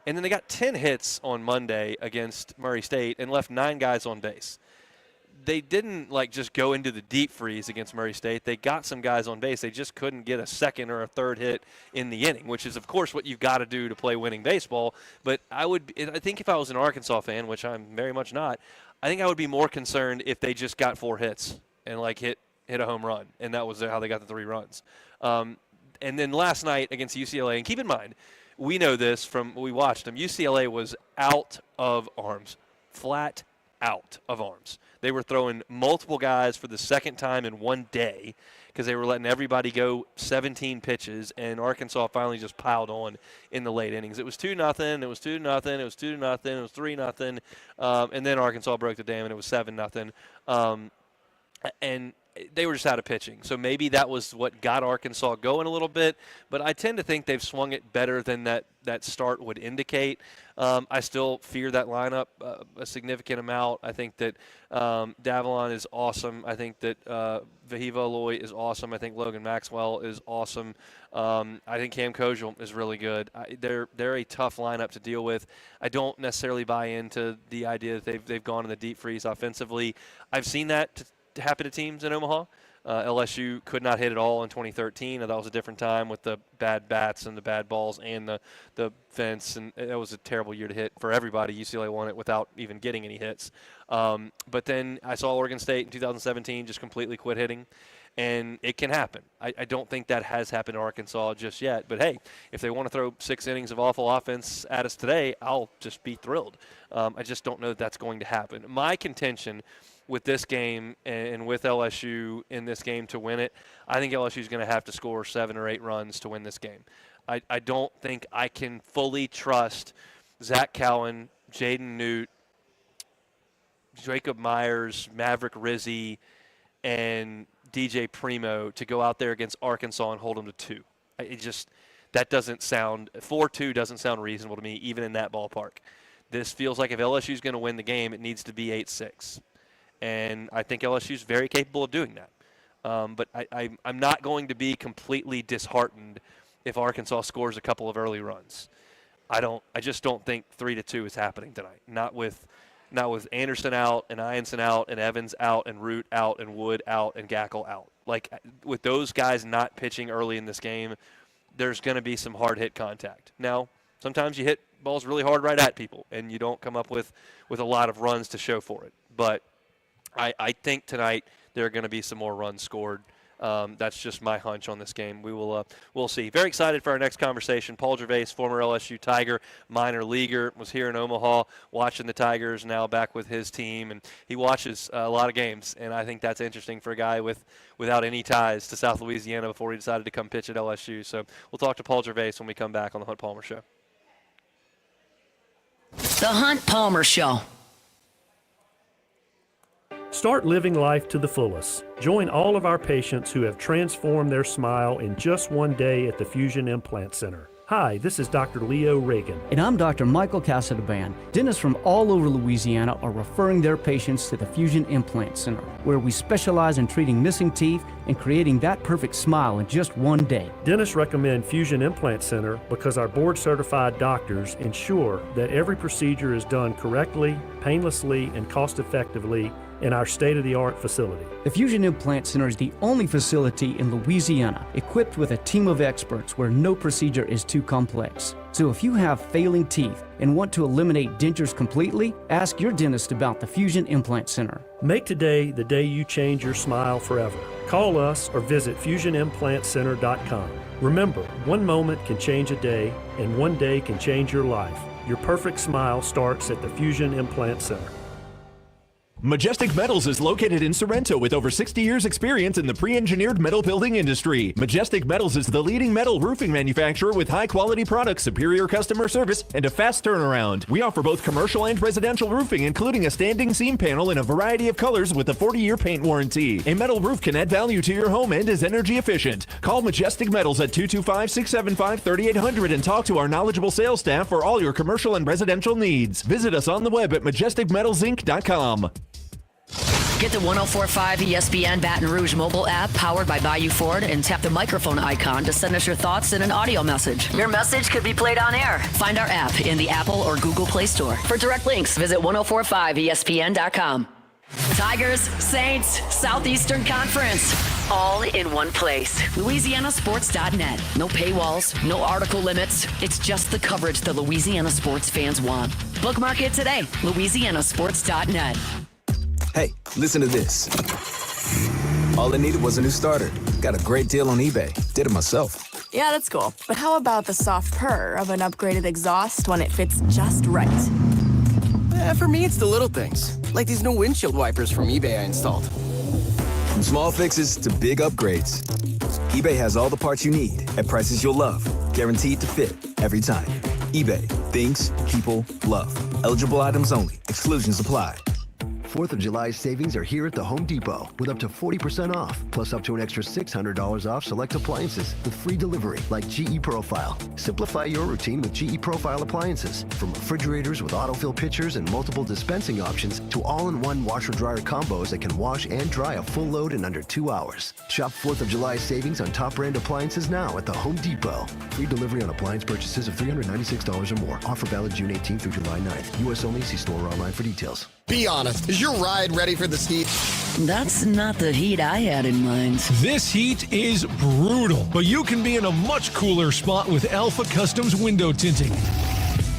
Speaker 4: And then they got 10 hits on Monday against Murray State and left 9 guys on base. They didn't just go into the deep freeze against Murray State. They got some guys on base. They just couldn't get a second or a third hit in the inning, which is, of course, what you've got to do to play winning baseball. But I think if I was an Arkansas fan, which I'm very much not, I think I would be more concerned if they just got 4 hits and hit a home run, and that was how they got the 3 runs. And then last night against UCLA, and keep in mind, we know this from we watched them. UCLA was out of arms, flat out of arms. They were throwing multiple guys for the second time in one day because they were letting everybody go 17 pitches, and Arkansas finally just piled on in the late innings. It was 2-0. It was 2-0. It was 2-0. It was 3-0. And then Arkansas broke the dam, and it was 7-0. And they were just out of pitching. So maybe that was what got Arkansas going a little bit. But I tend to think they've swung it better than that start would indicate. I still fear that lineup a significant amount. I think that Davalon is awesome. I think that Vahiva Aloy is awesome. I think Logan Maxwell is awesome. I think Cam Kochel is really good. They're a tough lineup to deal with. I don't necessarily buy into the idea that they've gone in the deep freeze offensively. I've seen that to happen to teams in Omaha. LSU could not hit at all in 2013. That was a different time with the bad bats and the bad balls and the fence, and it was a terrible year to hit for everybody. UCLA won it without even getting any hits. But then I saw Oregon State in 2017 just completely quit hitting, and it can happen. I don't think that has happened to Arkansas just yet. But, hey, if they want to throw 6 innings of awful offense at us today, I'll just be thrilled. I just don't know that that's going to happen. My contention with this game and with LSU in this game to win it, I think LSU is going to have to score 7 or 8 runs to win this game. I don't think I can fully trust Zach Cowan, Jaden Newt, Jacob Myers, Maverick Rizzi, and DJ Primo to go out there against Arkansas and hold them to 2. That doesn't sound – 4-2 doesn't sound reasonable to me, even in that ballpark. This feels like if LSU is going to win the game, it needs to be 8-6. And I think LSU is very capable of doing that. But I'm not going to be completely disheartened if Arkansas scores a couple of early runs. I just don't think 3-2 is happening tonight. Not with Anderson out and Ianson out and Evans out and Root out and Wood out and Gackle out. With those guys not pitching early in this game, there's going to be some hard hit contact. Now, sometimes you hit balls really hard right at people and you don't come up with a lot of runs to show for it. But I think tonight there are going to be some more runs scored. That's just my hunch on this game. We'll see. Very excited for our next conversation. Paul Gervase, former LSU Tiger, minor leaguer, was here in Omaha watching the Tigers, now back with his team, and he watches a lot of games, and I think that's interesting for a guy without any ties to South Louisiana before he decided to come pitch at LSU. So we'll talk to Paul Gervase when we come back on the Hunt Palmer Show.
Speaker 1: The Hunt Palmer Show.
Speaker 23: Start living life to the fullest. Join all of our patients who have transformed their smile in just one day at the Fusion Implant Center. Hi, this is Dr. Leo Reagan.
Speaker 24: And I'm Dr. Michael Casadaband. Dentists from all over Louisiana are referring their patients to the Fusion Implant Center, where we specialize in treating missing teeth and creating that perfect smile in just one day.
Speaker 23: Dentists recommend Fusion Implant Center because our board-certified doctors ensure that every procedure is done correctly, painlessly, and cost-effectively in our state-of-the-art facility.
Speaker 24: The Fusion Implant Center is the only facility in Louisiana equipped with a team of experts where no procedure is too complex. So if you have failing teeth and want to eliminate dentures completely, ask your dentist about the Fusion Implant Center.
Speaker 23: Make today the day you change your smile forever. Call us or visit FusionImplantCenter.com. Remember, one moment can change a day, and one day can change your life. Your perfect smile starts at the Fusion Implant Center.
Speaker 6: Majestic Metals is located in Sorrento with over 60 years experience in the pre-engineered metal building industry. Majestic Metals is the leading metal roofing manufacturer with high-quality products, superior customer service, and a fast turnaround. We offer both commercial and residential roofing, including a standing seam panel in a variety of colors with a 40-year paint warranty. A metal roof can add value to your home and is energy efficient. Call Majestic Metals at 225-675-3800 and talk to our knowledgeable sales staff for all your commercial and residential needs. Visit us on the web at majesticmetalsinc.com.
Speaker 1: Get the 104.5 ESPN Baton Rouge mobile app powered by Bayou Ford and tap the microphone icon to send us your thoughts in an audio message. Your message could be played on air. Find our app in the Apple or Google Play Store. For direct links, visit 1045ESPN.com. Tigers, Saints, Southeastern Conference, all in one place. LouisianaSports.net. No paywalls, no article limits. It's just the coverage the Louisiana sports fans want. Bookmark it today. LouisianaSports.net.
Speaker 16: Hey, listen to this. All I needed was a new starter. Got a great deal on eBay. Did it myself.
Speaker 18: Yeah, that's cool. But how about the soft purr of an upgraded exhaust when it fits just right?
Speaker 19: For me, it's the little things, like these new windshield wipers from eBay I installed.
Speaker 16: From small fixes to big upgrades, eBay has all the parts you need at prices you'll love, guaranteed to fit every time. eBay, things people love. Eligible items only. Exclusions apply.
Speaker 20: 4th of July savings are here at the Home Depot with up to 40% off, plus up to an extra $600 off select appliances with free delivery like GE Profile. Simplify your routine with GE Profile appliances, from refrigerators with autofill pitchers and multiple dispensing options to all-in-one washer-dryer combos that can wash and dry a full load in under 2 hours. Shop 4th of July savings on top brand appliances now at the Home Depot. Free delivery on appliance purchases of $396 or more. Offer valid June 18th through July 9th. U.S. only. See store or online for details.
Speaker 22: Be honest, is your ride ready for this heat?
Speaker 1: That's not the heat I had in mind.
Speaker 27: This heat is brutal, but you can be in a much cooler spot with Alpha Customs window tinting.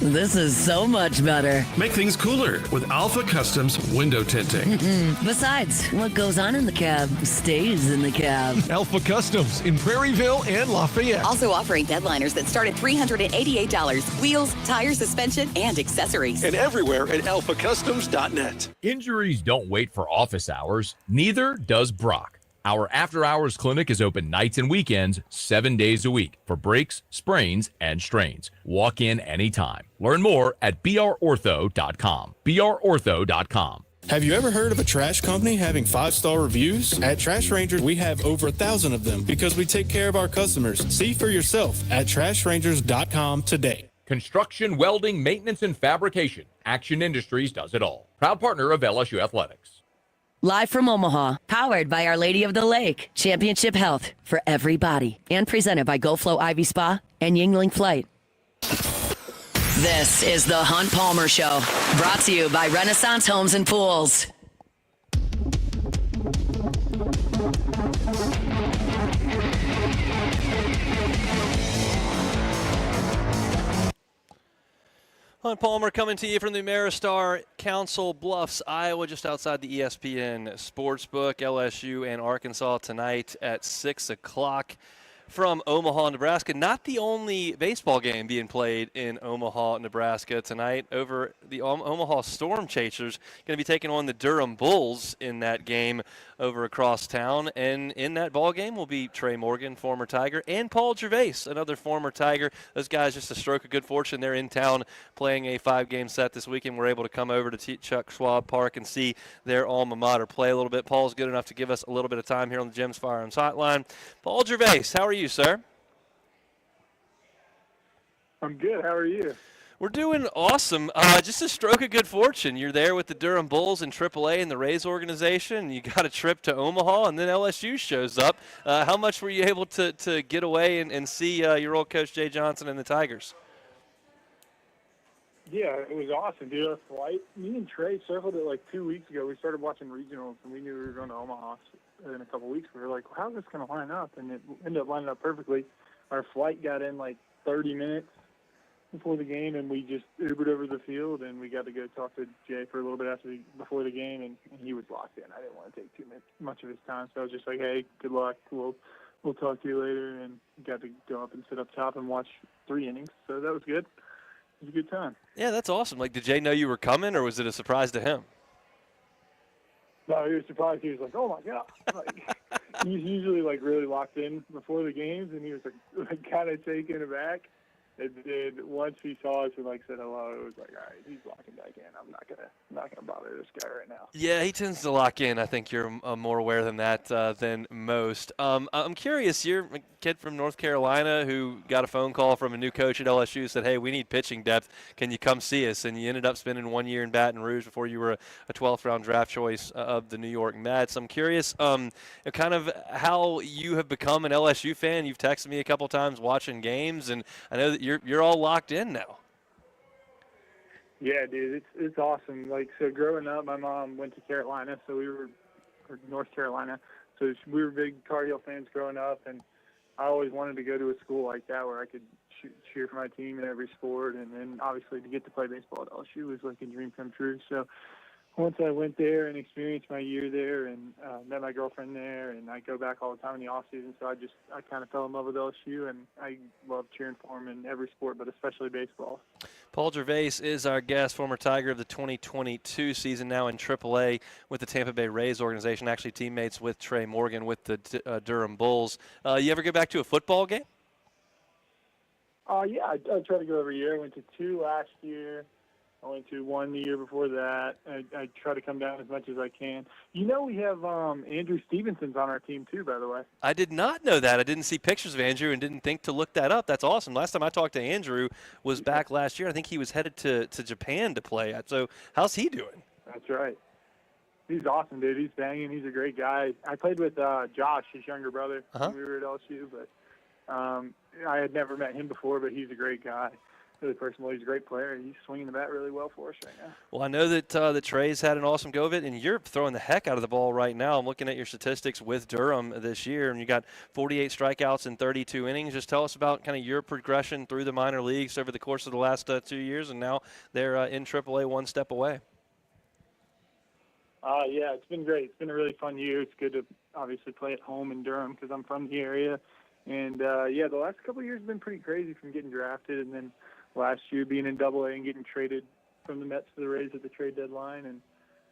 Speaker 1: This is so much better.
Speaker 28: Make things cooler with Alpha Customs window tinting.
Speaker 1: Besides, what goes on in the cab stays in the cab.
Speaker 27: Alpha Customs in Prairieville and Lafayette.
Speaker 10: Also offering deadliners that start at $388. Wheels, tires, suspension, and accessories.
Speaker 27: And everywhere at alphacustoms.net.
Speaker 8: Injuries don't wait for office hours. Neither does Brock. Our after-hours clinic is open nights and weekends, 7 days a week for breaks, sprains, and strains. Walk in anytime. Learn more at brortho.com. brortho.com.
Speaker 29: Have you ever heard of a trash company having 5-star reviews? At Trash Rangers, we have over 1,000 of them because we take care of our customers. See for yourself at trashrangers.com today.
Speaker 8: Construction, welding, maintenance, and fabrication. Action Industries does it all. Proud partner of LSU Athletics.
Speaker 1: Live from Omaha, powered by Our Lady of the Lake, Championship Health for everybody, and presented by GoFlow Ivy Spa and Yingling Flight. This is the Hunt Palmer Show, brought to you by Renaissance Homes and Pools.
Speaker 4: Hunt Palmer coming to you from the Ameristar Council Bluffs, Iowa, just outside the ESPN Sportsbook. LSU and Arkansas tonight at 6 o'clock from Omaha, Nebraska. Not the only baseball game being played in Omaha, Nebraska tonight. Over the Omaha Storm Chasers going to be taking on the Durham Bulls in that game over across town. And in that ball game will be Trey Morgan, former Tiger, and Paul Gervase, another former Tiger. Those guys, just a stroke of good fortune. They're in town playing a 5-game set this weekend. We're able to come over to Chuck Schwab Park and see their alma mater play a little bit. Paul's good enough to give us a little bit of time here on the Gems Firearms Hotline. Paul Gervase, how are you, sir?
Speaker 2: I'm good. How are you?
Speaker 4: We're doing awesome. Just a stroke of good fortune. You're there with the Durham Bulls in AAA and the Rays organization. You got a trip to Omaha, and then LSU shows up. How much were you able to get away and see your old coach Jay Johnson and the Tigers?
Speaker 2: Yeah, it was awesome, dude. Our flight, me and Trey circled it like 2 weeks ago. We started watching regionals, and we knew we were going to Omaha in a couple weeks. We were like, how's this going to line up? And it ended up lining up perfectly. Our flight got in like 30 minutes before the game, and we just Ubered over the field, and we got to go talk to Jay for a little bit before the game, and he was locked in. I didn't want to take too much of his time, so I was just like, hey, good luck. We'll talk to you later, and got to go up and sit up top and watch 3 innings, so that was good. It was a good time.
Speaker 4: Yeah, that's awesome. Like, did Jay know you were coming, or was it a surprise to him?
Speaker 2: No, he was surprised. He was like, oh, my God. Like, he's usually, like, really locked in before the games, and he was, like kind of taken aback. And then once he saw us and said hello, it was like, all right, he's locking back in. I'm not gonna bother this guy right now.
Speaker 4: Yeah, he tends to lock in. I think you're more aware than that than most. I'm curious. You're a kid from North Carolina who got a phone call from a new coach at LSU, said, hey, we need pitching depth. Can you come see us? And you ended up spending 1 year in Baton Rouge before you were a 12th round draft choice of the New York Mets. I'm curious kind of how you have become an LSU fan. You've texted me a couple times watching games, and I know that you're all locked in now.
Speaker 2: Yeah, dude, it's awesome. So growing up, my mom went to Carolina, so we were North Carolina, so we were big Tar Heel fans growing up, and I always wanted to go to a school like that where I could cheer for my team in every sport, and then obviously to get to play baseball at LSU was like a dream come true. So once I went there and experienced my year there and met my girlfriend there, and I go back all the time in the off season, so I kind of fell in love with LSU, and I love cheering for them in every sport, but especially baseball.
Speaker 4: Paul Gervase is our guest, former Tiger of the 2022 season, now in AAA with the Tampa Bay Rays organization, actually teammates with Trey Morgan with the Durham Bulls. You ever go back to a football game?
Speaker 2: Yeah, I try to go every year. I went to 2 last year. I went to 1 the year before that. I try to come down as much as I can. You know, we have Andrew Stevenson's on our team too, by the way.
Speaker 4: I did not know that. I didn't see pictures of Andrew and didn't think to look that up. That's awesome. Last time I talked to Andrew was back last year. I think he was headed to Japan to play. So how's he doing?
Speaker 2: That's right. He's awesome, dude. He's banging. He's a great guy. I played with Josh, his younger brother, when we were at LSU, but I had never met him before, but he's a great guy. Really personal. He's a great player. He's swinging the bat really well for us right now.
Speaker 4: Well, I know that the Trey's had an awesome go of it, and you're throwing the heck out of the ball right now. I'm looking at your statistics with Durham this year, and you got 48 strikeouts in 32 innings. Just tell us about kind of your progression through the minor leagues over the course of the last 2 years, and now they're in AAA, one step away.
Speaker 2: Yeah, it's been great. It's been a really fun year. It's good to obviously play at home in Durham because I'm from the area. And, the last couple of years have been pretty crazy from getting drafted and then last year being in AA and getting traded from the Mets to the Rays at the trade deadline. And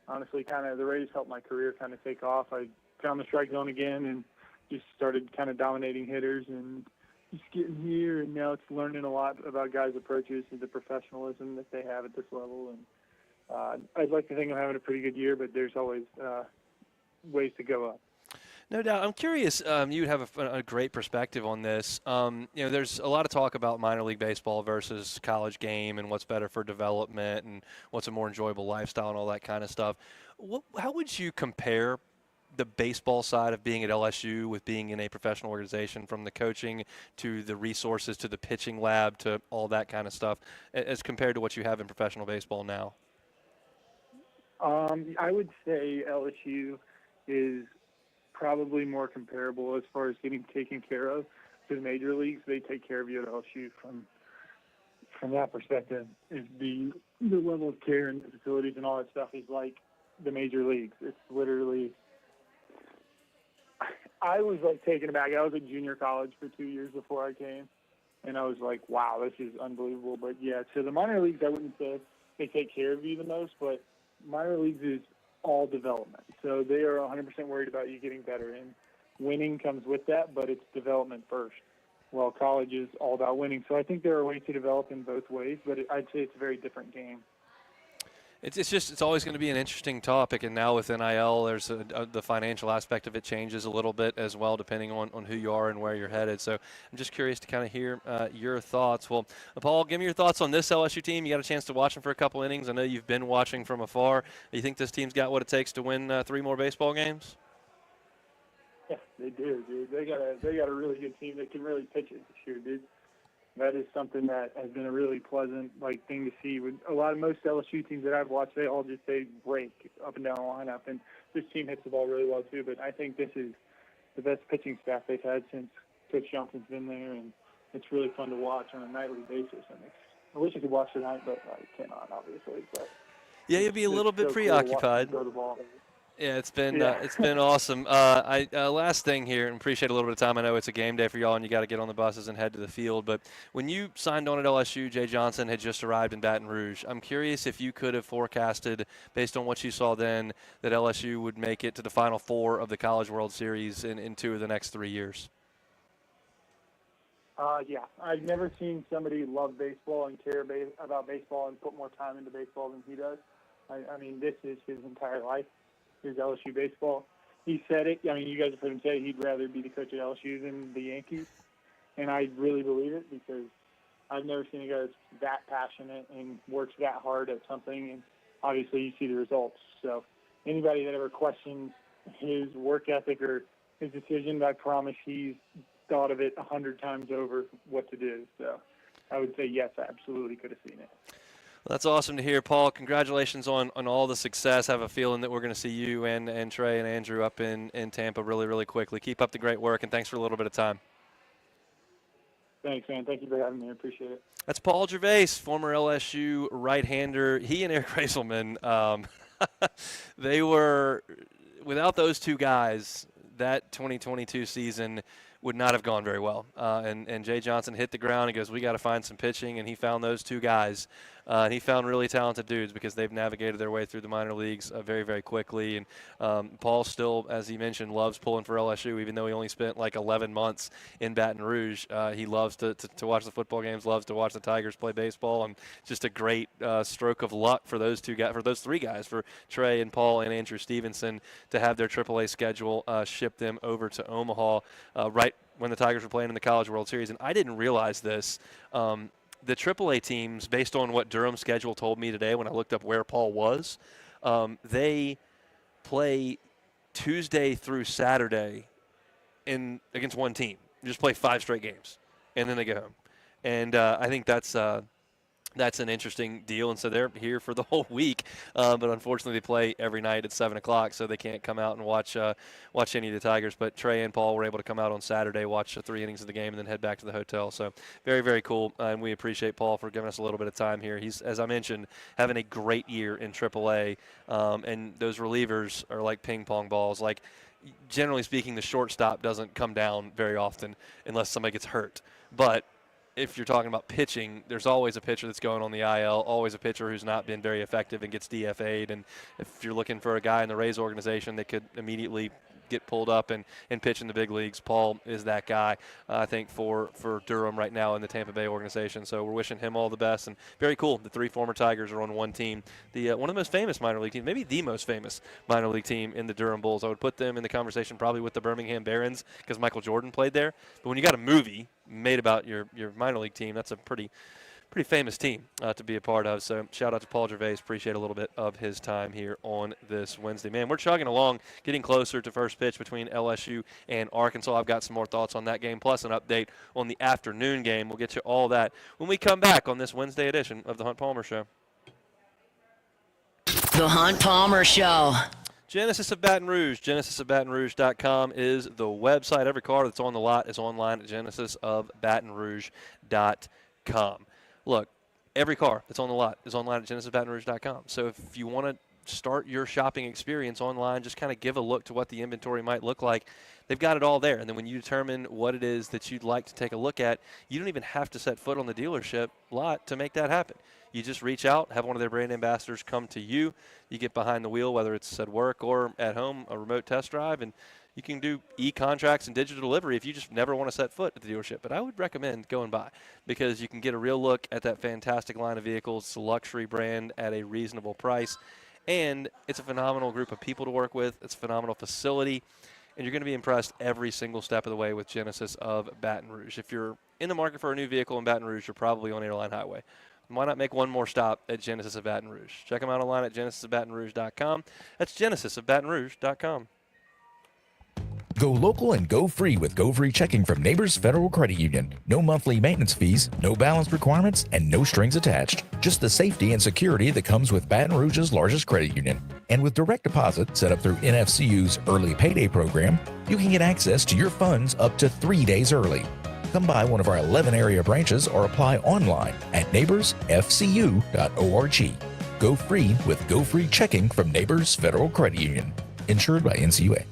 Speaker 2: honestly, kind of the Rays helped my career kind of take off. I found the strike zone again and just started kind of dominating hitters and just getting here. And now it's learning a lot about guys' approaches and the professionalism that they have at this level. And I'd like to think I'm having a pretty good year, but there's always ways to go up.
Speaker 4: No doubt. I'm curious, you have a great perspective on this. There's a lot of talk about minor league baseball versus college game and what's better for development and what's a more enjoyable lifestyle and all that kind of stuff. How would you compare the baseball side of being at LSU with being in a professional organization, from the coaching to the resources to the pitching lab to all that kind of stuff, as compared to what you have in professional baseball now?
Speaker 2: I would say LSU is probably more comparable as far as getting taken care of to the major leagues. They take care of you at LSU from that perspective. Is the level of care and the facilities and all that stuff is like the major leagues. It's literally, I was taken aback. I was at junior college for 2 years before I came, and I was like, wow, this is unbelievable. But yeah, so the minor leagues, I wouldn't say they take care of you the most, but minor leagues is all development. So they are 100% worried about you getting better, and winning comes with that, but it's development first. Well, college is all about winning. So I think there are ways to develop in both ways, but I'd say it's a very different game.
Speaker 4: It's always going to be an interesting topic, and now with NIL, there's the financial aspect of it changes a little bit as well, depending on who you are and where you're headed. So I'm just curious to kind of hear your thoughts. Well, Paul, give me your thoughts on this LSU team. You got a chance to watch them for a couple innings. I know you've been watching from afar. Do you think this team's got what it takes to win 3 more baseball games?
Speaker 2: Yeah, they do, dude. They got a really good team that can really pitch it this year, dude. That is something that has been a really pleasant thing to see. With most LSU teams that I've watched, they all just break up and down the lineup, and this team hits the ball really well too. But I think this is the best pitching staff they've had since Coach Johnson's been there, and it's really fun to watch on a nightly basis. And I wish I could watch tonight, but I cannot, obviously. But
Speaker 4: yeah, you'll be a little bit preoccupied. Yeah, it's been awesome. Last thing here, and appreciate a little bit of time. I know it's a game day for y'all, and you got to get on the buses and head to the field. But when you signed on at LSU, Jay Johnson had just arrived in Baton Rouge. I'm curious if you could have forecasted, based on what you saw then, that LSU would make it to the Final Four of the College World Series in 2 of the next 3 years.
Speaker 2: Yeah, I've never seen somebody love baseball and care about baseball and put more time into baseball than he does. I mean, this is his entire life. Is LSU baseball. He said it. I mean, you guys have heard him say he'd rather be the coach at LSU than the Yankees, and I really believe it because I've never seen a guy that's that passionate and works that hard at something, and obviously you see the results. So anybody that ever questions his work ethic or his decision, I promise he's thought of it 100 times over what to do. So I would say yes, I absolutely could have seen it.
Speaker 4: Well, that's awesome to hear, Paul. Congratulations on all the success. I have a feeling that we're going to see you and Trey and Andrew up in Tampa really, really quickly. Keep up the great work, and thanks for a little bit of time.
Speaker 2: Thanks, man. Thank you for having me. I appreciate it.
Speaker 4: That's Paul Gervase, former LSU right-hander. He and Eric Reiselman, they were – without those two guys, that 2022 season – would not have gone very well. And Jay Johnson hit the ground and goes, we got to find some pitching, and he found those two guys. And he found really talented dudes because they've navigated their way through the minor leagues very, very quickly. And Paul still, as he mentioned, loves pulling for LSU, even though he only spent 11 months in Baton Rouge. He loves to watch the football games, loves to watch the Tigers play baseball, and just a great stroke of luck for those three guys, for Trey and Paul and Andrew Stevenson, to have their AAA schedule ship them over to Omaha right when the Tigers were playing in the College World Series. And I didn't realize this. The AAA teams, based on what Durham's schedule told me today when I looked up where Paul was, they play Tuesday through Saturday against one team. You just play 5 straight games, and then they go home. And I think that's an interesting deal, and so they're here for the whole week. But unfortunately, they play every night at 7 o'clock, so they can't come out and watch any of the Tigers. But Trey and Paul were able to come out on Saturday, watch 3 innings of the game, and then head back to the hotel. So very, very cool, and we appreciate Paul for giving us a little bit of time here. He's, as I mentioned, having a great year in AAA, and those relievers are like ping pong balls. Like, generally speaking, the shortstop doesn't come down very often unless somebody gets hurt. But if you're talking about pitching, there's always a pitcher that's going on the IL, always a pitcher who's not been very effective and gets DFA'd. And if you're looking for a guy in the Rays organization that could immediately get pulled up and pitch in the big leagues, Paul is that guy, I think, for Durham right now in the Tampa Bay organization. So we're wishing him all the best. And very cool, the 3 former Tigers are on one team. The one of the most famous minor league teams, maybe the most famous minor league team in the Durham Bulls. I would put them in the conversation probably with the Birmingham Barons because Michael Jordan played there. But when you got a movie made about your minor league team, that's a pretty famous team to be a part of. So shout out to Paul Gervase. Appreciate a little bit of his time here on this Wednesday. Man, we're chugging along, getting closer to first pitch between LSU and Arkansas. I've got some more thoughts on that game, plus an update on the afternoon game. We'll get to all that when we come back on this Wednesday edition of the Hunt Palmer Show.
Speaker 1: The Hunt Palmer Show.
Speaker 4: Genesis of Baton Rouge. GenesisofBatonRouge.com is the website. Every car that's on the lot is online at GenesisofBatonRouge.com. Look, every car that's on the lot is online at GenesisofBatonRouge.com. So if you want to start your shopping experience online, just kind of give a look to what the inventory might look like. They've got it all there. And then when you determine what it is that you'd like to take a look at, you don't even have to set foot on the dealership lot to make that happen. You just reach out, have one of their brand ambassadors come to you. You get behind the wheel, whether it's at work or at home, a remote test drive, and You can do e-contracts and digital delivery if you just never want to set foot at the dealership. But I would recommend going by because you can get a real look at that fantastic line of vehicles. It's a luxury brand at a reasonable price. And it's a phenomenal group of people to work with. It's a phenomenal facility. And you're going to be impressed every single step of the way with Genesis of Baton Rouge. If you're in the market for a new vehicle in Baton Rouge, you're probably on Airline Highway. Why not make one more stop at Genesis of Baton Rouge? Check them out online at genesisofbatonrouge.com. That's genesisofbatonrouge.com.
Speaker 3: Go local and go free with Go Free Checking from Neighbors Federal Credit Union. No monthly maintenance fees, no balance requirements, and no strings attached. Just the safety and security that comes with Baton Rouge's largest credit union. And with direct deposit set up through NFCU's Early Payday program, you can get access to your funds up to 3 days early. Come by one of our 11 area branches or apply online at neighborsfcu.org. Go free with Go Free Checking from Neighbors Federal Credit Union. Insured by NCUA.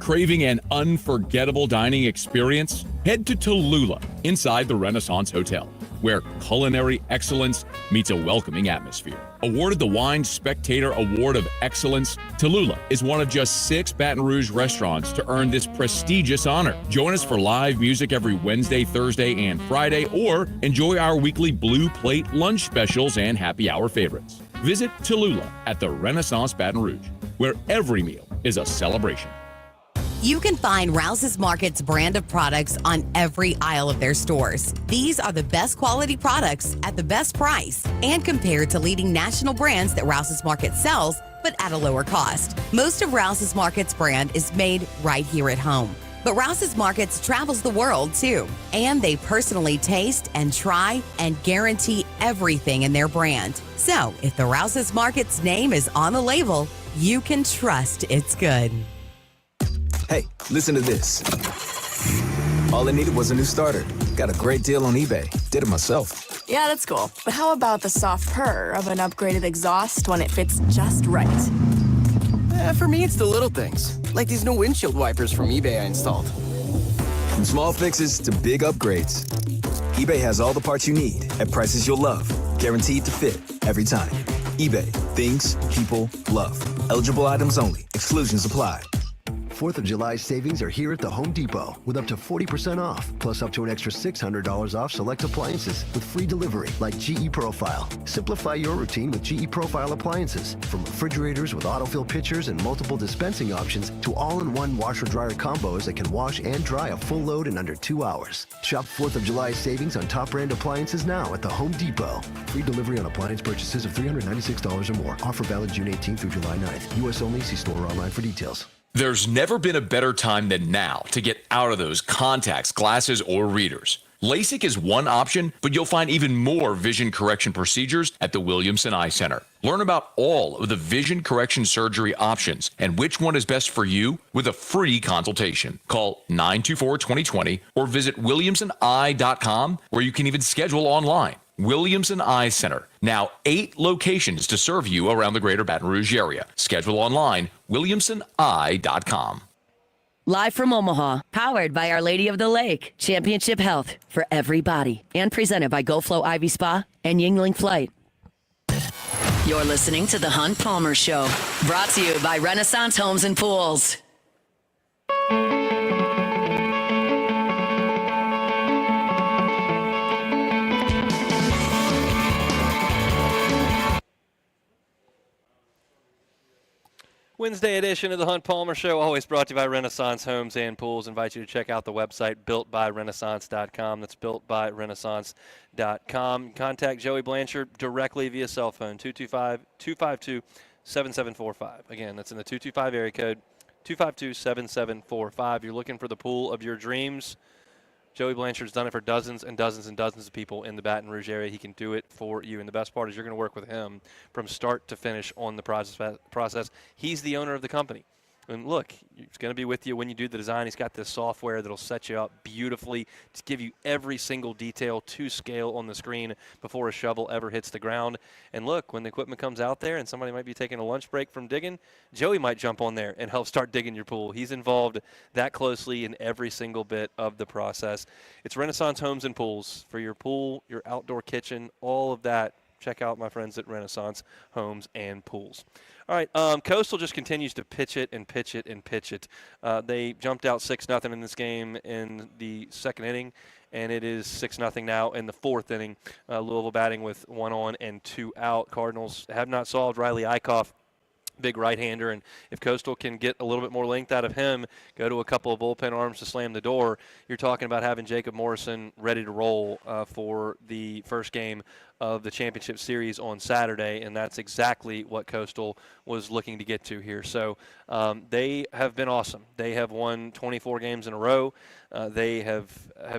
Speaker 8: Craving an unforgettable dining experience? Head to Tallulah inside the Renaissance Hotel, where culinary excellence meets a welcoming atmosphere. Awarded the Wine Spectator Award of Excellence, Tallulah is one of just 6 Baton Rouge restaurants to earn this prestigious honor. Join us for live music every Wednesday, Thursday, and Friday, or enjoy our weekly Blue Plate lunch specials and happy hour favorites. Visit Tallulah at the Renaissance Baton Rouge, where every meal is a celebration.
Speaker 10: You can find Rouse's Market's brand of products on every aisle of their stores. These are the best quality products at the best price and compared to leading national brands that Rouse's Market sells, but at a lower cost. Most of Rouse's Market's brand is made right here at home. But Rouse's Markets travels the world too, and they personally taste and try and guarantee everything in their brand. So if the Rouse's Market's name is on the label, you can trust it's good.
Speaker 16: Hey, listen to this. All I needed was a new starter. Got a great deal on eBay. Did it myself.
Speaker 18: Yeah, that's cool. But how about the soft purr of an upgraded exhaust when it fits just right?
Speaker 19: For me, it's the little things, like these new windshield wipers from eBay I installed.
Speaker 16: From small fixes to big upgrades, eBay has all the parts you need at prices you'll love. Guaranteed to fit every time. eBay, things people love. Eligible items only. Exclusions apply.
Speaker 20: 4th of July savings are here at the Home Depot with up to 40% off, plus up to an extra $600 off select appliances with free delivery like GE Profile. Simplify your routine with GE Profile appliances, from refrigerators with autofill pitchers and multiple dispensing options to all-in-one washer-dryer combos that can wash and dry a full load in under 2 hours. Shop 4th of July savings on top brand appliances now at the Home Depot. Free delivery on appliance purchases of $396 or more. Offer valid June 18th through July 9th. U.S. only. See store or online for details.
Speaker 8: There's never been a better time than now to get out of those contacts, glasses, or readers. LASIK is one option, but you'll find even more vision correction procedures at the Williamson Eye Center. Learn about all of the vision correction surgery options and which one is best for you with a free consultation. Call 924-2020 or visit williamsoneye.com, where you can even schedule online. Williamson Eye Center. Now 8 locations to serve you around the greater Baton Rouge area. Schedule online, williamsoneye.com.
Speaker 1: Live from Omaha, powered by Our Lady of the Lake, Championship Health for everybody, and presented by GoFlow Ivy Spa and Yingling Flight. You're listening to The Hunt Palmer Show, brought to you by Renaissance Homes and Pools.
Speaker 4: Wednesday edition of the Hunt Palmer Show, always brought to you by Renaissance Homes and Pools. Invite you to check out the website, builtbyrenaissance.com. That's builtbyrenaissance.com. Contact Joey Blanchard directly via cell phone, 225-252-7745. Again, that's in the 225 area code, 252-7745. You're looking for the pool of your dreams. Joey Blanchard's done it for dozens and dozens and dozens of people in the Baton Rouge area. He can do it for you. And the best part is you're going to work with him from start to finish on the process. He's the owner of the company. And look, he's going to be with you when you do the design. He's got this software that'll set you up beautifully to give you every single detail to scale on the screen before a shovel ever hits the ground. And look, when the equipment comes out there and somebody might be taking a lunch break from digging, Joey might jump on there and help start digging your pool. He's involved that closely in every single bit of the process. It's Renaissance Homes and Pools for your pool, your outdoor kitchen, all of that. check out my friends at Renaissance Homes and Pools. All right, Coastal just continues to pitch it and pitch it and pitch it. They jumped out 6-0 in this game in the second inning, and it is 6-0 now in the fourth inning. Louisville batting with 1 on and 2 out. Cardinals have not solved Riley Eichhoff, big right-hander, and if Coastal can get a little bit more length out of him, go to a couple of bullpen arms to slam the door, you're talking about having Jacob Morrison ready to roll for the first game of the championship series on Saturday, and that's exactly what Coastal was looking to get to here. So they have been awesome. They have won 24 games in a row. They have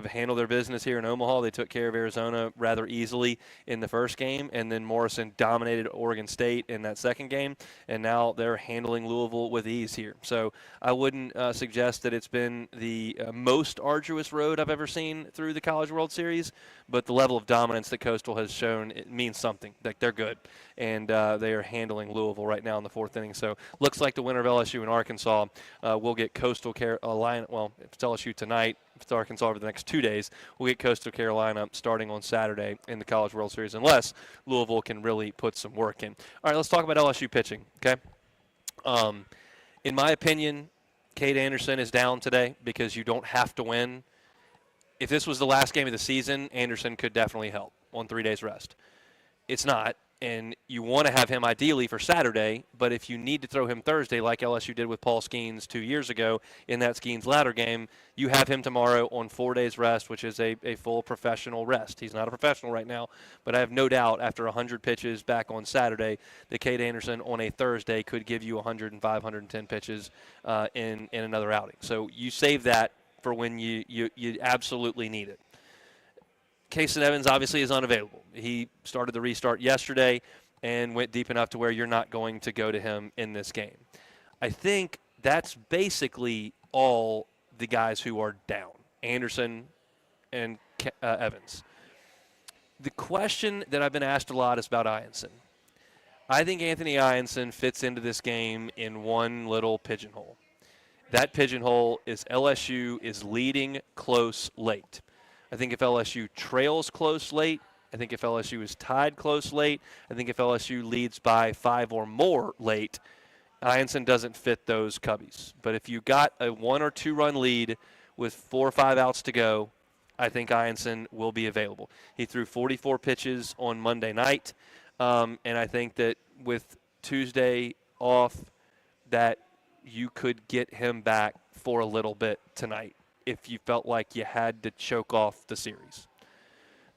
Speaker 4: handled their business here in Omaha. They took care of Arizona rather easily in the first game, and then Morrison dominated Oregon State in that second game, and now they're handling Louisville with ease here. So I wouldn't suggest that it's been the most arduous road I've ever seen through the College World Series, but the level of dominance that Coastal has shown, it means something. Like, they're good, and they are handling Louisville right now in the fourth inning. So looks like the winner of LSU and Arkansas will get Coastal Carolina. Well, if it's LSU tonight, if it's Arkansas over the next 2 days, we'll get Coastal Carolina starting on Saturday in the College World Series, unless Louisville can really put some work in. All right, let's talk about LSU pitching, okay? In my opinion, Cade Anderson is down today because you don't have to win. If this was the last game of the season, Anderson could definitely help on 3 days rest. It's not, and you want to have him ideally for Saturday, but if you need to throw him Thursday like LSU did with Paul Skeens 2 years ago in that Skeens ladder game, you have him tomorrow on 4 days rest, which is a full professional rest. He's not a professional right now, but I have no doubt after 100 pitches back on Saturday that Cade Anderson on a Thursday could give you 105, 110 pitches in another outing. So you save that for when you absolutely need it. Kason Evans obviously is unavailable. He started the restart yesterday and went deep enough to where you're not going to go to him in this game. I think that's basically all the guys who are down, Anderson and Evans. The question that I've been asked a lot is about Ianson. I think Anthony Ianson fits into this game in one little pigeonhole. That pigeonhole is LSU is leading close late. I think if LSU trails close late, I think if LSU is tied close late, I think if LSU leads by 5 or more late, Ianson doesn't fit those cubbies. But if you got a 1 or 2 run lead with 4 or 5 outs to go, I think Ianson will be available. He threw 44 pitches on Monday night, and I think that with Tuesday off, that you could get him back for a little bit tonight if you felt like you had to choke off the series.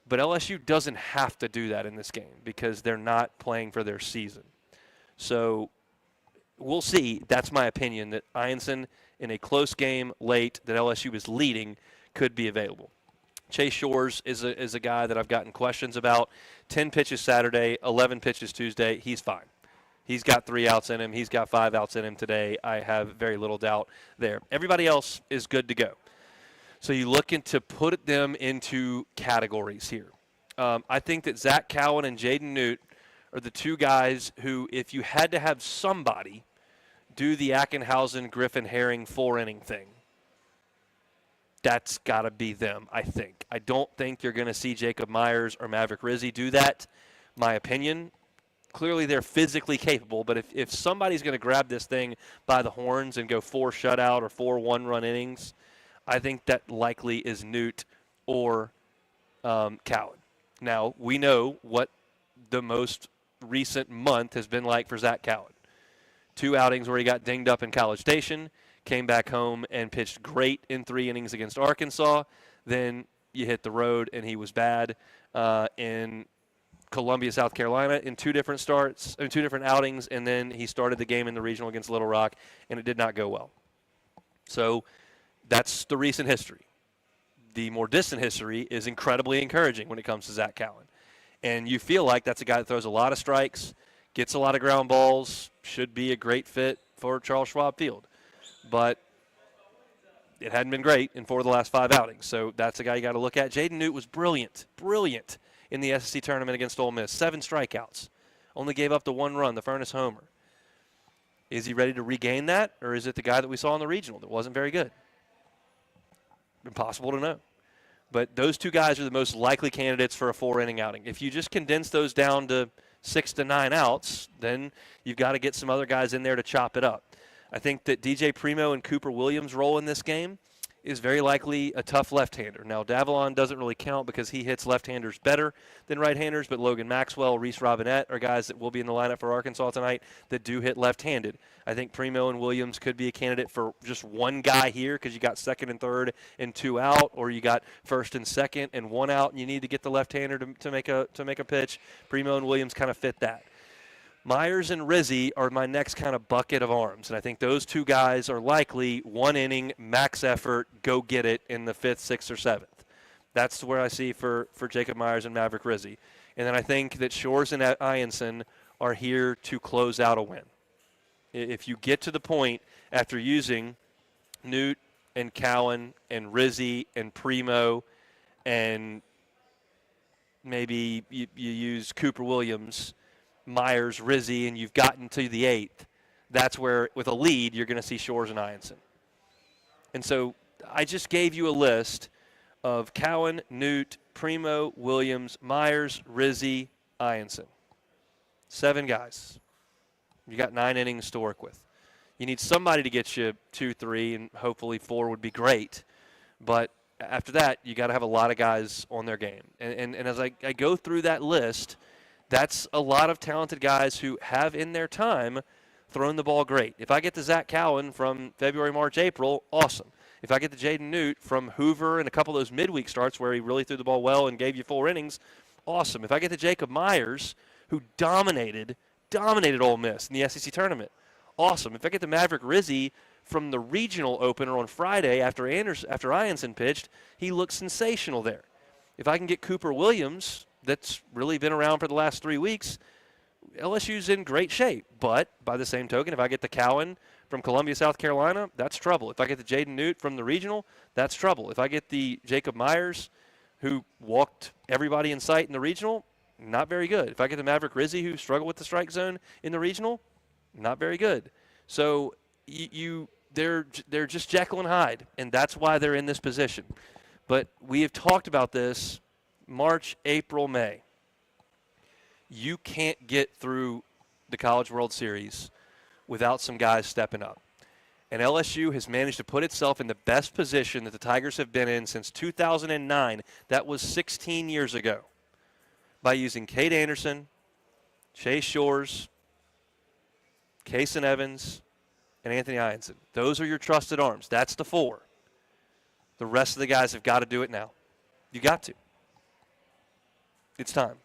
Speaker 4: But LSU doesn't have to do that in this game because they're not playing for their season. So we'll see. That's my opinion, that Ianson in a close game late that LSU is leading could be available. Chase Shores is a guy that I've gotten questions about. 10 pitches Saturday, 11 pitches Tuesday. He's fine. He's got 3 outs in him. He's got 5 outs in him today. I have very little doubt there. Everybody else is good to go. So you looking to put them into categories here. I think that Zach Cowan and Jaden Newt are the 2 guys who, if you had to have somebody do the Ackenhausen, Griffin, Herring 4-inning thing, that's got to be them, I think. I don't think you're going to see Jacob Myers or Maverick Rizzi do that, my opinion. Clearly they're physically capable, but if somebody's going to grab this thing by the horns and go 4 shutout or 4 one-run innings, I think that likely is Newt or Cowan. Now, we know what the most recent month has been like for Zach Cowan. 2 outings where he got dinged up in College Station, came back home and pitched great in 3 innings against Arkansas. Then you hit the road, and he was bad in Columbia, South Carolina in 2 different starts, 2 different outings, and then he started the game in the regional against Little Rock, and it did not go well. So that's the recent history. The more distant history is incredibly encouraging when it comes to Zach Cowan. And you feel like that's a guy that throws a lot of strikes, gets a lot of ground balls, should be a great fit for Charles Schwab Field. But it hadn't been great in 4 of the last 5 outings. So that's a guy you got to look at. Jaden Newt was brilliant in the SEC tournament against Ole Miss. 7 strikeouts. Only gave up the 1 run, the Furnace homer. Is he ready to regain that, or is it the guy that we saw in the regional that wasn't very good? Impossible to know. But those two guys are the most likely candidates for a 4-inning outing. If you just condense those down to 6 to 9 outs, then you've got to get some other guys in there to chop it up. I think that DJ Primo and Cooper Williams' role in this game is very likely a tough left-hander. Now, Davalon doesn't really count because he hits left-handers better than right-handers, but Logan Maxwell, Reese Robinette are guys that will be in the lineup for Arkansas tonight that do hit left-handed. I think Primo and Williams could be a candidate for just one guy here because you got second and third and 2 out, or you got first and second and 1 out, and you need to get the left-hander to make a pitch. Primo and Williams kind of fit that. Myers and Rizzi are my next kind of bucket of arms, and I think those two guys are likely 1 inning, max effort, go get it in the 5th, 6th, or 7th. That's where I see for Jacob Myers and Maverick Rizzi. And then I think that Shores and Ianson are here to close out a win. If you get to the point after using Newt and Cowan and Rizzi and Primo and maybe you use Cooper Williams, Myers, Rizzi, and you've gotten to the 8th, that's where, with a lead, you're going to see Shores and Ianson. And so I just gave you a list of Cowan, Newt, Primo, Williams, Myers, Rizzi, Ianson. 7 guys. You got 9 innings to work with. You need somebody to get you 2, 3, and hopefully 4 would be great. But after that, you got to have a lot of guys on their game. And as I go through that list, that's a lot of talented guys who have in their time thrown the ball great. If I get to Zach Cowan from February, March, April, awesome. If I get to Jaden Newt from Hoover and a couple of those midweek starts where he really threw the ball well and gave you 4 innings, awesome. If I get to Jacob Myers, who dominated Ole Miss in the SEC tournament, awesome. If I get to Maverick Rizzi from the regional opener on Friday after Ianson pitched, he looked sensational there. If I can get Cooper Williams, that's really been around for the last 3 weeks, LSU's in great shape. But by the same token, if I get the Cowan from Columbia, South Carolina, that's trouble. If I get the Jaden Newt from the regional, that's trouble. If I get the Jacob Myers, who walked everybody in sight in the regional, not very good. If I get the Maverick Rizzi, who struggled with the strike zone in the regional, not very good. So they're just Jekyll and Hyde, and that's why they're in this position. But we have talked about this March, April, May. You can't get through the College World Series without some guys stepping up. And LSU has managed to put itself in the best position that the Tigers have been in since 2009. That was 16 years ago. By using Cade Anderson, Chase Shores, Kason Evans, and Anthony Ianson. Those are your trusted arms. That's the 4. The rest of the guys have got to do it now. You got to. It's time.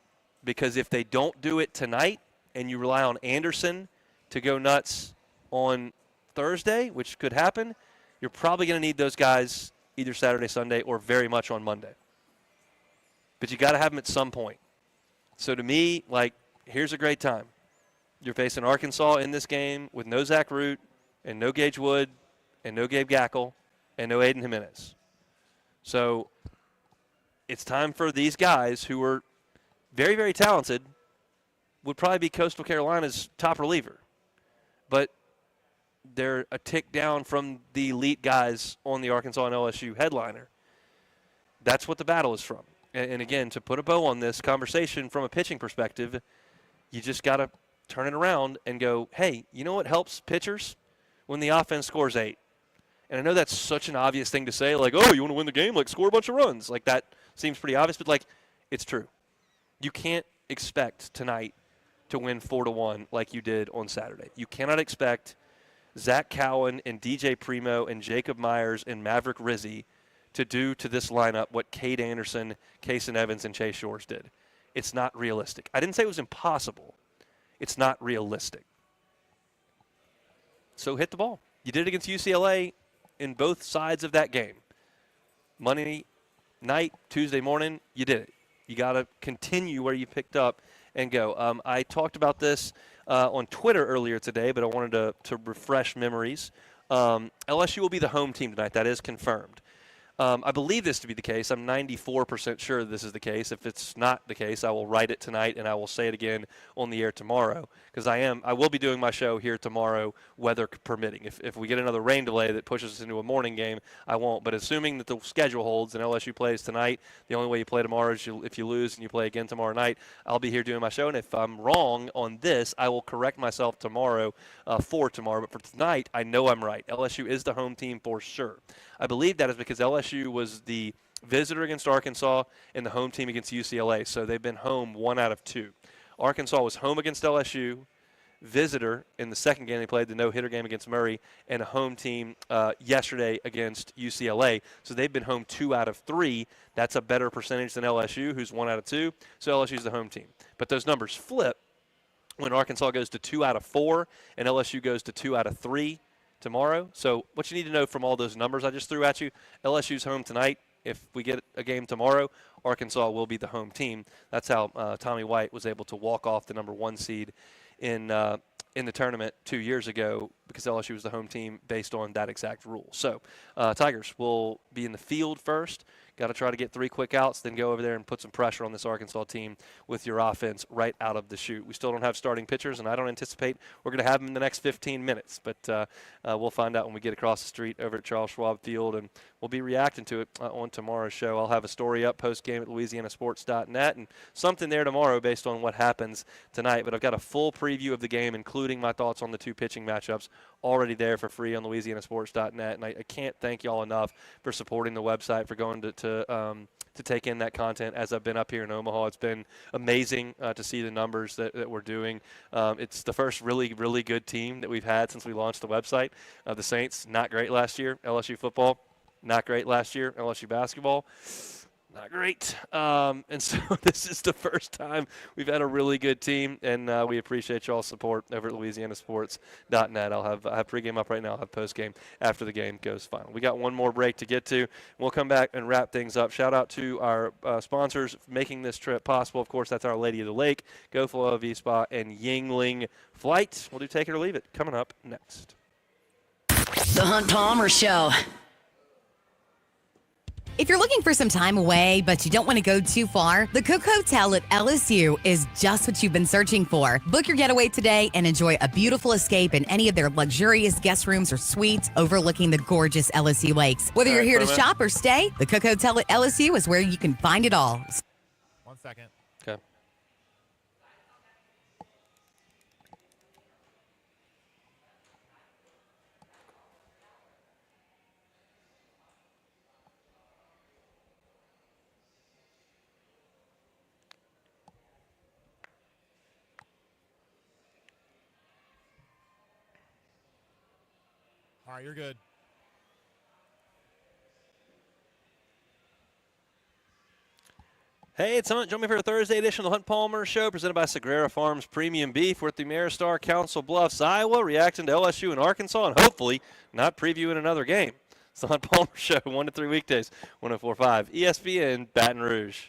Speaker 4: Because if they don't do it tonight and you rely on Anderson to go nuts on Thursday, which could happen, you're probably going to need those guys either Saturday, Sunday, or very much on Monday. But you got to have them at some point. So to me, here's a great time. You're facing Arkansas in this game with no Zach Root and no Gage Wood and no Gabe Gackle and no Aiden Jimenez. So it's time for these guys who are very, very talented, would probably be Coastal Carolina's top reliever. But they're a tick down from the elite guys on the Arkansas and LSU headliner. That's what the battle is from. And again, to put a bow on this conversation from a pitching perspective, you just got to turn it around and go, hey, you know what helps pitchers? When the offense scores 8. And I know that's such an obvious thing to say, you want to win the game? Score a bunch of runs. That seems pretty obvious, but, it's true. You can't expect tonight to win 4-1 like you did on Saturday. You cannot expect Zach Cowan and DJ Primo and Jacob Myers and Maverick Rizzi to do to this lineup what Cade Anderson, Kason Evans, and Chase Shores did. It's not realistic. I didn't say it was impossible. It's not realistic. So hit the ball. You did it against UCLA in both sides of that game. Monday night, Tuesday morning, you did it. You got to continue where you picked up and go. I talked about this on Twitter earlier today, but I wanted to refresh memories. LSU will be the home team tonight. That is confirmed. I believe this to be the case. I'm 94% sure this is the case. If it's not the case, I will write it tonight and I will say it again on the air tomorrow, because I will be doing my show here tomorrow, weather permitting. If we get another rain delay that pushes us into a morning game, I won't. But assuming that the schedule holds and LSU plays tonight, the only way you play tomorrow is if you lose and you play again tomorrow night. I'll be here doing my show, and if I'm wrong on this, I will correct myself tomorrow for tomorrow. But for tonight, I know I'm right. LSU is the home team for sure. I believe that is because LSU was the visitor against Arkansas and the home team against UCLA, so they've been home 1 out of 2. Arkansas was home against LSU, visitor in the second game. They played the no-hitter game against Murray, and a home team yesterday against UCLA. So they've been home 2 out of 3. That's a better percentage than LSU, who's 1 out of 2. So LSU's the home team. But those numbers flip when Arkansas goes to 2 out of 4 and LSU goes to 2 out of 3 tomorrow. So what you need to know from all those numbers I just threw at you, LSU's home tonight. If we get a game tomorrow, Arkansas will be the home team. That's how Tommy White was able to walk off the number 1 seed in the tournament 2 years ago, because LSU was the home team based on that exact rule. So Tigers will be in the field first. Got to try to get 3 quick outs, then go over there and put some pressure on this Arkansas team with your offense right out of the chute. We still don't have starting pitchers, and I don't anticipate we're going to have them in the next 15 minutes. But we'll find out when we get across the street over at Charles Schwab Field, and we'll be reacting to it on tomorrow's show. I'll have a story up post-game at louisianasports.net and something there tomorrow based on what happens tonight. But I've got a full preview of the game, including my thoughts on the 2 pitching matchups, already there for free on louisianasports.net. And I can't thank y'all enough for supporting the website, for going to take in that content as I've been up here in Omaha. It's been amazing to see the numbers that we're doing. It's the first really, really good team that we've had since we launched the website. The Saints, not great last year. LSU football, not great last year. LSU basketball, not great. And so this is the first time we've had a really good team, and we appreciate y'all's support over at louisianasports.net. I have pregame up right now. I'll have postgame after the game goes final. We got one more break to get to. We'll come back and wrap things up. Shout out to our sponsors making this trip possible. Of course, that's Our Lady of the Lake, GoFlow V-Spa, and Yingling Flight. We'll do Take It or Leave It coming up next.
Speaker 1: The Hunt Palmer Show.
Speaker 10: If you're looking for some time away, but you don't want to go too far, the Cook Hotel at LSU is just what you've been searching for. Book your getaway today and enjoy a beautiful escape in any of their luxurious guest rooms or suites overlooking the gorgeous LSU lakes. Whether you're here to shop or stay, the Cook Hotel at LSU is where you can find it all.
Speaker 5: 1 second.
Speaker 4: Okay.
Speaker 5: All right, you're good.
Speaker 4: Hey, it's Hunt. Join me for a Thursday edition of the Hunt Palmer Show, presented by Sagrera Farms Premium Beef. We're at the Ameristar Council Bluffs, Iowa, reacting to LSU and Arkansas, and hopefully not previewing another game. It's the Hunt Palmer Show, 1 to 3 weekdays, 104.5 ESPN Baton Rouge.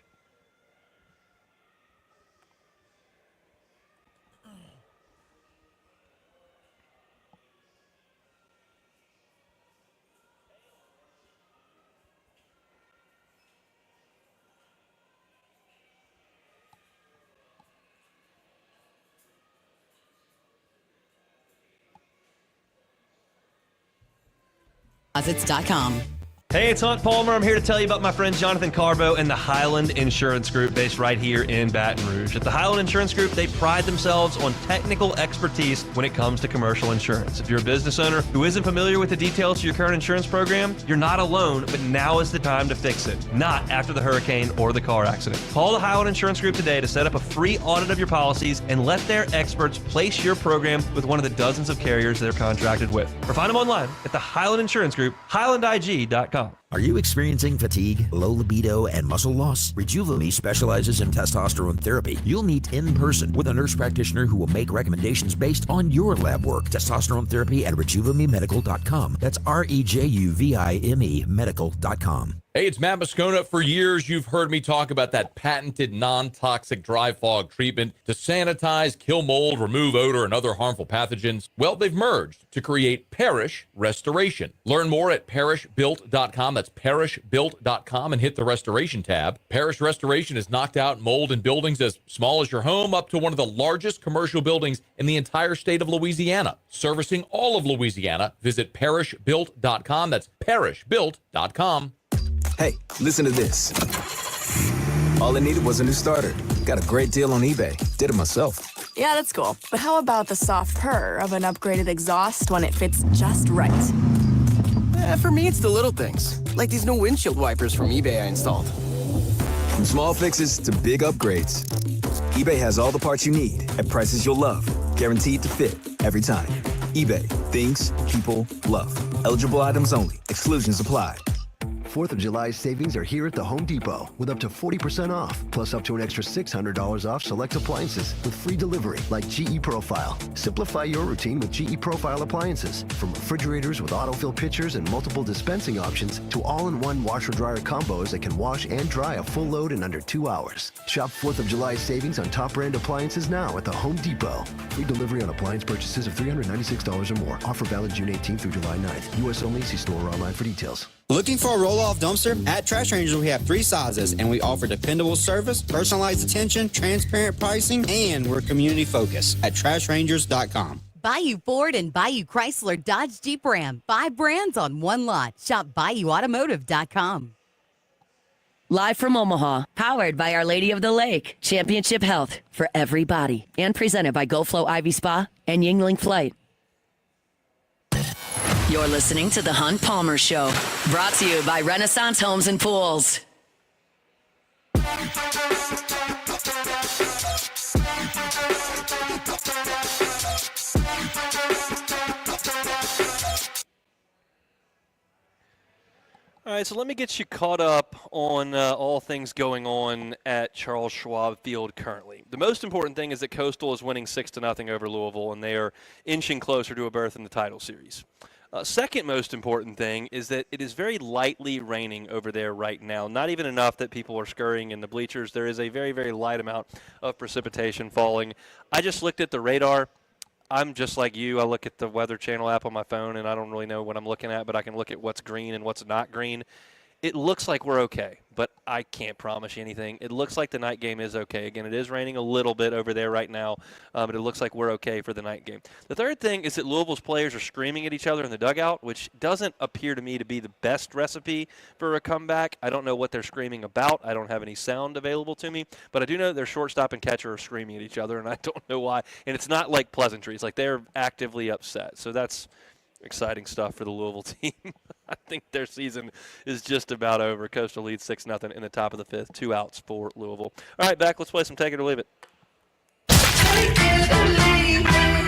Speaker 10: Deposits.com.
Speaker 7: Hey, it's Hunt Palmer. I'm here to tell you about my friend Jonathan Carbo and the Highland Insurance Group based right here in Baton Rouge. At the Highland Insurance Group, they pride themselves on technical expertise when it comes to commercial insurance. If you're a business owner who isn't familiar with the details of your current insurance program, you're not alone, but now is the time to fix it, not after the hurricane or the car accident. Call the Highland Insurance Group today to set up a free audit of your policies and let their experts place your program with one of the dozens of carriers they're contracted with. Or find them online at the Highland Insurance Group, highlandig.com.
Speaker 9: Are you experiencing fatigue, low libido, and muscle loss? Rejuvame specializes in testosterone therapy. You'll meet in person with a nurse practitioner who will make recommendations based on your lab work. Testosterone therapy at rejuvamemedical.com. That's REJUVIME medical.com.
Speaker 8: Hey, it's Matt Moscona. For years, you've heard me talk about that patented non-toxic dry fog treatment to sanitize, kill mold, remove odor, and other harmful pathogens. Well, they've merged to create Parrish Restoration. Learn more at parrishbuilt.com. That's parishbuilt.com, and hit the restoration tab. Parish Restoration has knocked out mold in buildings as small as your home up to one of the largest commercial buildings in the entire state of Louisiana. Servicing all of Louisiana, visit parishbuilt.com. That's parishbuilt.com.
Speaker 16: Hey, listen to this. All I needed was a new starter. Got a great deal on eBay. Did it myself.
Speaker 18: Yeah, that's cool. But how about the soft purr of an upgraded exhaust when it fits just right?
Speaker 19: For me, it's the little things, like these new windshield wipers from eBay I installed.
Speaker 16: From small fixes to big upgrades, eBay has all the parts you need at prices you'll love. Guaranteed to fit every time. eBay. Things people love. Eligible items only. Exclusions apply.
Speaker 20: 4th of July savings are here at the Home Depot with up to 40% off, plus up to an extra $600 off select appliances with free delivery like GE Profile. Simplify your routine with GE Profile appliances, from refrigerators with autofill pitchers and multiple dispensing options to all-in-one washer-dryer combos that can wash and dry a full load in under 2 hours. Shop 4th of July savings on top brand appliances now at the Home Depot. Free delivery on appliance purchases of $396 or more. Offer valid June 18th through July 9th. U.S. only. See store or online for details.
Speaker 5: Looking for a roll-off dumpster? At Trash Rangers, we have 3 sizes, and we offer dependable service, personalized attention, transparent pricing, and we're community-focused at trashrangers.com.
Speaker 10: Bayou Ford and Bayou Chrysler Dodge Jeep Ram. 5 brands on one lot. Shop BayouAutomotive.com.
Speaker 1: Live from Omaha, powered by Our Lady of the Lake. Championship Health for everybody. And presented by GoFlow Ivy Spa and Yingling Flight. You're listening to The Hunt Palmer Show, brought to you by Renaissance Homes and Pools.
Speaker 4: All right, so let me get you caught up on all things going on at Charles Schwab Field currently. The most important thing is that Coastal is winning 6-0 over Louisville, and they are inching closer to a berth in the title series. Second most important thing is that it is very lightly raining over there right now. Not even enough that people are scurrying in the bleachers. There is a very, very light amount of precipitation falling. I just looked at the radar. I'm just like you. I look at the Weather Channel app on my phone, and I don't really know what I'm looking at, but I can look at what's green and what's not green. It looks like we're okay, but I can't promise you anything. It looks like the night game is okay. Again, it is raining a little bit over there right now, but it looks like we're okay for the night game. The third thing is that Louisville's players are screaming at each other in the dugout, which doesn't appear to me to be the best recipe for a comeback. I don't know what they're screaming about. I don't have any sound available to me, but I do know that their shortstop and catcher are screaming at each other, and I don't know why. And it's not like pleasantries. Like, they're actively upset. So that's exciting stuff for the Louisville team. I think their season is just about over. Coastal leads 6-0 in the top of the 5th. 2 outs for Louisville. All right, back. Let's play some Take It or Leave It.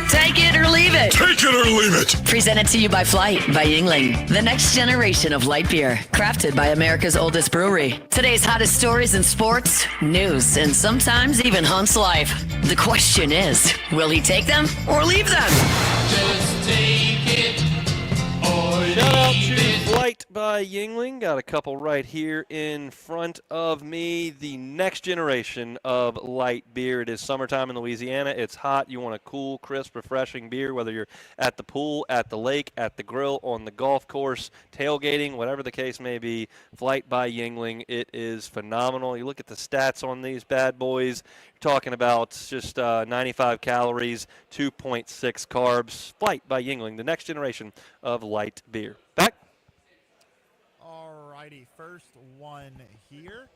Speaker 1: Take it or leave it.
Speaker 28: Take it or leave it.
Speaker 1: Presented to you by Flight by Yingling, the next generation of light beer, crafted by America's oldest brewery. Today's hottest stories in sports, news, and sometimes even Hunt's life. The question is, will he take them or leave them?
Speaker 28: Just take it or
Speaker 4: Shout out to Flight by Yingling. Got a couple right here in front of me. The next generation of light beer. It is summertime in Louisiana. It's hot. You want a cool, crisp, refreshing beer, whether you're at the pool, at the lake, at the grill, on the golf course, tailgating, whatever the case may be. Flight by Yingling. It is phenomenal. You look at the stats on these bad boys. You're talking about just 95 calories, 2.6 carbs. Flight by Yingling, the next generation of light beer. Back.
Speaker 11: All righty, first one here.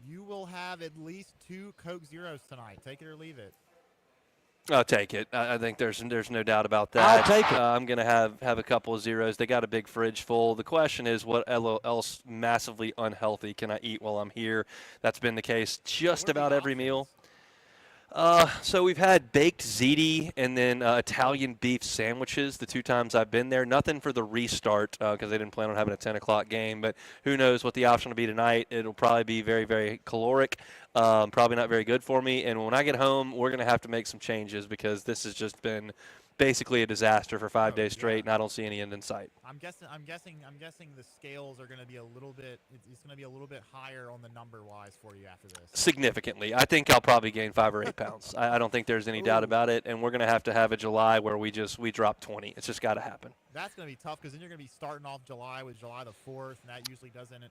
Speaker 11: You will have at least 2 Coke Zeros tonight. Take it or leave it.
Speaker 4: I'll take it. I think there's no doubt about that.
Speaker 11: I'll take it.
Speaker 4: I'm going to have a couple of zeros. They got a big fridge full. The question is, what else massively unhealthy can I eat while I'm here? That's been the case just about every meal. So we've had baked ziti and then Italian beef sandwiches the 2 times I've been there. Nothing for the restart because they didn't plan on having a 10 o'clock game. But who knows what the option will be tonight. It'll probably be very, very caloric. Probably not very good for me. And when I get home, we're going to have to make some changes because this has just been basically a disaster for 5 days straight, and I don't see any end in sight.
Speaker 11: I'm guessing the scales are going to be a little bit. It's going to be a little bit higher on the number wise for you after this.
Speaker 4: Significantly. I think I'll probably gain 5 or 8 pounds. I don't think there's any doubt about it, and we're going to have a July where we drop 20. It's just got to happen.
Speaker 11: That's going to be tough because then you're going to be starting off July with July the 4th, and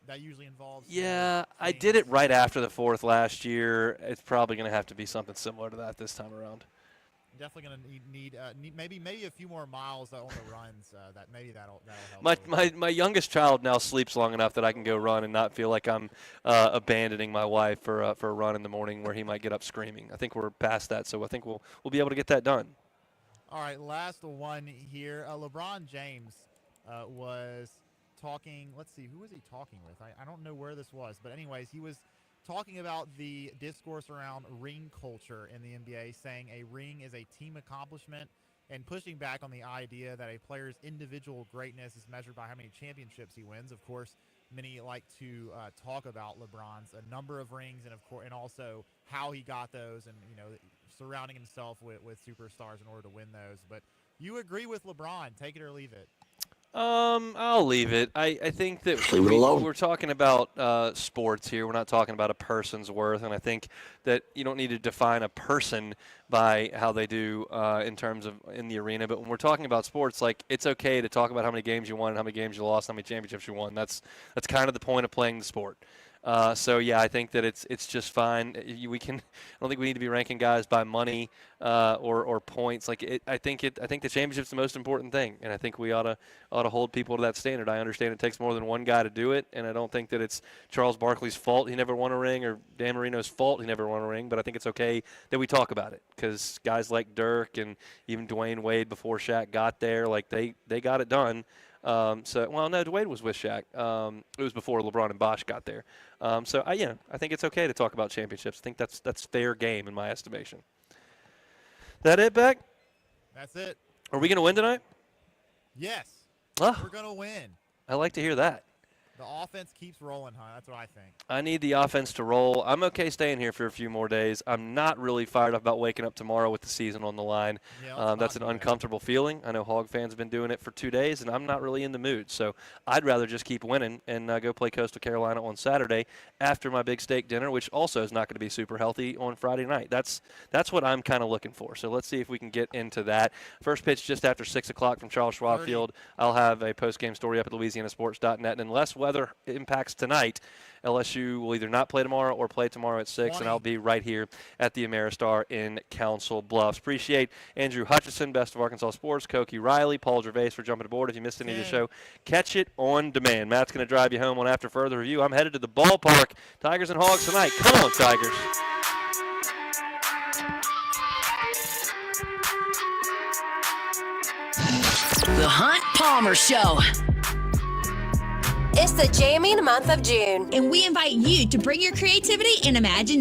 Speaker 11: that usually involves.
Speaker 4: Yeah, I did it right after the 4th last year. It's probably going to have to be something similar to that this time around.
Speaker 11: Definitely going to need maybe a few more miles on the runs. That'll help.
Speaker 4: My youngest child now sleeps long enough that I can go run and not feel like I'm abandoning my wife for a run in the morning where he might get up screaming. I think we're past that, so I think we'll be able to get that done.
Speaker 11: All right, last one here. LeBron James was talking. Let's see, who was he talking with? I don't know where this was, but anyways, he was talking about the discourse around ring culture in the NBA, saying a ring is a team accomplishment and pushing back on the idea that a player's individual greatness is measured by how many championships he wins. Of course, many like to talk about LeBron's a number of rings and also how he got those and, surrounding himself with superstars in order to win those. But you agree with LeBron. Take it or leave it.
Speaker 4: I'll leave it. I think that we're talking about sports here. We're not talking about a person's worth, and I think that you don't need to define a person by how they do in terms of in the arena. But when we're talking about sports, like it's okay to talk about how many games you won, and how many games you lost, how many championships you won. That's kind of the point of playing the sport. So yeah, I think that it's just fine. I don't think we need to be ranking guys by money or points. I think the championship's the most important thing, and I think we ought to hold people to that standard. I understand it takes more than one guy to do it, and I don't think that it's Charles Barkley's fault he never won a ring or Dan Marino's fault he never won a ring. But I think it's okay that we talk about it because guys like Dirk and even Dwayne Wade before Shaq got there, they got it done. No, Dwayne was with Shaq. It was before LeBron and Bosh got there. I think it's okay to talk about championships. I think that's fair game in my estimation. That it, Beck?
Speaker 11: That's it.
Speaker 4: Are we going to win tonight?
Speaker 11: Yes.
Speaker 4: We're
Speaker 11: going to win.
Speaker 4: I like to hear that.
Speaker 11: The offense keeps rolling, huh? That's what I think.
Speaker 4: I need the offense to roll. I'm okay staying here for a few more days. I'm not really fired up about waking up tomorrow with the season on the line. Yeah, that's an uncomfortable feeling. I know Hog fans have been doing it for 2 days, and I'm not really in the mood. So I'd rather just keep winning and go play Coastal Carolina on Saturday after my big steak dinner, which also is not going to be super healthy on Friday night. That's what I'm kind of looking for. So let's see if we can get into that. First pitch just after 6 o'clock from Charles Schwab Field. I'll have a post-game story up at LouisianaSports.net. And unless weather impacts tonight, LSU will either not play tomorrow or play tomorrow at 6, and I'll be right here at the Ameristar in Council Bluffs. Appreciate Andrew Hutchinson, Best of Arkansas Sports, Koki Riley, Paul Gervase for jumping aboard. If you missed any of the show, catch it on demand. Matt's going to drive you home on After Further Review. I'm headed to the ballpark. Tigers and Hogs tonight. Come on, Tigers.
Speaker 1: The Hunt Palmer Show.
Speaker 12: It's the jamming month of June,
Speaker 10: and we invite you to bring your creativity and imagination.